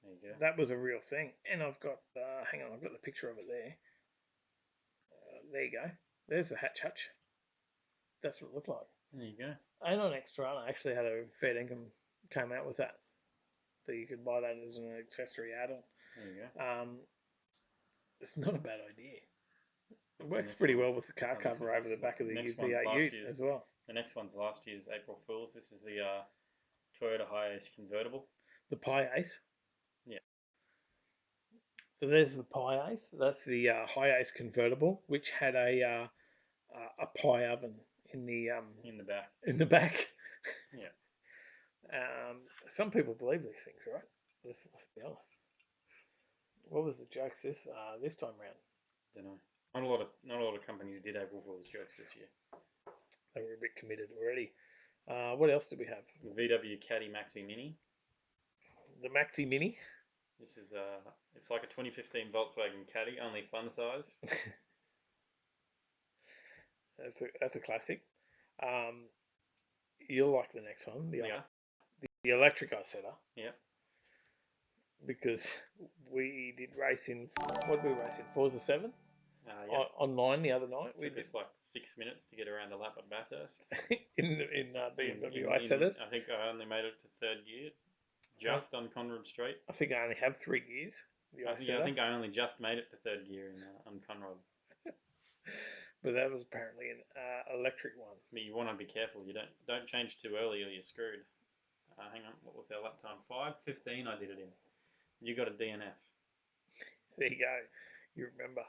There you go. That was a real thing. And I've got, I've got the picture of it there. There you go. There's the Hatch Hutch. That's what it looked like. There you go. A9X Tirana actually had a fair income, came out with that. So you could buy that as an accessory add-on. There you go. It's not a bad idea. It works pretty well with the car cover over the back of the V8 Ute as well. The next one's last year's April Fool's. This is the Toyota Hiace convertible. The Hiace? Yeah. So there's the Hiace. That's the Hiace convertible, which had a pie oven in the back. In the back. Yeah. Some people believe these things, right? Let's be honest. What was the jokes this time round? Don't know. Not a lot of companies did April Fool's jokes this year. They were a bit committed already. What else did we have? The VW Caddy Maxi Mini. The Maxi Mini. This is it's like a 2015 Volkswagen Caddy, only fun size. That's a classic. You'll like the next one, the electric Isetta. Yeah. Because we did race in, what did we race in? Forza 7? Yeah. Online the other night. It took us like 6 minutes to get around the lap at Bathurst. in BMW Isettas. I think I only made it to third gear, just on Conrad Street. I think I only have 3 gears. I think I only just made it to third gear on Conrad. But that was apparently an electric one. But you want to be careful. You don't change too early or you're screwed. Hang on, what was our lap time? 5:15 I did it in. You got a DNF. There you go. You remember.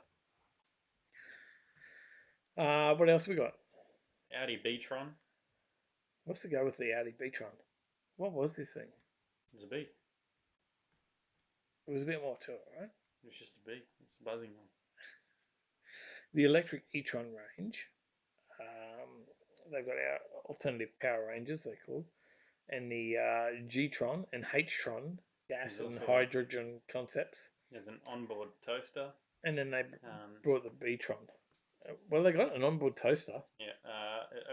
What else we got? Audi B-tron. What's the go with the Audi B-tron? What was this thing? It's a B. It was a bit more to it, right? It was just a B. It's a buzzing one. The electric e-tron range. They've got our alternative power ranges, they're called. And the G-tron and H-tron gas and hydrogen concepts. There's an onboard toaster. And then they brought the B-tron. Well, they got an onboard toaster. Yeah.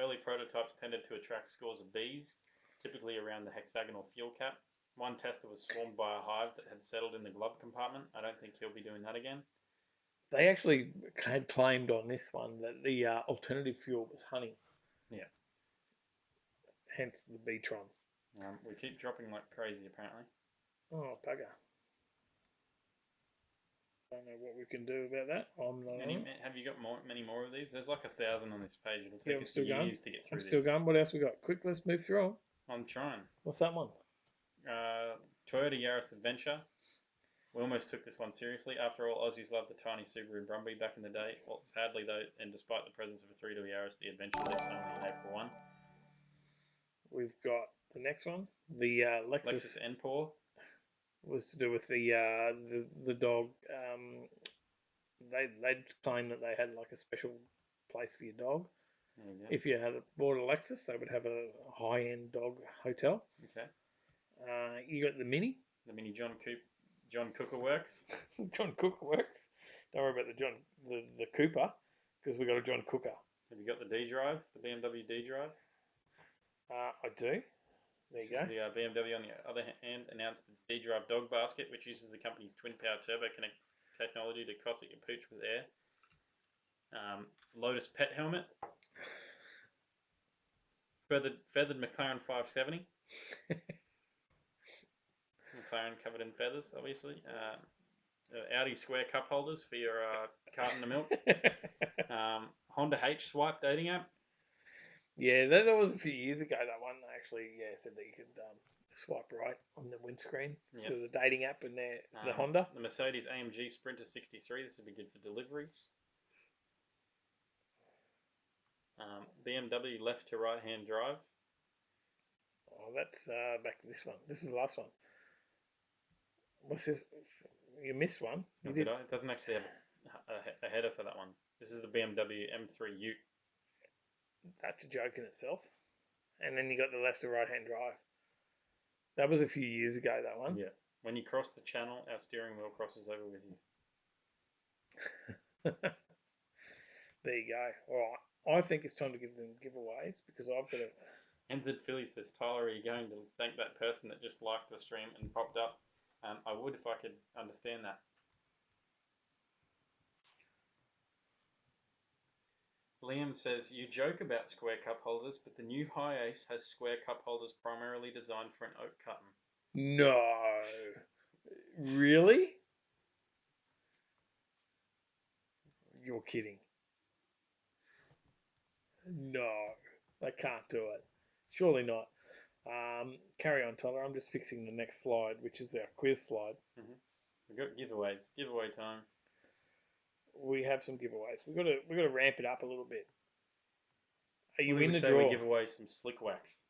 Early prototypes tended to attract scores of Bs, typically around the hexagonal fuel cap. One tester was swarmed by a hive that had settled in the glove compartment. I don't think he'll be doing that again. They actually had claimed on this one that the alternative fuel was honey. Yeah. Hence the B-tron. We keep dropping like crazy, apparently. Oh, bugger. Don't know what we can do about that. I'm not. Have you got many more of these? There's like 1,000 on this page. It'll Yeah, take I'm us still going. years to get through I'm still this. going. What else we got? Quick, let's move through 'em. I'm trying. What's that one? Toyota Yaris Adventure. We almost took this one seriously. After all, Aussies loved the tiny Subaru Brumby back in the day. Well, sadly though, and despite the presence of a 3-door Yaris, the Adventure leaves only in April 1. We've got the next one. The Lexus NPOR. Was to do with the dog. They claim that they had like a special place for your dog. If you had bought a Lexus, they would have a high-end dog hotel. Okay. You got the Mini. The Mini John Cooker Works. John Cooker Works. Don't worry about the Cooper, because we got a John Cooker. Have you got the D-Drive, the BMW D-Drive? I do. There you go. The BMW, on the other hand, announced its D-Drive dog basket, which uses the company's twin-power turbo connect technology to cosset your pooch with air. Lotus pet helmet. Feathered McLaren 570. McLaren covered in feathers, obviously. Audi square cup holders for your carton of milk. Honda H swipe dating app. Yeah, that was a few years ago. That one actually, said that you could swipe right on the windscreen with the dating app and the Honda. The Mercedes AMG Sprinter 63. This would be good for deliveries. BMW left to right hand drive. Oh, that's back to this one. This is the last one. What's this? You missed one. Oh, did I? It doesn't actually have a header for that one. This is the BMW M3 Ute. That's a joke in itself. And then you got the left to right hand drive. That was a few years ago, that one. Yeah. When you cross the channel, our steering wheel crosses over with you. There you go. All right. I think it's time to give them giveaways because I've got a... NZ Philly says, Tyler, are you going to thank that person that just liked the stream and popped up? I would if I could understand that. Liam says, you joke about square cup holders, but the new Hi-Ace has square cup holders primarily designed for an oak carton. No. Really? You're kidding. No. I can't do it. Surely not. Carry on, Tyler. I'm just fixing the next slide, which is our quiz slide. We've got giveaways. Giveaway time. We have some giveaways. We've got to ramp it up a little bit. Are you in the draw? We give away some slick wax.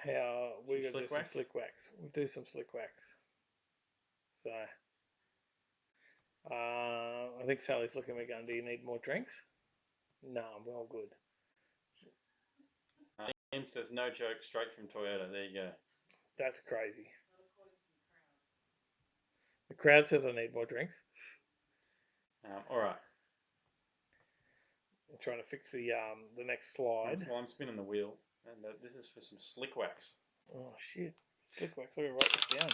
How we got to do some slick wax. We'll do some slick wax. So I think Sally's looking at me going, do you need more drinks? No, I'm all good. Liam says, no joke, straight from Toyota. There you go. That's crazy. The crowd says I need more drinks. All right. I'm trying to fix the next slide. Well, I'm spinning the wheel, and this is for some slick wax. Oh shit! Slick wax. I gotta write this down.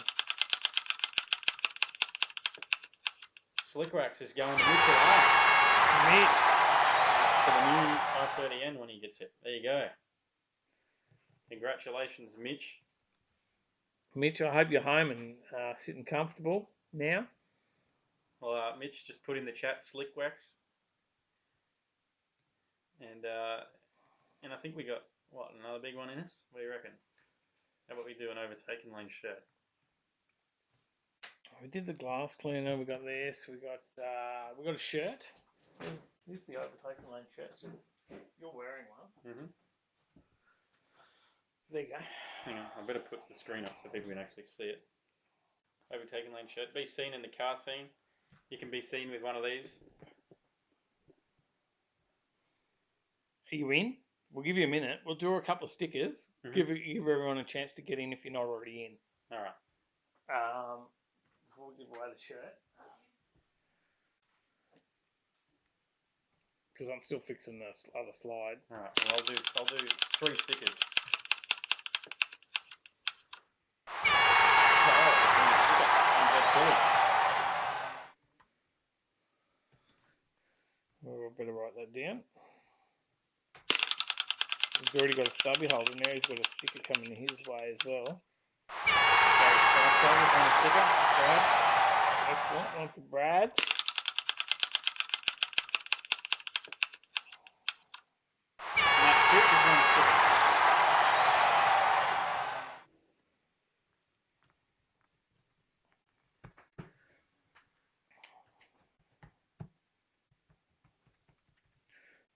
Slick wax is going to Mitchell R. Mitch. For the new R30N when he gets it. There you go. Congratulations, Mitch. Mitch, I hope you're home and sitting comfortable now. Well, Mitch just put in the chat slick wax. And I think we got, what, another big one in us? What do you reckon? How about we do an Overtaking Lane shirt? We did the glass cleaner. We got this. We got a shirt. This is the Overtaking Lane shirt. So you're wearing one. Mm-hmm. There you go. Hang on, I better put the screen up so people can actually see it. Overtaking Lane shirt. Be seen in the car scene. You can be seen with one of these. Are you in? We'll give you a minute. We'll draw a couple of stickers. Mm-hmm. Give everyone a chance to get in if you're not already in. All right. Before we give away the shirt. Because I'm still fixing the other slide. All right. Well, I'll do 3 stickers. We better write that down. He's already got a stubby hold in there. He's got a sticker coming his way as well. Sticker. Brad. Excellent. One for Brad. Matt Pitt is on a sticker.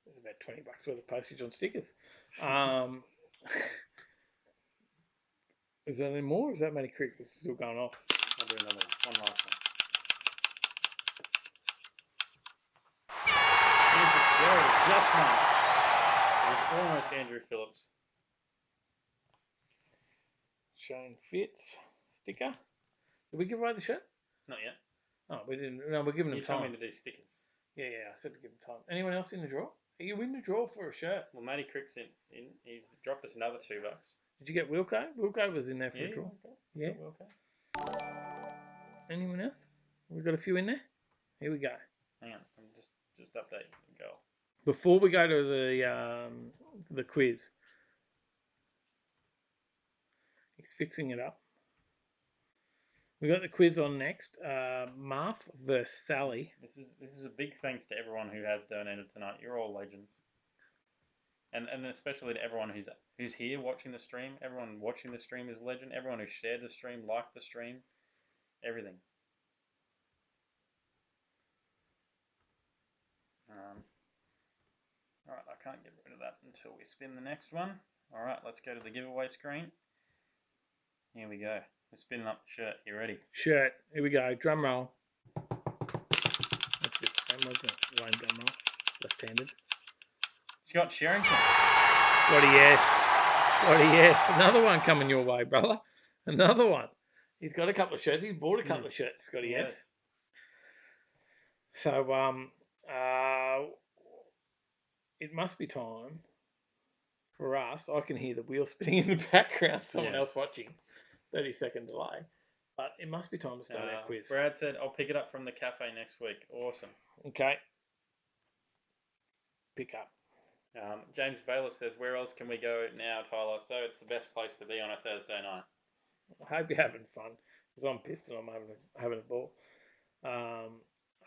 There's about $20 worth of postage on stickers. Is there any more? Or is that Matty Creek? It's still going off. I'll do another one last one. Andrew Fitzgerald is just one. It was almost Andrew Phillips. Shane Fitz sticker. Did we give away the shirt? Not yet. Oh, we didn't. No, we're giving them You told time. me to do stickers. Yeah, I said to give them time. Anyone else in the draw? Are you in the draw for a shirt? Well, Matty Crick's in. He's dropped us another $2. Did you get Wilco? Wilco was in there for Yeah, a draw. okay. Yeah. Okay. Anyone else? We've got a few in there. Here we go. Hang on, I'm just updating the goal. Before we go to the quiz, he's fixing it up. We got the quiz on next. Marth versus Sally. This is a big thanks to everyone who has donated tonight. You're all legends. And especially to everyone who's here watching the stream. Everyone watching the stream is a legend. Everyone who shared the stream, liked the stream, everything. All right, I can't get rid of that until we spin the next one. All right, let's go to the giveaway screen. Here we go. We're spinning up the shirt. You ready? Shirt. Here we go. Drum roll. That's good. That wasn't it? Lame drum roll. Left-handed. Scott Sherrington. Scotty, yes. Scotty, yes. Another one coming your way, brother. Another one. He's got a couple of shirts. He's bought a couple of shirts, Scotty, yes. So, it must be time for us. I can hear the wheel spinning in the background. Someone else watching. 30-second delay. But it must be time to start our quiz. Brad said, I'll pick it up from the cafe next week. Awesome. Okay. Pick up. James Baylor says, where else can we go now, Tyler? So it's the best place to be on a Thursday night. I hope you're having fun, because I'm pissed and I'm having a ball.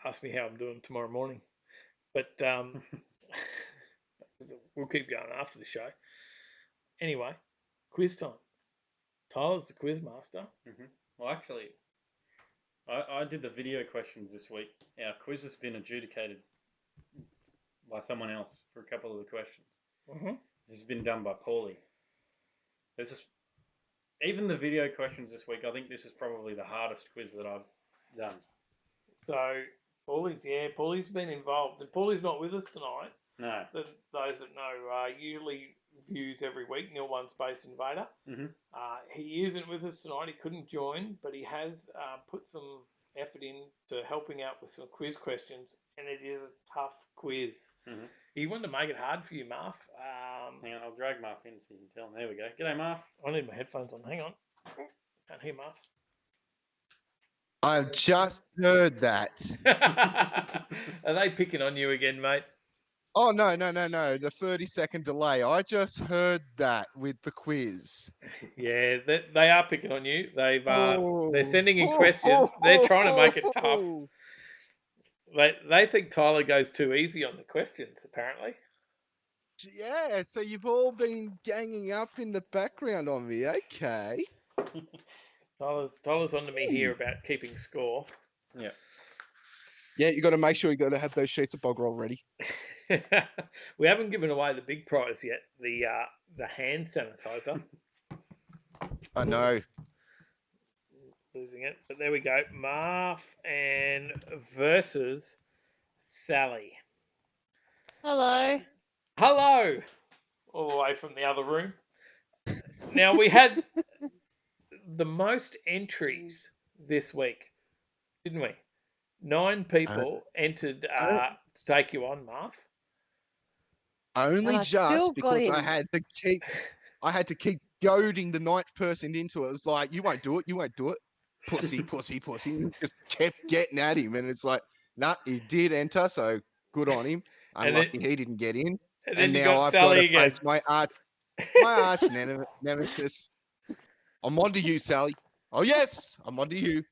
Ask me how I'm doing tomorrow morning. But we'll keep going after the show. Anyway, quiz time. Tyler's the quiz master. Mm-hmm. Well, actually, I did the video questions this week. Our quiz has been adjudicated by someone else for a couple of the questions. Mm-hmm. This has been done by Paulie. Even the video questions this week, I think this is probably the hardest quiz that I've done. So, Paulie's been involved. And Paulie's not with us tonight. No. Those that know, usually views every week, Nil One Space Invader. Mm-hmm. He isn't with us tonight. He couldn't join, but he has put some effort into helping out with some quiz questions, and it is a tough quiz. Mm-hmm. He wanted to make it hard for you, Marth. Hang on, I'll drag Marth in so you can tell him. There we go. G'day, Marth. I need my headphones on. Hang on. Can't hear Marth. I've just heard that. Are they picking on you again, mate? Oh, no. The 30-second delay. I just heard that with the quiz. Yeah, they are picking on you. They're sending in questions. They're trying to make it tough. They think Tyler goes too easy on the questions, apparently. Yeah, so you've all been ganging up in the background on me. Okay. Tyler's on to me here about keeping score. Yeah. Yeah, you got to make sure you got to have those sheets of bog roll ready. We haven't given away the big prize yet, the hand sanitizer. I know. Losing it, but there we go. Marth and versus Sally. Hello. Hello. All the way from the other room. Now, we had the most entries this week, didn't we? 9 people entered to take you on, Marth. Only just because I had to keep goading the 9th person into it. It was like, you won't do it. Pussy. Just kept getting at him. And it's like, nah, he did enter, so good on him. Unlucky he didn't get in. And then now I've got to face my My arch nemesis. I'm onto you, Sally. Oh yes, I'm onto you.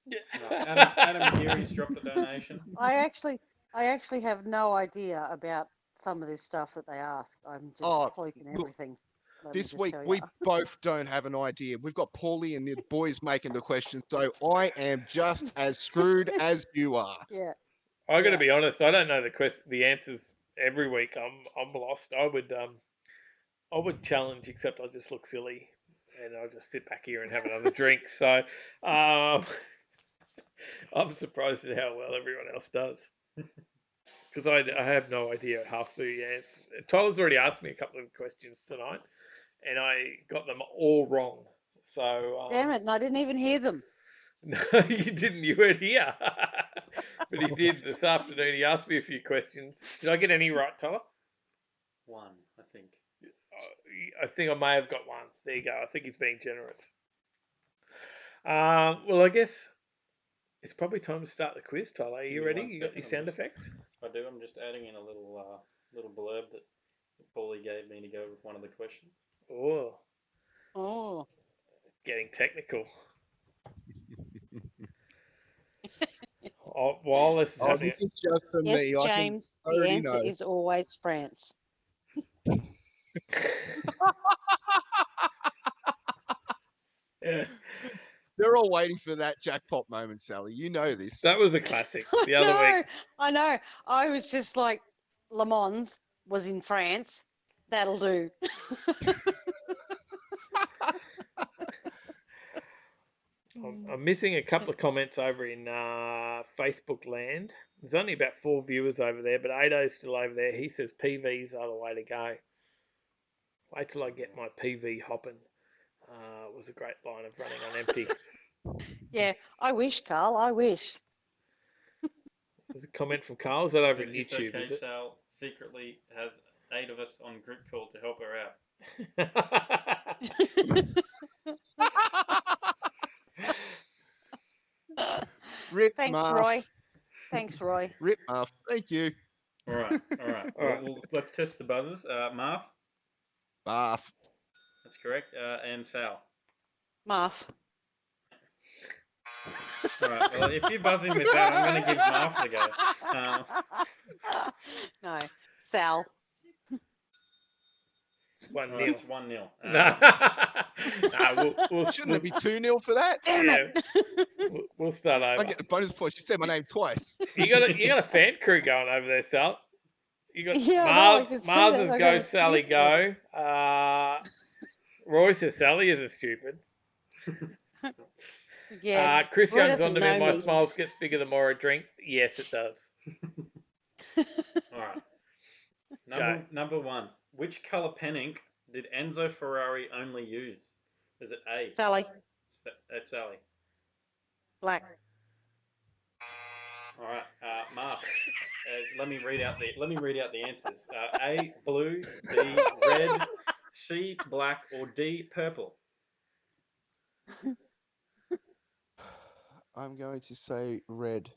Adam Geary's dropped a donation. I actually have no idea about some of this stuff that they ask. I'm just fluking everything. This week we both don't have an idea. We've got Paulie and the boys making the questions, so I am just as screwed as you are. Yeah. I got to be honest. I don't know the answers every week. I'm lost. I would challenge, except I just look silly, and I'll just sit back here and have another drink. So, I'm surprised at how well everyone else does. Because I have no idea half the answers. Tyler's already asked me a couple of questions tonight, and I got them all wrong. So damn it, and I didn't even hear them. No, you didn't. You weren't here. But he did this afternoon. He asked me a few questions. Did I get any right, Tyler? One, I think. I think I may have got one. There you go. I think he's being generous. Well, I guess it's probably time to start the quiz, Tyler. Are you ready? You got your sound effects? I do. I'm just adding in a little blurb that Paulie gave me to go with one of the questions. Oh. Getting technical. While this is happening. This is just for yes, me. James, the answer is always France. Yeah. They're all waiting for that jackpot moment, Sally. You know this. That was a classic the other week. I know. I was just like, Le Mans was in France. That'll do. I'm missing a couple of comments over in Facebook land. There's only about 4 viewers over there, but Ado's still over there. He says PVs are the way to go. Wait till I get my PV hopping. It was a great line of running on empty. Yeah, I wish, Carl. I wish. There's a comment from Carl. Is that over in It's YouTube? okay, Is it? Sal secretly has 8 of us on group call to help her out. Rip Thanks, Marv. Roy. Thanks, Roy. Rip Marv. Thank you. All right. Well, let's test the buzzers. Marv? Marv. That's correct. And Sal? Marv. All right. Well, if you're buzzing with that, I'm going to give Marv the go. No, Sal. 1-0. It's 1-0. Shouldn't it be 2-0 for that? Damn it. We'll start over. I get the bonus points. You said my name twice. You got a fan crew going over there, Sal. You got Mars is go, Sally go. Roy says Sally isn't stupid. Yeah. Chris Roy Young's on to doesn't me. know My me. smiles gets bigger the more I drink. Yes, it does. All right. Number 1. Which colour pen ink did Enzo Ferrari only use? Is it A? Sally. Sally. Black. All right, Mark. Let me read out the answers. A, blue. B, red. C, black. Or D, purple. I'm going to say red.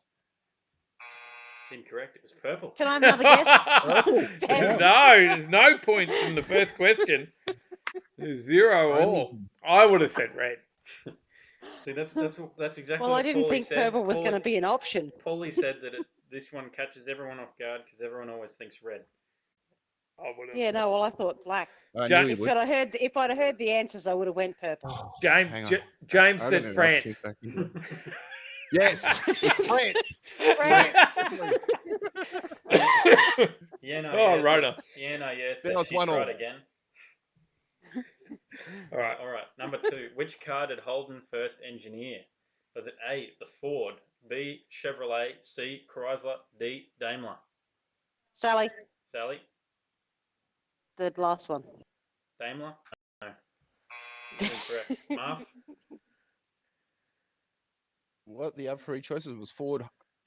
It's incorrect. It was purple. Can I have another guess? No, there's no points from the first question. There's 0 all. I would have said red. See, that's exactly. Well, what I didn't Paulie think said. purple was going to be an option. Paulie said that this one catches everyone off guard because everyone always thinks red. Yeah, no. Well, I thought black. I knew he If would. I'd have heard the answers, I would have went purple. James said France. Yes, it's France. Yeah, no. Oh, yes, Rona. Yeah, no, yes. That was She's 1-1. right again. All right. Number 2. Which car did Holden first engineer? Was it A, the Ford, B, Chevrolet, C, Chrysler, D, Daimler? Sally. Sally? The last one. Daimler? No. Incorrect. Marv? What the other 3 choices was Ford,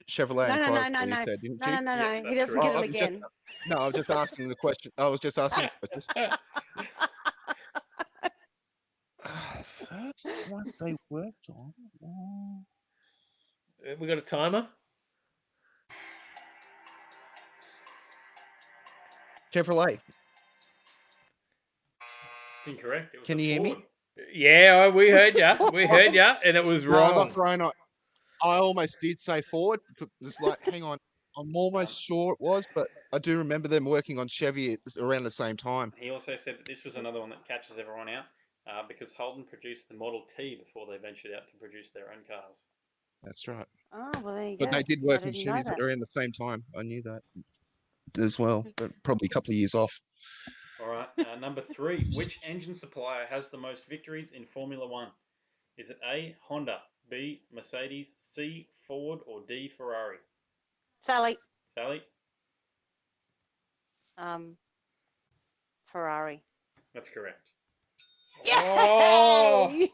Chevrolet, and Chrysler. You said, didn't you? No. He doesn't get them again. I was just asking the question. I was just asking. First one they worked on. We got a timer. Chevrolet. Incorrect. It was Can a you hear me? Ford. Yeah, we heard ya. We heard ya, and it was No, I wrong. got thrown. I almost did say Ford. It's like, hang on, I'm almost sure it was, but I do remember them working on Chevy around the same time. He also said that this was another one that catches everyone out because Holden produced the Model T before they ventured out to produce their own cars. That's right. Oh, well, there you But go. they did I work on didn't know Chevys that. around the same time. I knew that as well, but probably a couple of years off. All right. Number 3. Which engine supplier has the most victories in Formula One? Is it A, Honda, B, Mercedes, C, Ford, or D, Ferrari? Sally. Sally? Ferrari. That's correct. Yay! Oh,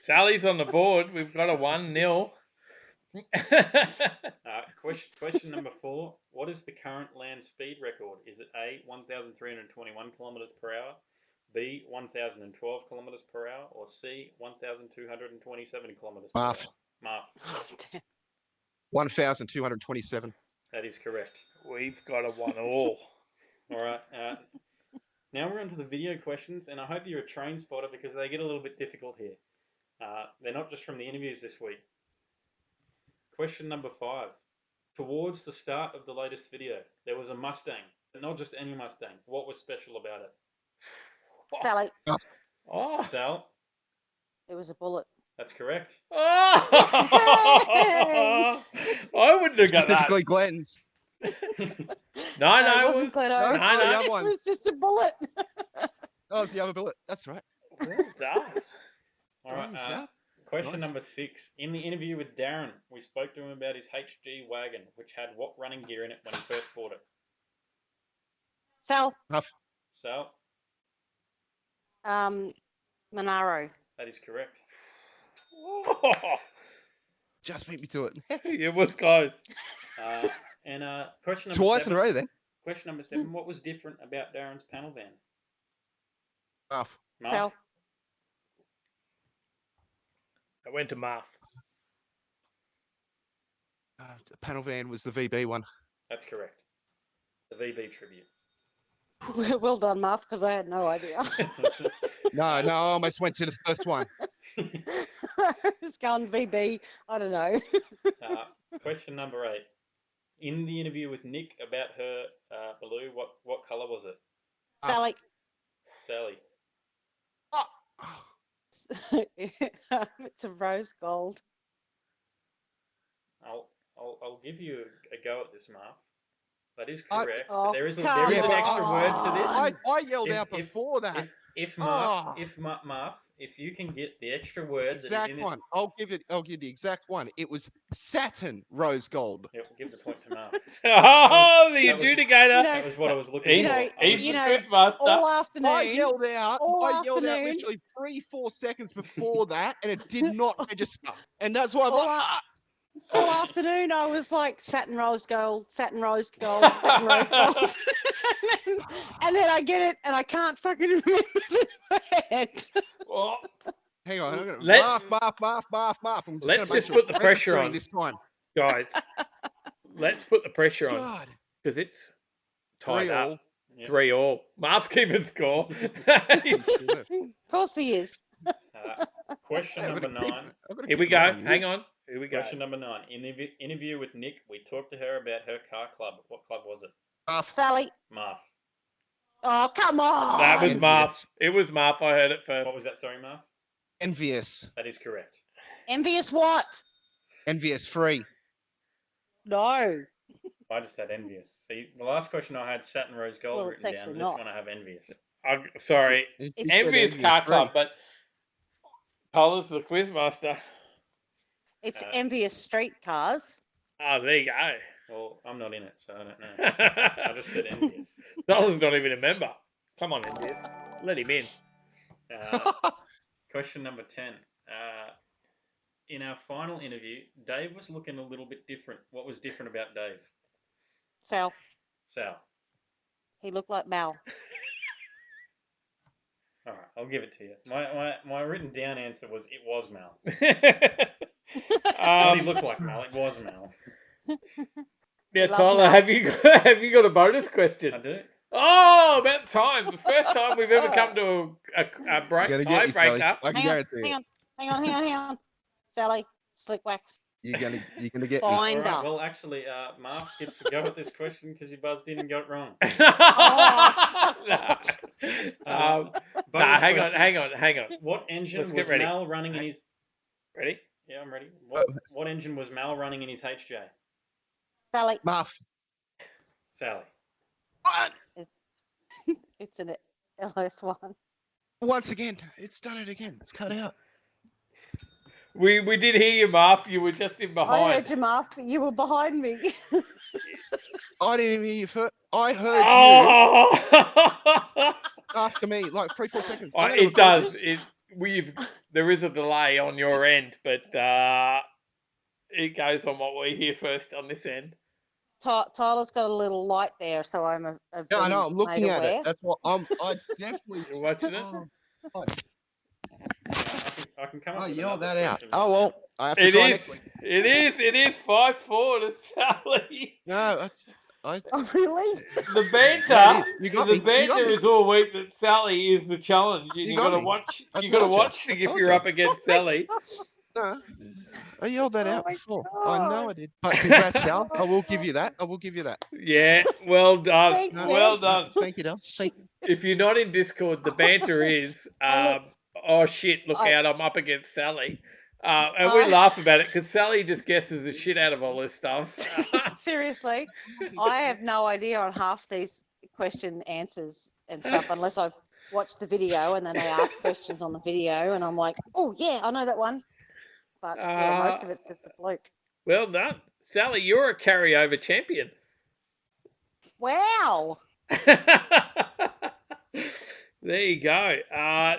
Sally's on the board. We've got a 1-0. Question number 4. What is the current land speed record? Is it A, 1,321 kilometres per hour, B, 1,012 kilometres per hour, or C, 1,227 kilometres per hour? Marth. 1,227. That is correct. We've got a 1-1. All right. Now we're on to the video questions, and I hope you're a train spotter because they get a little bit difficult here. They're not just from the interviews this week. Question number 5. Towards the start of the latest video, there was a Mustang, but not just any Mustang. What was special about it? Sally. Oh. Sal? It was a bullet. That's correct. Oh. I wouldn't have got that. Specifically Glenn's. No, it wasn't Glen No, Oaks. no, the other It one. was just a bullet. Oh, it's the other bullet. That's right. Well done. All right. Question number 6. In the interview with Darren, we spoke to him about his HG wagon, which had what running gear in it when he first bought it? Sal. Sal? Monaro. That is correct. Oh. Just beat me to it. It was close. And question number Twice 7. in a row then. Question number 7. What was different about Darren's panel van? Marth. Sal. I went to Marth. The panel van was the VB one. That's correct. The VB tribute. Well done, Muff, because I had no idea. No, I almost went to the first one. Just going VB. I don't know. Question number 8. In the interview with Nick about her Baloo, what colour was it? Sally. Sally. It's a rose gold. I'll give you a go at this, Mark. That is correct. Oh, there is an extra word to this. I yelled out before that. If you can get the extra word Exact that is in one. this... I'll give the exact one. It was satin rose gold. Yep, we'll give the point to Mark. Oh, the adjudicator. That was what I was looking for. He's the quizmaster. All afternoon. I yelled out literally 3-4 seconds before that, and it did not register. And that's why I'm like, all afternoon I was like satin rose gold, satin rose gold, satin rose gold. and then I get it and I can't fucking remember the word. Well, hang on. Marth. Let's just put the pressure on this time. Guys, let's put the pressure on. Because it's tied up. 3-3. Marth's keeping score. Of course he is. Question number 9. Here we go. Hang on. Here we go. Question number 9. In the interview with Nick, we talked to her about her car club. What club was it? Sally. Marth. Oh, come on. That was Marth. It was Marth. I heard it first. What was that? Sorry, Marth? Envious. That is correct. Envious what? Envious free. No. I just had envious. See, the last question I had satin rose gold written down. This one I have envious. Sorry. Envious car club, but Paula's the quizmaster. It's envious street cars. Oh, there you go. Well, I'm not in it, so I don't know. I just said envious. Dollar's not even a member. Come on, envious. Let him in. Question number 10. In our final interview, Dave was looking a little bit different. What was different about Dave? Sal. He looked like Mal. All right, I'll give it to you. My written down answer was it was Mal. He looked like Mal. It was Mal. Yeah, Tyler, have you got a bonus question? I do. Oh, about time. The first time we've ever come to a break You're gonna get you, Sally. tiebreaker. I can Hang on, guarantee hang it. on, hang on, hang on, hang on. Sally, slick wax. You're gonna get me. All Finder. right. Well, actually, Mark gets to go at this question because you buzzed in and got it wrong. Oh. Bonus hang question. on. What engine Let's was get ready. Mal running in his? Ready? Yeah, I'm ready. What engine was Mal running in his HJ? Sally. Muff. Sally. What? It's an LS1. Once again, it's done it again. It's cut out. We did hear you, Marv. You were just in I behind. heard you, Mark, but you were behind me. I didn't even hear you first. I heard you after me, like 3-4 seconds. It does. There is a delay on your end, but it goes on what we hear first on this end. Tyler's got a little light there, so I'm Yeah, I know. I'm looking at aware. it. That's what I definitely. You're watching it. I can come up I with yelled another that out. question. Oh well, I have to try next week. It is 5-4 to Sally. No, Oh, really? The banter. Yeah, you got The me. You got banter me. is all week that Sally is the challenge, and You you got got to me. watch. I You got to told you. watch I if told you're you. up against Sally. No, I yelled that out my before. God. I know I did. But congrats, Sal. I will give you that. I will give you that. Yeah, well done. Thanks, man. Well done. Thank you, Del. Thank you. If you're not in Discord, the banter is, oh shit, look out, I'm up against Sally. And we laugh about it because Sally just guesses the shit out of all this stuff. Seriously, I have no idea on half these question answers and stuff unless I've watched the video and then they ask questions on the video and I'm like, oh yeah, I know that one. But yeah, most of it's just a fluke. Well done. Sally, you're a carryover champion. Wow. There you go.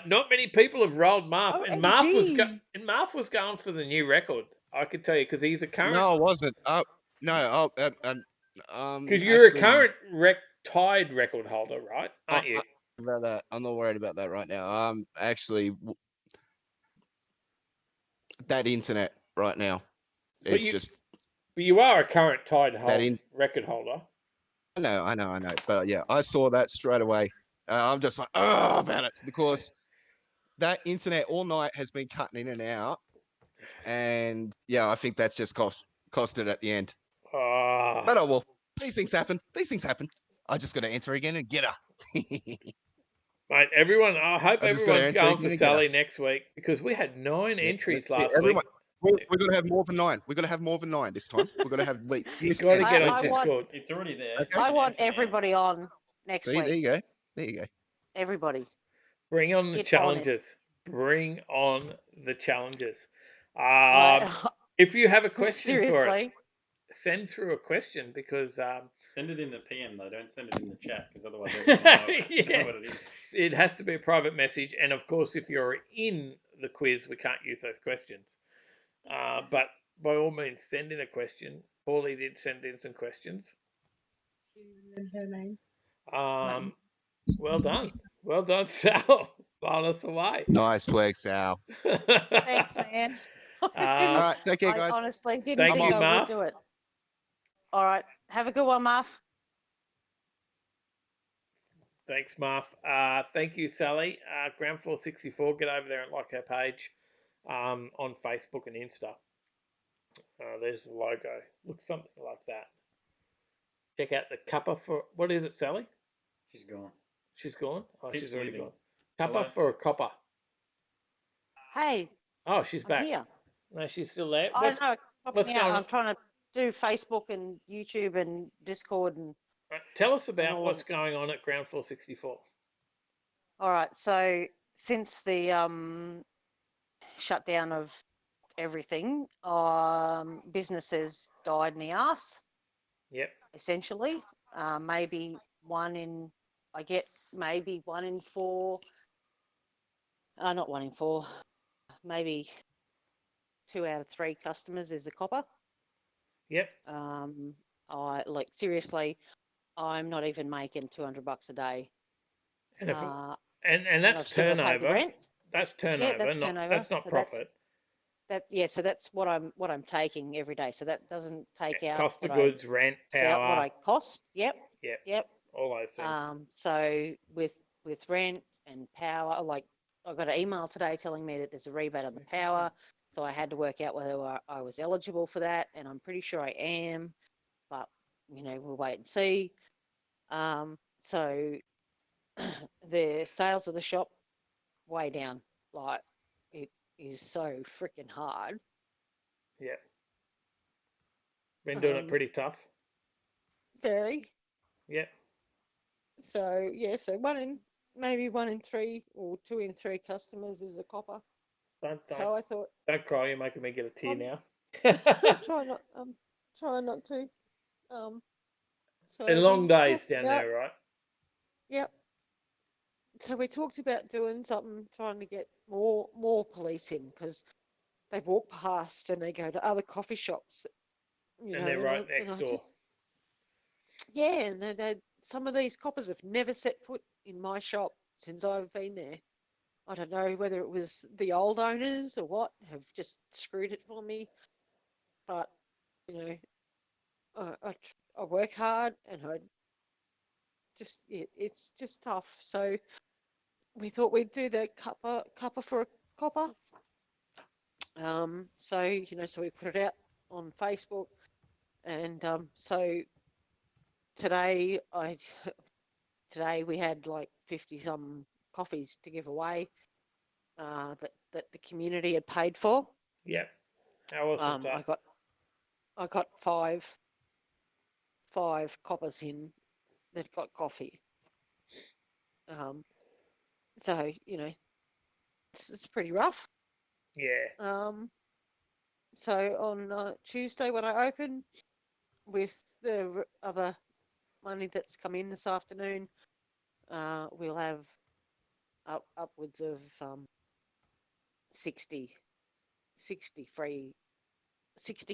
Not many people have rolled Marf, and Marf was going for the new record. I could tell you because he's a current. No, I wasn't. No. Because you're a current tied record holder, right? Aren't you? About that, I'm not worried about that right now. Actually, that internet right now is just. But you are a current tied record holder. I know. But yeah, I saw that straight away. I'm just like, oh, about it because that internet all night has been cutting in and out, and yeah, I think that's just costed at the end. But oh well, these things happen. I just got to enter again and get her. Mate, everyone, I hope everyone's going for Sally next week because we had 9 entries last week. We're going to have more than 9. We're going to have more than 9 this time. We're going to have leap. You've got to get on Discord. It's already there. Okay. I want everybody on next week. There you go. Everybody. Bring on the challenges. Bring on the challenges. If you have a question for us, send through a question because send it in the PM though. Don't send it in the chat because otherwise everyone know what it is. It has to be a private message, and of course, if you're in the quiz, we can't use those questions. But by all means, send in a question. Paulie did send in some questions. Her name. Well done, Sal. Blown us away. Nice work, Sal. Thanks, man. All right, take care, guys. I honestly didn't think I would do it. All right, have a good one, Marf. Thanks, Marf. Thank you, Sally. Ground Floor 64. Get over there and like our page on Facebook and Insta. There's the logo. Looks something like that. Check out the cuppa for what is it, Sally? She's gone. She's gone? Oh, she's already leaving. gone. Cuppa for a copper. Hey. Oh, she's back. Here. No, she's still there. I know. What's going on? I'm trying to do Facebook and YouTube and Discord and. Tell us about what's going on at Ground Floor 64. All right. So since the shutdown of everything, businesses died in the arse. Yep. Essentially, maybe one in 4. Not 1 in 4. Maybe 2 out of 3 customers is a copper. Yep. Seriously, I'm not even making $200 a day. And that's turnover. That's turnover. Yeah, that's turnover. That's not profit. So that's what I'm taking every day. So that doesn't take out cost of goods, rent, power. What I cost. Yep. all those things. So with rent and power, like I got an email today telling me that there's a rebate on the power, so I had to work out whether I was eligible for that, and I'm pretty sure I am, but we'll wait and see. So the sales of the shop way down, like it is so freaking hard. Yeah. Been doing it pretty tough. Very. Yeah. So so maybe 1 in 3 or 2 in 3 customers is a copper. So I thought, don't cry. You're making me get a tear now. try not to. So and long days down there, right? Yep. So we talked about doing something, trying to get more police in, because they walk past and they go to other coffee shops, and they're right next door. And some of these coppers have never set foot in my shop since I've been there. I don't know whether it was the old owners or what have just screwed it for me, but I work hard and it's just tough. So we thought we'd do the cuppa for a copper. So so we put it out on Facebook, and so today we had like 50 some coffees to give away, that the community had paid for. Yeah. How awesome that? I got five coppers in that got coffee. So it's pretty rough. Yeah. So on Tuesday when I open, with the other money that's come in this afternoon, we'll have upwards of 60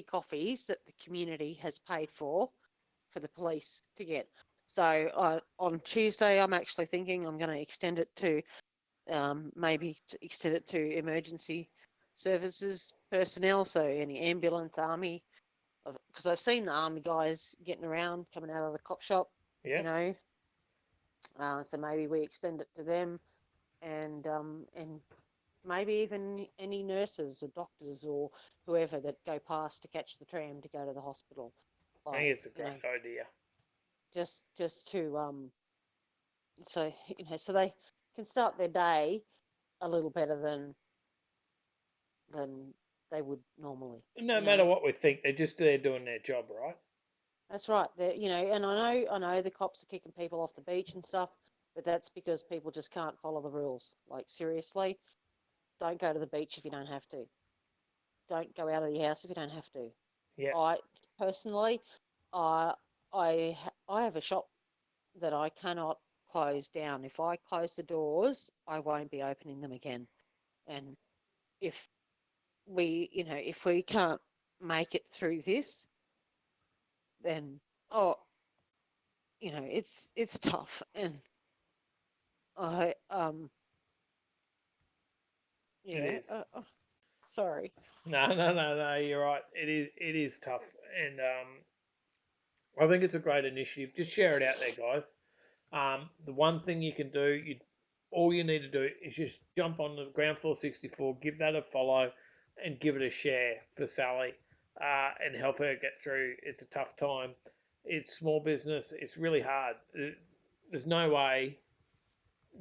coffees that the community has paid for the police to get. So on Tuesday, I'm actually thinking I'm going to extend it to extend it to emergency services personnel, so any ambulance, army, because I've seen the army guys getting around, coming out of the cop shop. Yeah. So maybe we extend it to them, and maybe even any nurses or doctors or whoever that go past to catch the tram to go to the hospital. I think it's a great idea. Just to so so they can start their day a little better than they would normally. No matter what we think, they're just there doing their job, right? That's right. And I know the cops are kicking people off the beach and stuff, but that's because people just can't follow the rules. Like, seriously, don't go to the beach if you don't have to. Don't go out of your house if you don't have to. Yeah. I personally, I have a shop that I cannot close down. If I close the doors, I won't be opening them again. And if we can't make it through this, then it's tough. And I It is. Sorry. No, you're right. It is tough, and I think it's a great initiative. Just share it out there, guys. The one thing you can do, all you need to do is just jump on the Ground Floor 64, give that a follow, and give it a share for Sally, and help her get through. It's a tough time. It's small business. It's really hard. There's no way.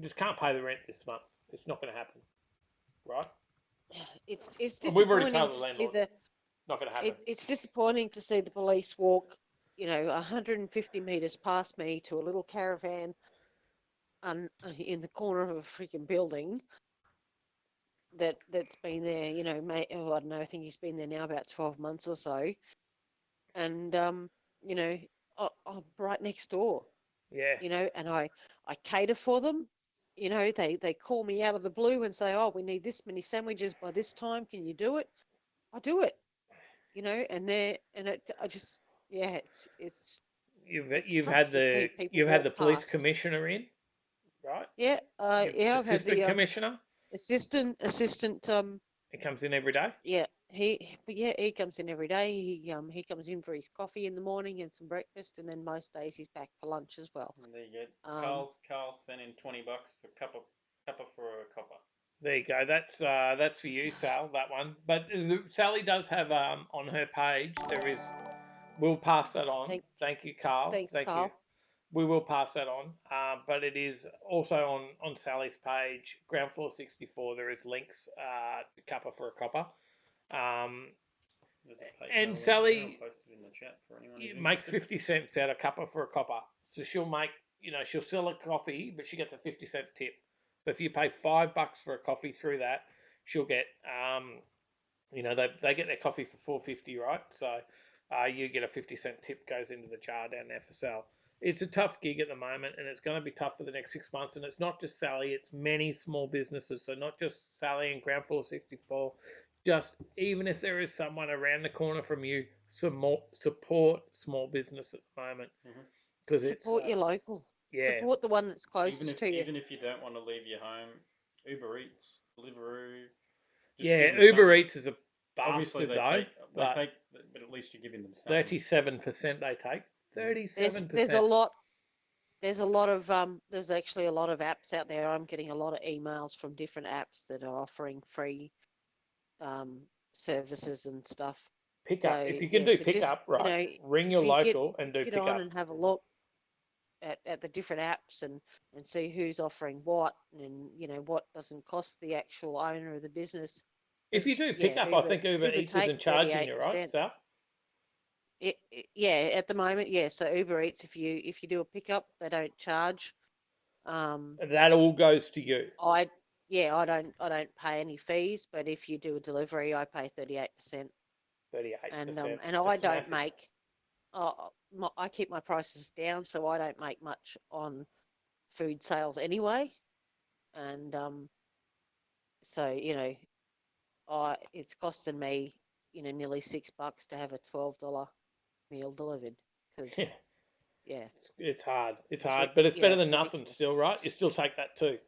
Just can't pay the rent this month. It's not going to happen, right? It's disappointing. We've already told the landlord. Not going to happen. It's disappointing to see the police walk, 150 metres past me to a little caravan in the corner of a freaking building that's been there, I don't know, I think he's been there now about 12 months or so. And, I'm right next door. Yeah. And I cater for them. They call me out of the blue and say, "Oh, we need this many sandwiches by this time. Can you do it?" I do it. You've had the police commissioner in, right? Yeah, I've had assistant the commissioner. Assistant. It comes in every day. Yeah, But yeah, he comes in every day. He comes in for his coffee in the morning and some breakfast, and then most days he's back for lunch as well. And there you go. Carl's sent in $20 for cuppa for a copper. There you go. That's for you, Sal. That one. But Sally does have on her page. There is. We'll pass that on. Thank you, Carl. Thanks, Thank Carl. you. We will pass that on. But it is also on Sally's page, Ground Floor 64. There is links to cuppa for a copper. And Sally in the chat for anyone makes 50 cents out of cuppa for a copper. So she'll make, she'll sell a coffee, but she gets a 50-cent tip. So if you pay $5 for a coffee through that, she'll get, they get their coffee for $4.50, right? So you get a 50-cent tip goes into the jar down there for Sal. It's a tough gig at the moment, and it's going to be tough for the next 6 months. And it's not just Sally; it's many small businesses. So not just Sally and Ground Floor 64. Just even if there is someone around the corner from you, support small business at the moment because support your local. Yeah. Support the one that's closest to you. Even if you don't want to leave your home, Uber Eats, Deliveroo. Uber Eats is a bastard though. But at least you're giving them 37% they take. 37%. There's a lot. There's actually a lot of apps out there. I'm getting a lot of emails from different apps that are offering free services and stuff. Pickup. If you can do pickup, right? Ring your local and do pickup. Get on and have a look at the different apps and see who's offering what and what doesn't cost the actual owner of the business. If you do pickup, I think Uber Eats isn't charging you, right, Sal? At the moment, yeah. So Uber Eats, if you do a pickup, they don't charge. And that all goes to you. I don't pay any fees, but if you do a delivery, I pay 38%. 38%. And I don't make. I keep my prices down, so I don't make much on food sales anyway. And so it's costing me nearly $6 to have a $12 meal delivered because it's hard. It's hard, but it's better than nothing still, right? You still take that too.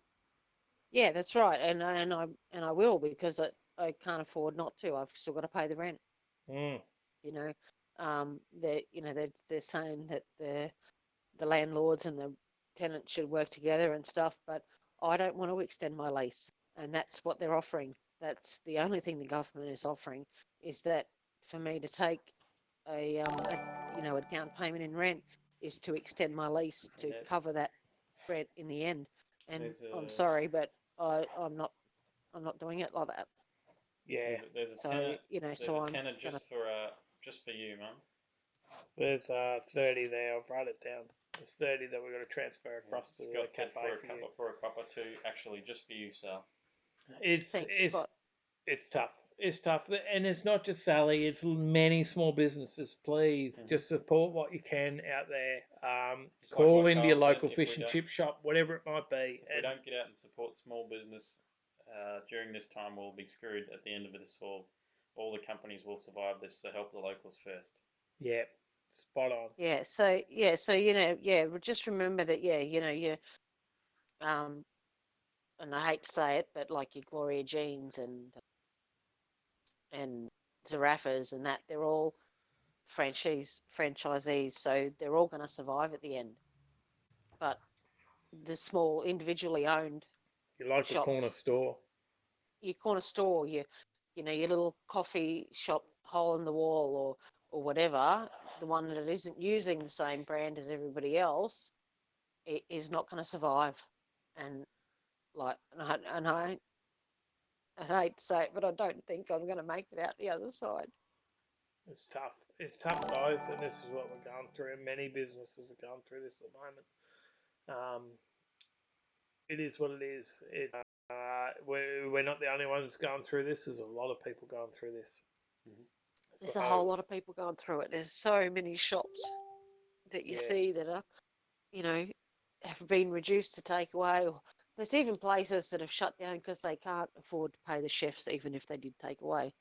Yeah, that's right, and I will because I can't afford not to. I've still got to pay the rent. They're saying that the landlords and the tenants should work together and stuff, but I don't want to extend my lease, and that's what they're offering. That's the only thing the government is offering is that for me to take a down payment in rent is to extend my lease to cover that rent in the end. And I'm sorry, but I'm not doing it like that. Yeah. There's a tenner just for you, Mum. There's 30 there. I'll write it down. There's 30 that we're going to transfer across to the cafe for a copper too. Actually, just for you, Sal. It's tough. It's tough, and it's not just Sally. It's many small businesses. Please just support what you can out there. Call into your local fish and chip shop, whatever it might be. If we don't get out and support small business during this time, we'll be screwed at the end of this all. All the companies will survive this, so help the locals first. Yeah, spot on. Yeah, so just remember that and I hate to say it, but like your Gloria Jeans and Zarafas and that, they're all franchisees, so they're all going to survive at the end. But the small individually owned shops, your corner store, your little coffee shop hole in the wall or whatever, the one that isn't using the same brand as everybody else, it is not going to survive. And I hate to say it, but I don't think I'm going to make it out the other side. It's tough. It's tough, guys, and this is what we're going through. And many businesses are going through this at the moment. It is what it is. We're not the only ones going through this. There's a lot of people going through this. There's a whole lot of people going through it. There's so many shops that you see that are, have been reduced to takeaway. Or there's even places that have shut down because they can't afford to pay the chefs, even if they did take away.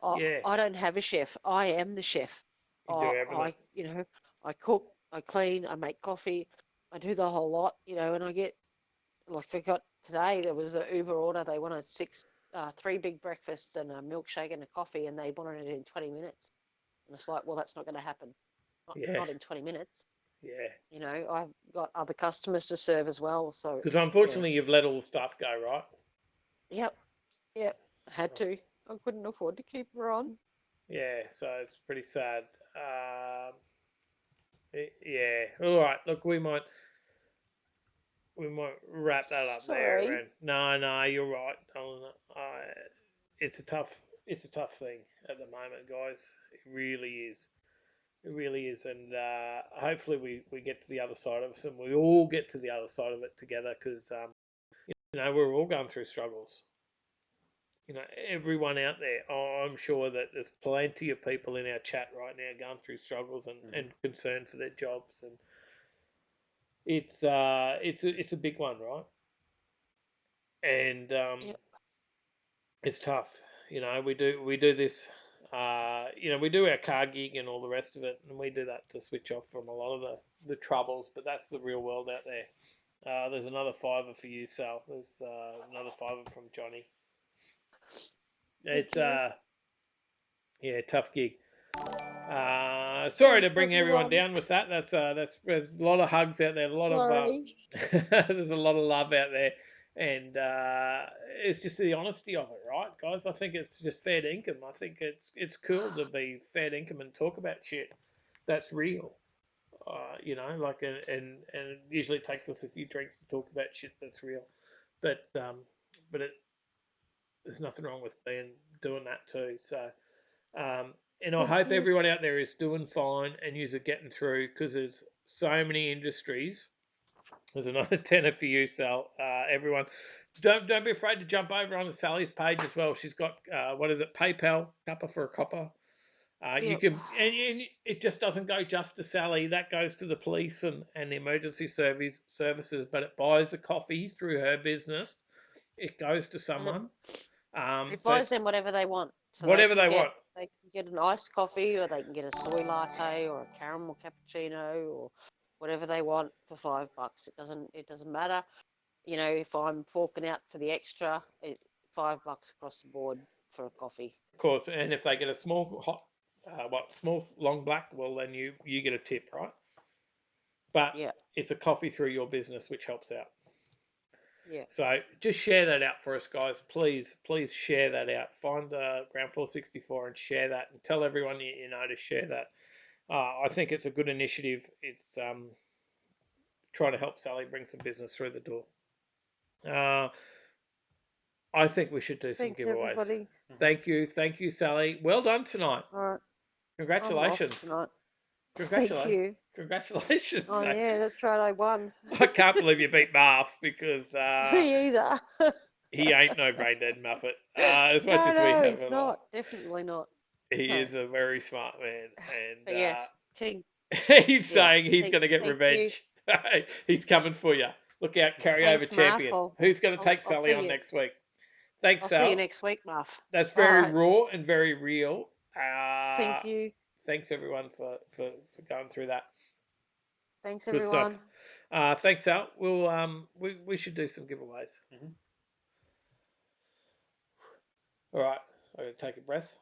I don't have a chef. I am the chef. I cook, I clean, I make coffee, I do the whole lot, and I get, like I got today, there was an Uber order. They wanted 6 3 big breakfasts and a milkshake and a coffee, and they wanted it in 20 minutes. And it's like, well, that's not going to happen. Not in 20 minutes. Yeah. You know, I've got other customers to serve as well. So Because unfortunately, you've let all the stuff go, right? Yep. Had to. I couldn't afford to keep her on. Yeah, so it's pretty sad. Yeah. All right. Look, we might wrap that up Sorry. there. And no, you're right, Donna. It's a tough thing at the moment, guys. It really is. It really is, and hopefully we get to the other side of it, and we all get to the other side of it together, because we're all going through struggles. Everyone out there. I'm sure that there's plenty of people in our chat right now going through struggles and concern for their jobs, and it's a big one, right? And it's tough. We do this. We do our car gig and all the rest of it, and we do that to switch off from a lot of the troubles. But that's the real world out there. There's another $5 for you, Sal. There's another $5 from Johnny. It's tough gig. Sorry to bring everyone down with that. That's there's a lot of hugs out there. There's a lot of love out there, and it's just the honesty of it, right, guys? I think it's just fair income. I think it's cool to be fair income and talk about shit that's real. And it usually takes us a few drinks to talk about shit that's real, but there's nothing wrong with doing that too. So. And I hope everyone out there is doing fine and you're getting through, because there's so many industries. There's another tenner for you, Sal. Everyone, don't be afraid to jump over on Sally's page as well. She's got PayPal, cuppa for a copper. You can, and it just doesn't go just to Sally. That goes to the police and the emergency services. But it buys a coffee through her business. It goes to someone. It buys them whatever they want. So whatever they want. They can get an iced coffee, or they can get a soy latte, or a caramel cappuccino, or whatever they want for $5. It doesn't matter. If I'm forking out for the extra, $5 across the board for a coffee. Of course, and if they get a small small long black, well then you get a tip, right? But it's a coffee through your business, which helps out. Yeah. So just share that out for us, guys. Please share that out. Find Ground Floor 64 and share that, and tell everyone you know to share that. I think it's a good initiative. It's trying to help Sally bring some business through the door. I think we should do some giveaways. Everybody. Thank you, Sally. Well done tonight. All right. Congratulations. I'm off tonight. Congratulations. Thank you. Congratulations. Oh, yeah, that's right. I won. I can't believe you beat Marv, because Me either. he ain't no brain dead muppet. As much as we have. It's not. Definitely not. He is a very smart man, and yes, King. he's saying he's going to get revenge. He's coming for you. Look out, carryover champion. Marv. Who's going to take Sally on next week? Thanks, Sal. I'll see you next week, Marv. That's very raw and very real. Thank you. Thanks everyone for going through that. Thanks Good everyone. Stuff. Thanks, Sal. We'll we should do some giveaways. All right, I'm going to take a breath.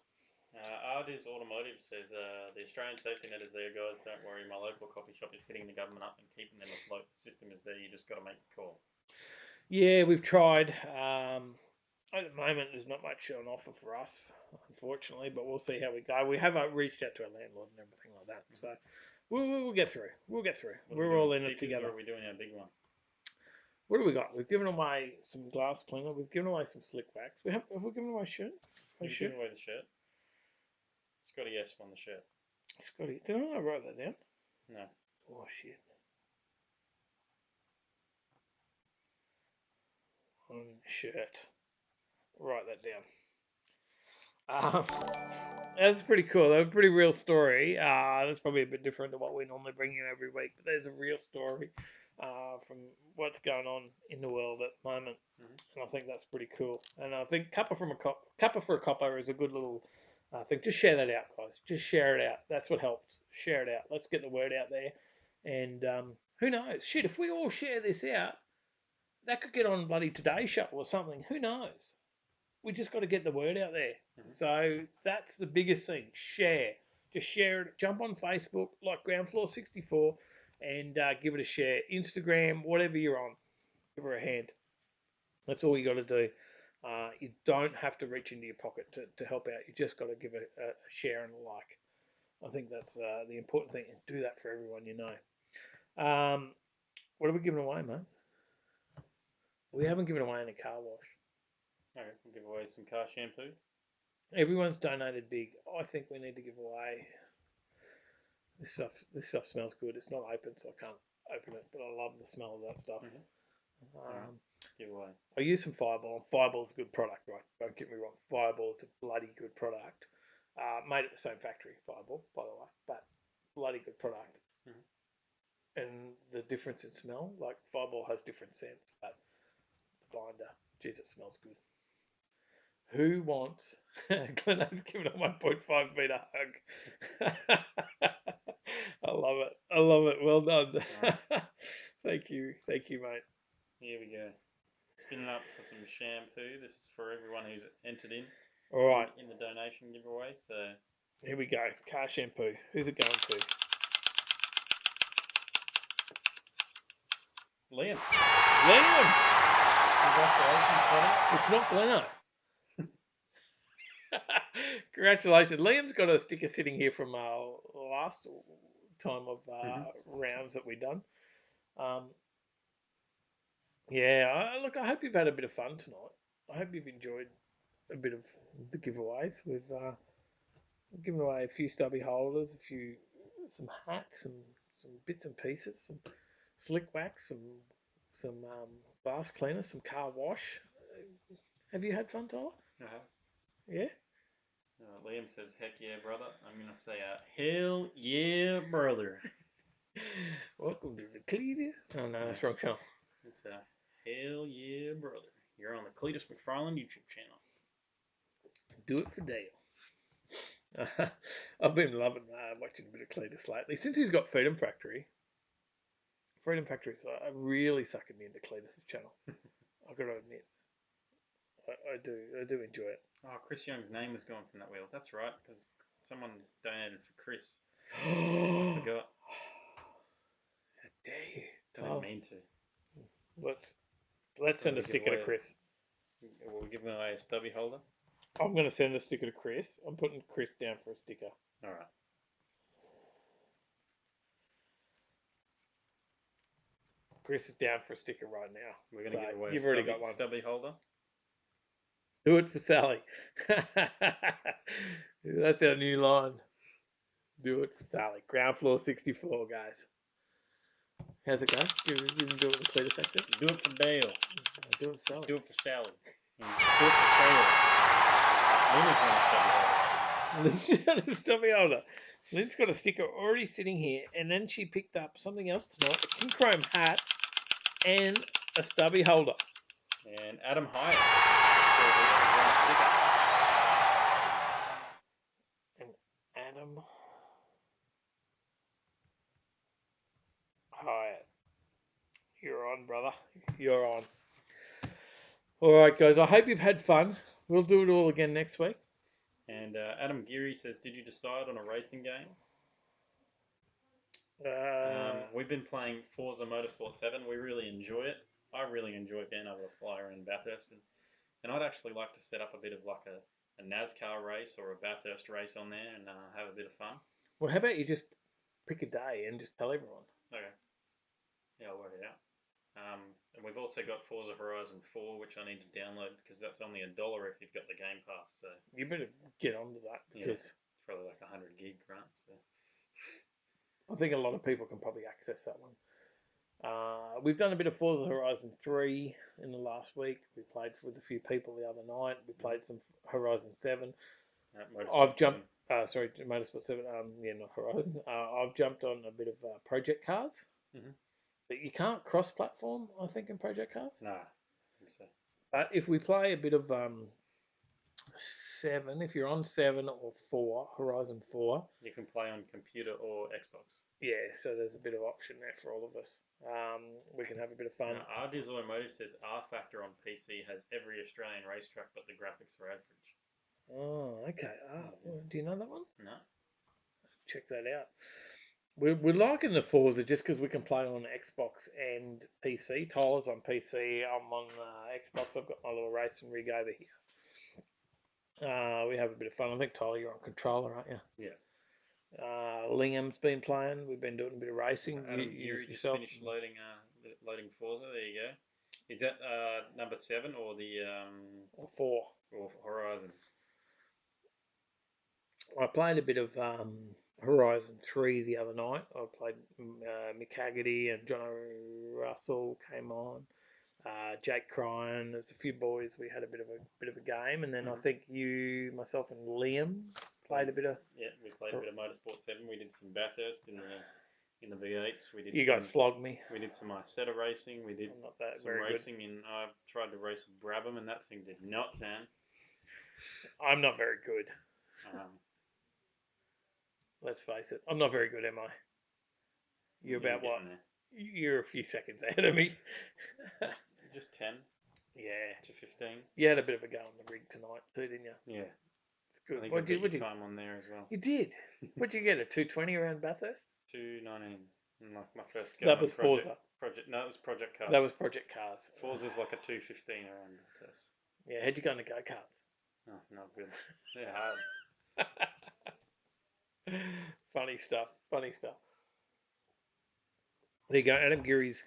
Ardis Automotive says, the Australian safety net is there, guys. Don't worry, my local coffee shop is hitting the government up and keeping them afloat. The system is there. You just got to make the call. Yeah, we've tried. At the moment, there's not much on offer for us, unfortunately, but we'll see how we go. We have reached out to our landlord and everything like that, so we'll get through. We'll get through. We're all in it together. Or are we doing our big one? What do we got? We've given away some glass cleaner. We've given away some slick wax. Have we given away a shirt? We've given away the shirt. Scotty S won the shirt. Scotty, did I write that down? No. Oh shit. Shirt. Write that down. That's pretty cool. That's a pretty real story. That's probably a bit different to what we normally bring you every week, but there's a real story from what's going on in the world at the moment, and I think that's pretty cool. And I think Cuppa for a Copper is a good little thing. Just share that out, guys. Just share it out. That's what helps. Share it out. Let's get the word out there. And who knows? Shit, if we all share this out, that could get on bloody Today Show or something. Who knows? we just got to get the word out there. So that's the biggest thing. Share. Just share it. Jump on Facebook, like Ground Floor 64, and give it a share. Instagram, whatever you're on, give her a hand. That's all you got to do. You don't have to reach into your pocket to help out. You just got to give it a share and a like. I think that's the important thing. And do that for everyone you know. What are we giving away, mate? We haven't given away any car wash. Okay, we'll give away some car shampoo. Everyone's donated big. I think we need to give away this stuff. This stuff smells good. It's not open, so I can't open it, but I love the smell of that stuff. Give away. I use some Fireball. Fireball's a good product, right? Don't get me wrong. Fireball is a bloody good product. Made at the same factory, Fireball, by the way, but bloody good product. And the difference in smell, like Fireball has different scents, but the binder, geez, it smells good. Who wants? Glenna's giving a 1.5 meter hug. I love it. I love it. Well done. Right. Thank you, mate. Here we go. Spinning up for some shampoo. This is for everyone who's entered in. All right. In the donation giveaway. So here we go. Car shampoo. Who's it going to? Liam. Congratulations, buddy. It's not Glenno. Congratulations. Liam's got a sticker sitting here from our last time of rounds that we've done. Look, I hope you've had a bit of fun tonight. I hope you've enjoyed a bit of the giveaways. We've given away a few stubby holders, some hats, some bits and pieces, some slick wax, some glass cleaners, some car wash. Have you had fun, Tyler? Yeah? Liam says, heck yeah, brother. I'm going to say, hell yeah, brother. Welcome to the Cletus. Oh, no, that's wrong channel. It's a hell yeah, brother. You're on the Cletus McFarlane YouTube channel. Do it for Dale. I've been loving watching a bit of Cletus lately. Since he's got Freedom Factory. Freedom Factory's really sucking me into Cletus's channel. I've got to admit. I do enjoy it. Oh, Chris Young's name was gone from that wheel. That's right, because someone donated for Chris. I forgot. How dare you? Don't mean to. Let's send a sticker to Chris. Will we give him away a stubby holder? I'm going to send a sticker to Chris. I'm putting Chris down for a sticker. All right. Chris is down for a sticker right now. We're going to give away you've a already got one. Stubby holder. Do it for Sally. That's our new line. Do it for Sally. Ground Floor 64, guys. How's it go? You didn't do it in Cletus accent? Do it for Dale. Do it for Sally. Do it for Sally. Do it for Sally. Lynn's got a stubby holder. Lynn's got a stubby holder. Lynn's got a sticker already sitting here, and then she picked up something else tonight, a King Chrome hat and a stubby holder. And Adam Hyatt. And Adam Hyatt. You're on, brother. You're on. All right, guys. I hope you've had fun. We'll do it all again next week. And Adam Geary says, did you decide on a racing game? We've been playing Forza Motorsport 7. We really enjoy it. I really enjoy being able to fly around Bathurst. And I'd actually like to set up a bit of like a NASCAR race or a Bathurst race on there and have a bit of fun. Well, how about you just pick a day and just tell everyone? Okay. Yeah, I'll work it out. And we've also got Forza Horizon 4, which I need to download because that's only $1 if you've got the Game Pass. So you better get onto that because it's probably like 100 gig, right? So I think a lot of people can probably access that one. We've done a bit of Forza Horizon 3 in the last week. We played with a few people the other night. We played some Horizon 7. I've jumped. Sorry, Motorsport 7. Not Horizon. I've jumped on a bit of Project Cars. Mm-hmm. But you can't cross-platform, I think, in Project Cars. No, I think so. But if we play a bit of 7. If you're on 7 or 4, Horizon 4. You can play on computer or Xbox. Yeah, so there's a bit of option there for all of us. We can have a bit of fun. Now, RD's Automotive says R Factor on PC has every Australian racetrack, but the graphics are average. Oh, okay. Do you know that one? No. Check that out. We're liking the Forza just because we can play on Xbox and PC. Tyler's on PC. I'm on Xbox. I've got my little racing rig over here. We have a bit of fun. I think, Tyler, you're on controller, aren't you? Yeah. Liam's been playing. We've been doing a bit of racing. Adam Geary just finished loading Forza. There you go. Is that number 7 or the 4 or Horizon? I played a bit of Horizon 3 the other night. I played Mick Haggerty and John Russell came on. Jake Cryan. There's a few boys. We had a bit of a game, and then I think you, myself, and Liam played a bit of. Yeah, we played a bit of Motorsport 7. We did some Bathurst in the V8s. We did. You guys flogged me. We did some Isetta racing. We did some racing, and I tried to race a Brabham, and that thing did not turn. I'm not very good. Let's face it. I'm not very good, am I? You're about what? There. You're a few seconds ahead of me. Just 10. Yeah. To 15. You had a bit of a go on the rig tonight too, didn't you? Yeah. It's good. I think I beat your time on there as well. You did. What'd you get? A 220 around Bathurst? 219. Like my first go. That was Forza. No, it was Project Cars. That was Project Cars. Forza's like a 215 around Bathurst. Yeah, how'd you go on the go-karts? Oh, not good. They're hard. Funny stuff. There you go. Adam Geary's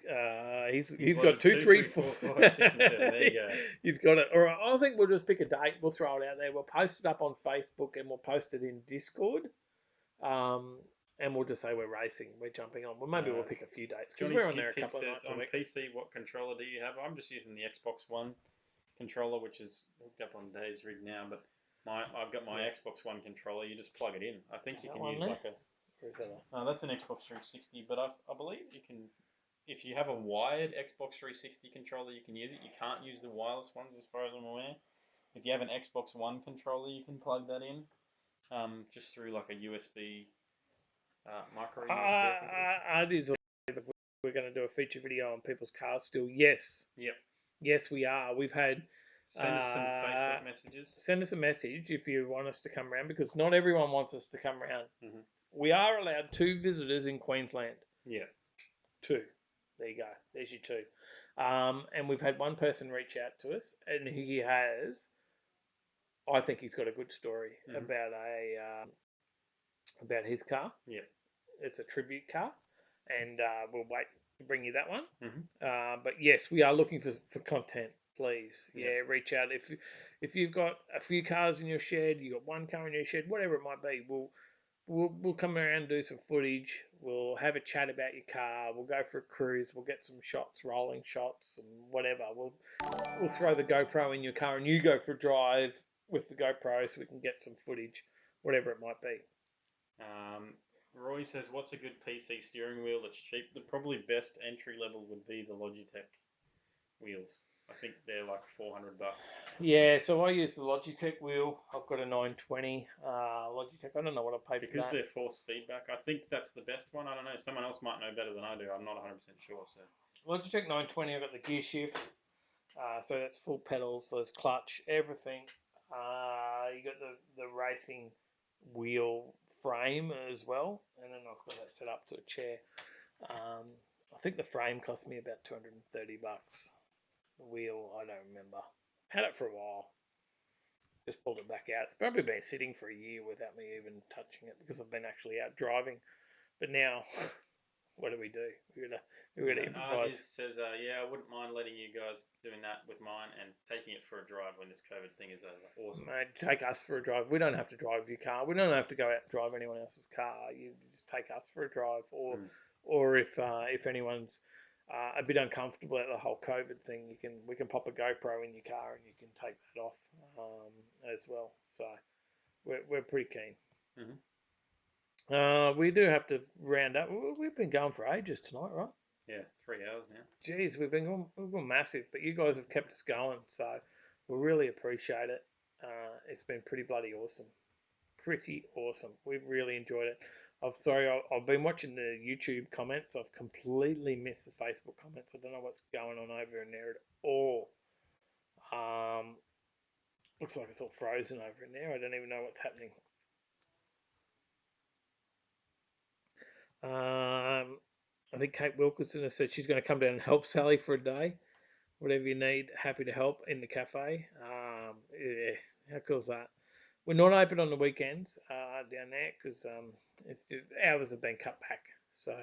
he's got 2, 3, 4, 5, 6, and 7. There you go. He's got it. All right. I think we'll just pick a date. We'll throw it out there. We'll post it up on Facebook and we'll post it in Discord. And we'll just say we're racing. We're jumping on. Well, maybe we'll pick a few dates because we're on there a couple of nights a week. On PC, what controller do you have? I'm just using the Xbox One controller, which is hooked up on Dave's rig now. But I've got my Xbox One controller. You just plug it in. I think you can use like a. No, that's an Xbox 360, but I believe you can, if you have a wired Xbox 360 controller, you can use it. You can't use the wireless ones as far as I'm aware. If you have an Xbox One controller, you can plug that in, just through like a USB, micro USB. We're going to do a feature video on people's cars still. Yes. Yep. Yes, we are. We've had... Send us some Facebook messages. Send us a message if you want us to come around, because not everyone wants us to come around. Mm-hmm. We are allowed 2 visitors in Queensland. Yeah. 2. There you go. There's your 2. And we've had one person reach out to us, and he has, I think he's got a good story about his car. Yeah. It's a tribute car, and we'll wait to bring you that one. Mm-hmm. But yes, we are looking for content. Please, reach out. If you've got a few cars in your shed, you got one car in your shed, whatever it might be, we'll come around and do some footage. We'll have a chat about your car. We'll go for a cruise. We'll get some shots, rolling shots, and whatever. We'll throw the GoPro in your car and you go for a drive with the GoPro so we can get some footage, whatever it might be. Roy says, "What's a good PC steering wheel that's cheap?" The probably best entry level would be the Logitech wheels. I think they're like $400. Yeah, so I use the Logitech wheel. I've got a 920 Logitech. I don't know what I paid because for that. they're force feedback. I think that's the best one. I don't know. Someone else might know better than I do. I'm not 100% sure. So Logitech 920. I've got the gear shift. So that's full pedals. So there's clutch, everything. You got the racing wheel frame as well, and then I've got that set up to a chair. I think the frame cost me about $230. The wheel, I don't remember. Had it for a while. Just pulled it back out. It's probably been sitting for a year without me even touching it because I've been actually out driving. But now, what do? We're gonna improvise. Says, yeah, I wouldn't mind letting you guys doing that with mine and taking it for a drive when this COVID thing is over. Awesome. Mate, take us for a drive. We don't have to drive your car. We don't have to go out and drive anyone else's car. You just take us for a drive, or if anyone's a bit uncomfortable at the whole COVID thing, we can pop a GoPro in your car and you can take that off as well. So we're pretty keen. Mm-hmm. We do have to round up. We've been going for ages tonight, right? Yeah, 3 hours now. Jeez, we've gone massive, but you guys have kept us going, so we really appreciate it. It's been pretty bloody awesome. Pretty awesome. We've really enjoyed it. I've been watching the YouTube comments. I've completely missed the Facebook comments. I don't know what's going on over in there at all. Looks like it's all frozen over in there. I don't even know what's happening. I think Kate Wilkinson has said she's going to come down and help Sally for a day. Whatever you need, happy to help in the cafe. Yeah, how cool is that? We're not open on the weekends down there because hours have been cut back. So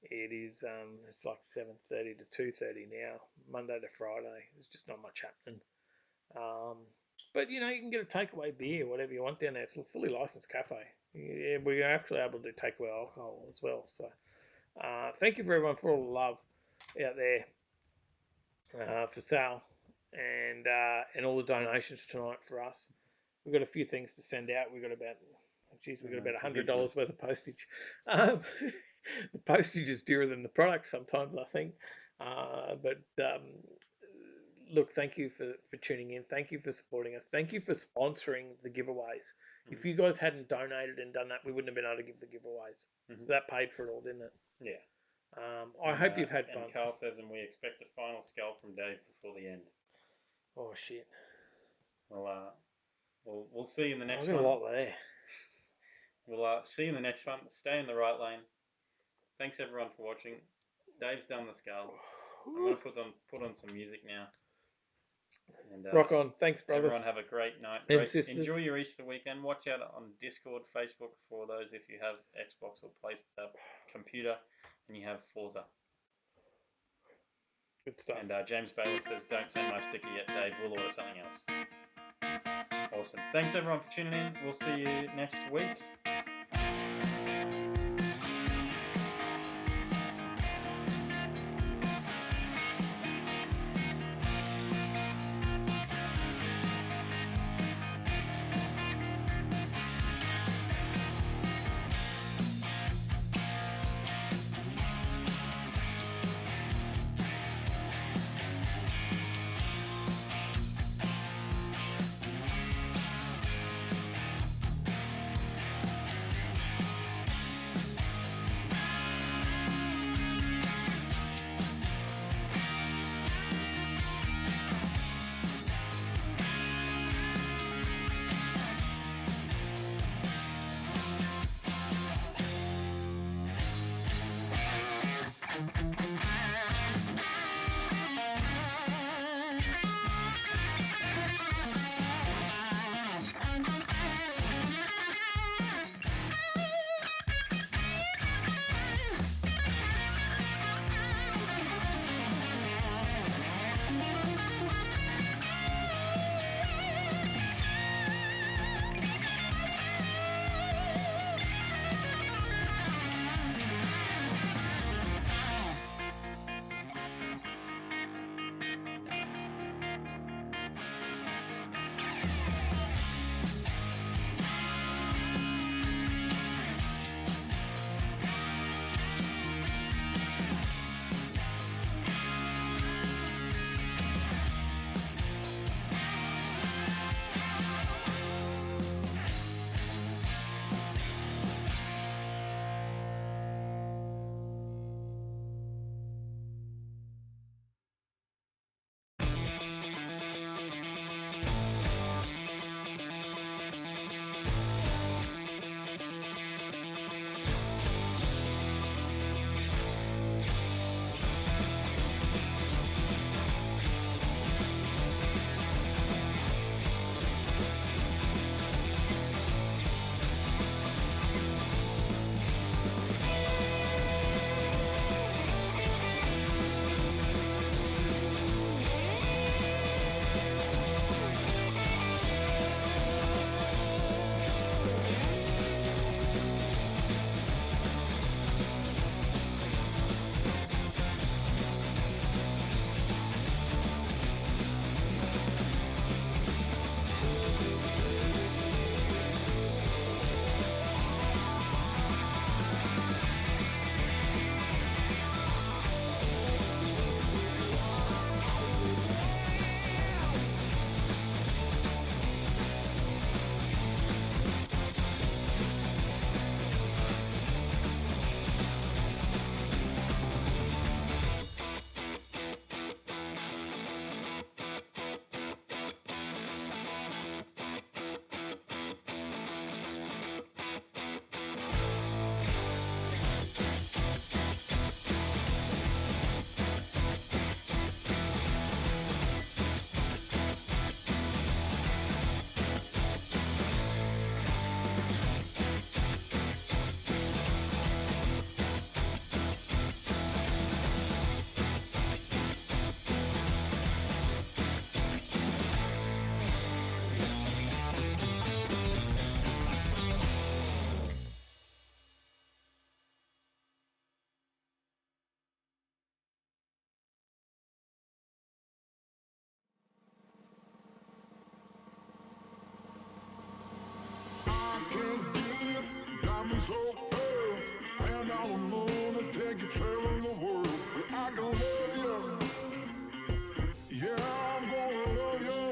it is it's like 7:30 to 2:30 now, Monday to Friday. There's just not much happening. But you can get a takeaway beer, whatever you want down there. It's a fully licensed cafe. Yeah, we're actually able to do takeaway alcohol as well. So thank you for everyone for all the love out there for Sal and all the donations tonight for us. We've got a few things to send out. We've got about $100 worth of postage. The postage is dearer than the product sometimes, I think. But look, thank you for tuning in. Thank you for supporting us. Thank you for sponsoring the giveaways. If you guys hadn't donated and done that, we wouldn't have been able to give the giveaways. So that paid for it all, didn't it? Yeah. I hope you've had fun. And Carl says, and we expect a final skull from Dave before the end. Oh, shit. Well, we'll see you in the next one. one. A lot there. We'll see you in the next one. Stay in the right lane. Thanks everyone for watching. Dave's done the skull. I'm going to put on some music now. And, rock on. Thanks, brothers. Everyone have a great night. Enjoy your Easter weekend. Watch out on Discord, Facebook for those if you have Xbox or computer and you have Forza. Good stuff. And James Baylor says, don't send my sticker yet, Dave. We'll order something else. Awesome. Thanks everyone for tuning in. We'll see you next week. so fast. Land on the moon and take you traveling the world. But I can love you. Yeah, I'm gonna love you.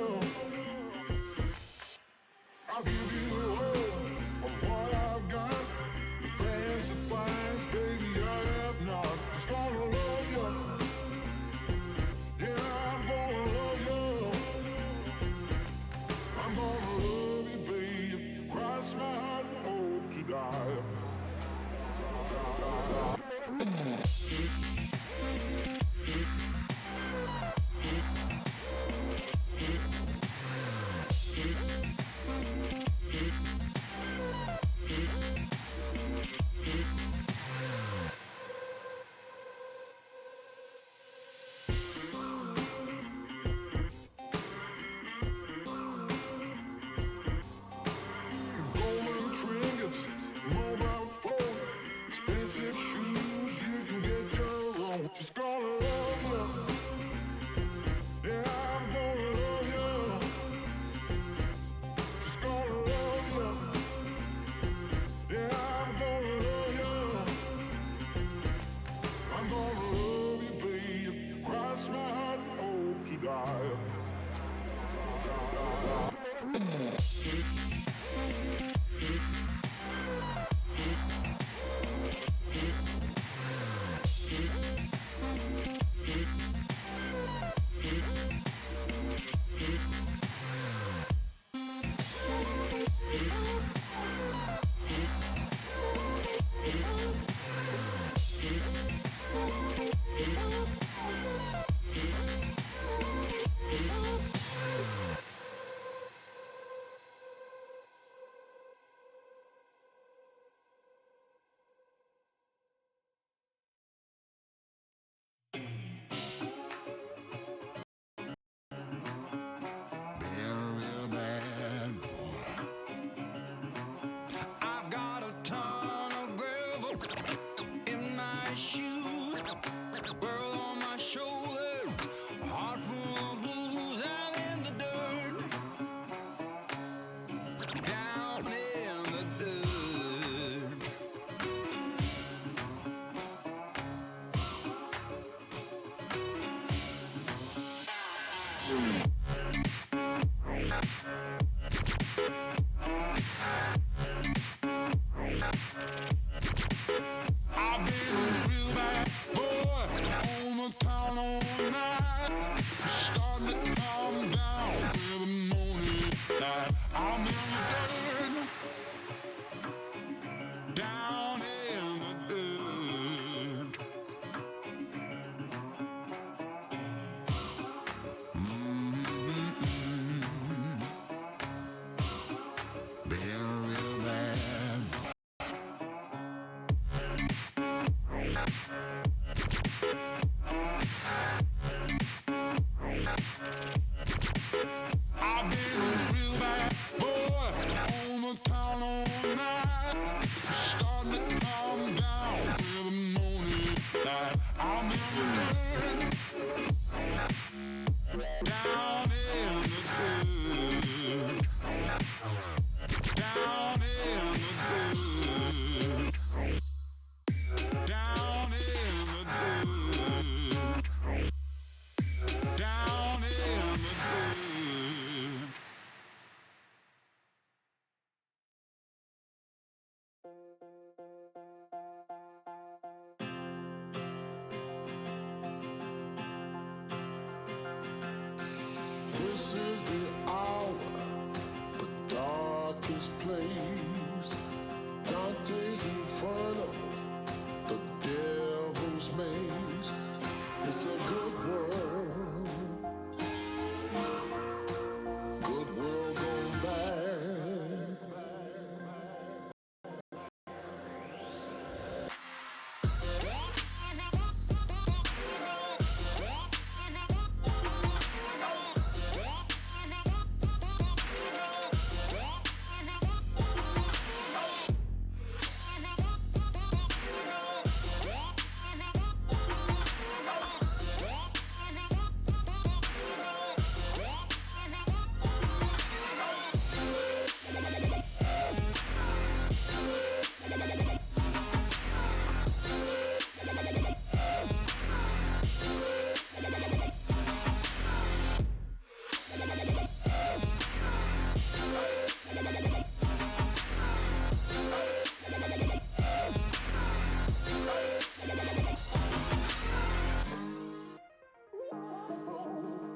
I'll give you all of what I've got. The fancy finds, baby, I have not. Just gonna love you. Yeah, I'm gonna love you. I'm gonna love you, baby. Cross my heart and hope to die. Golden trinkets, mobile phone, expensive shoes, you can get your own. Just gonna love you. Yeah, I'm gonna love you. Just gonna love you. Yeah, I'm gonna love you. I'm gonna love you, babe. Cross my heart and hope to die. I've got a ton of gravel in my shoes, world on my shoulder, heart full of blues. I'm in the dirt, down in the dirt. I've been a real bad boy on the town all night. Starting to calm down with the morning light. I'm in the dirt, down in the dirt. Been real bad. I've been a real bad boy on the town all night. Starting to calm down with the morning light. I'm in the dirt, down in the dirt, down in the dirt, down in the dirt, down in the dirt. This is the hour, the darkest place. Dante's Inferno, the devil's maze. It's a good world, good world gone bad. road.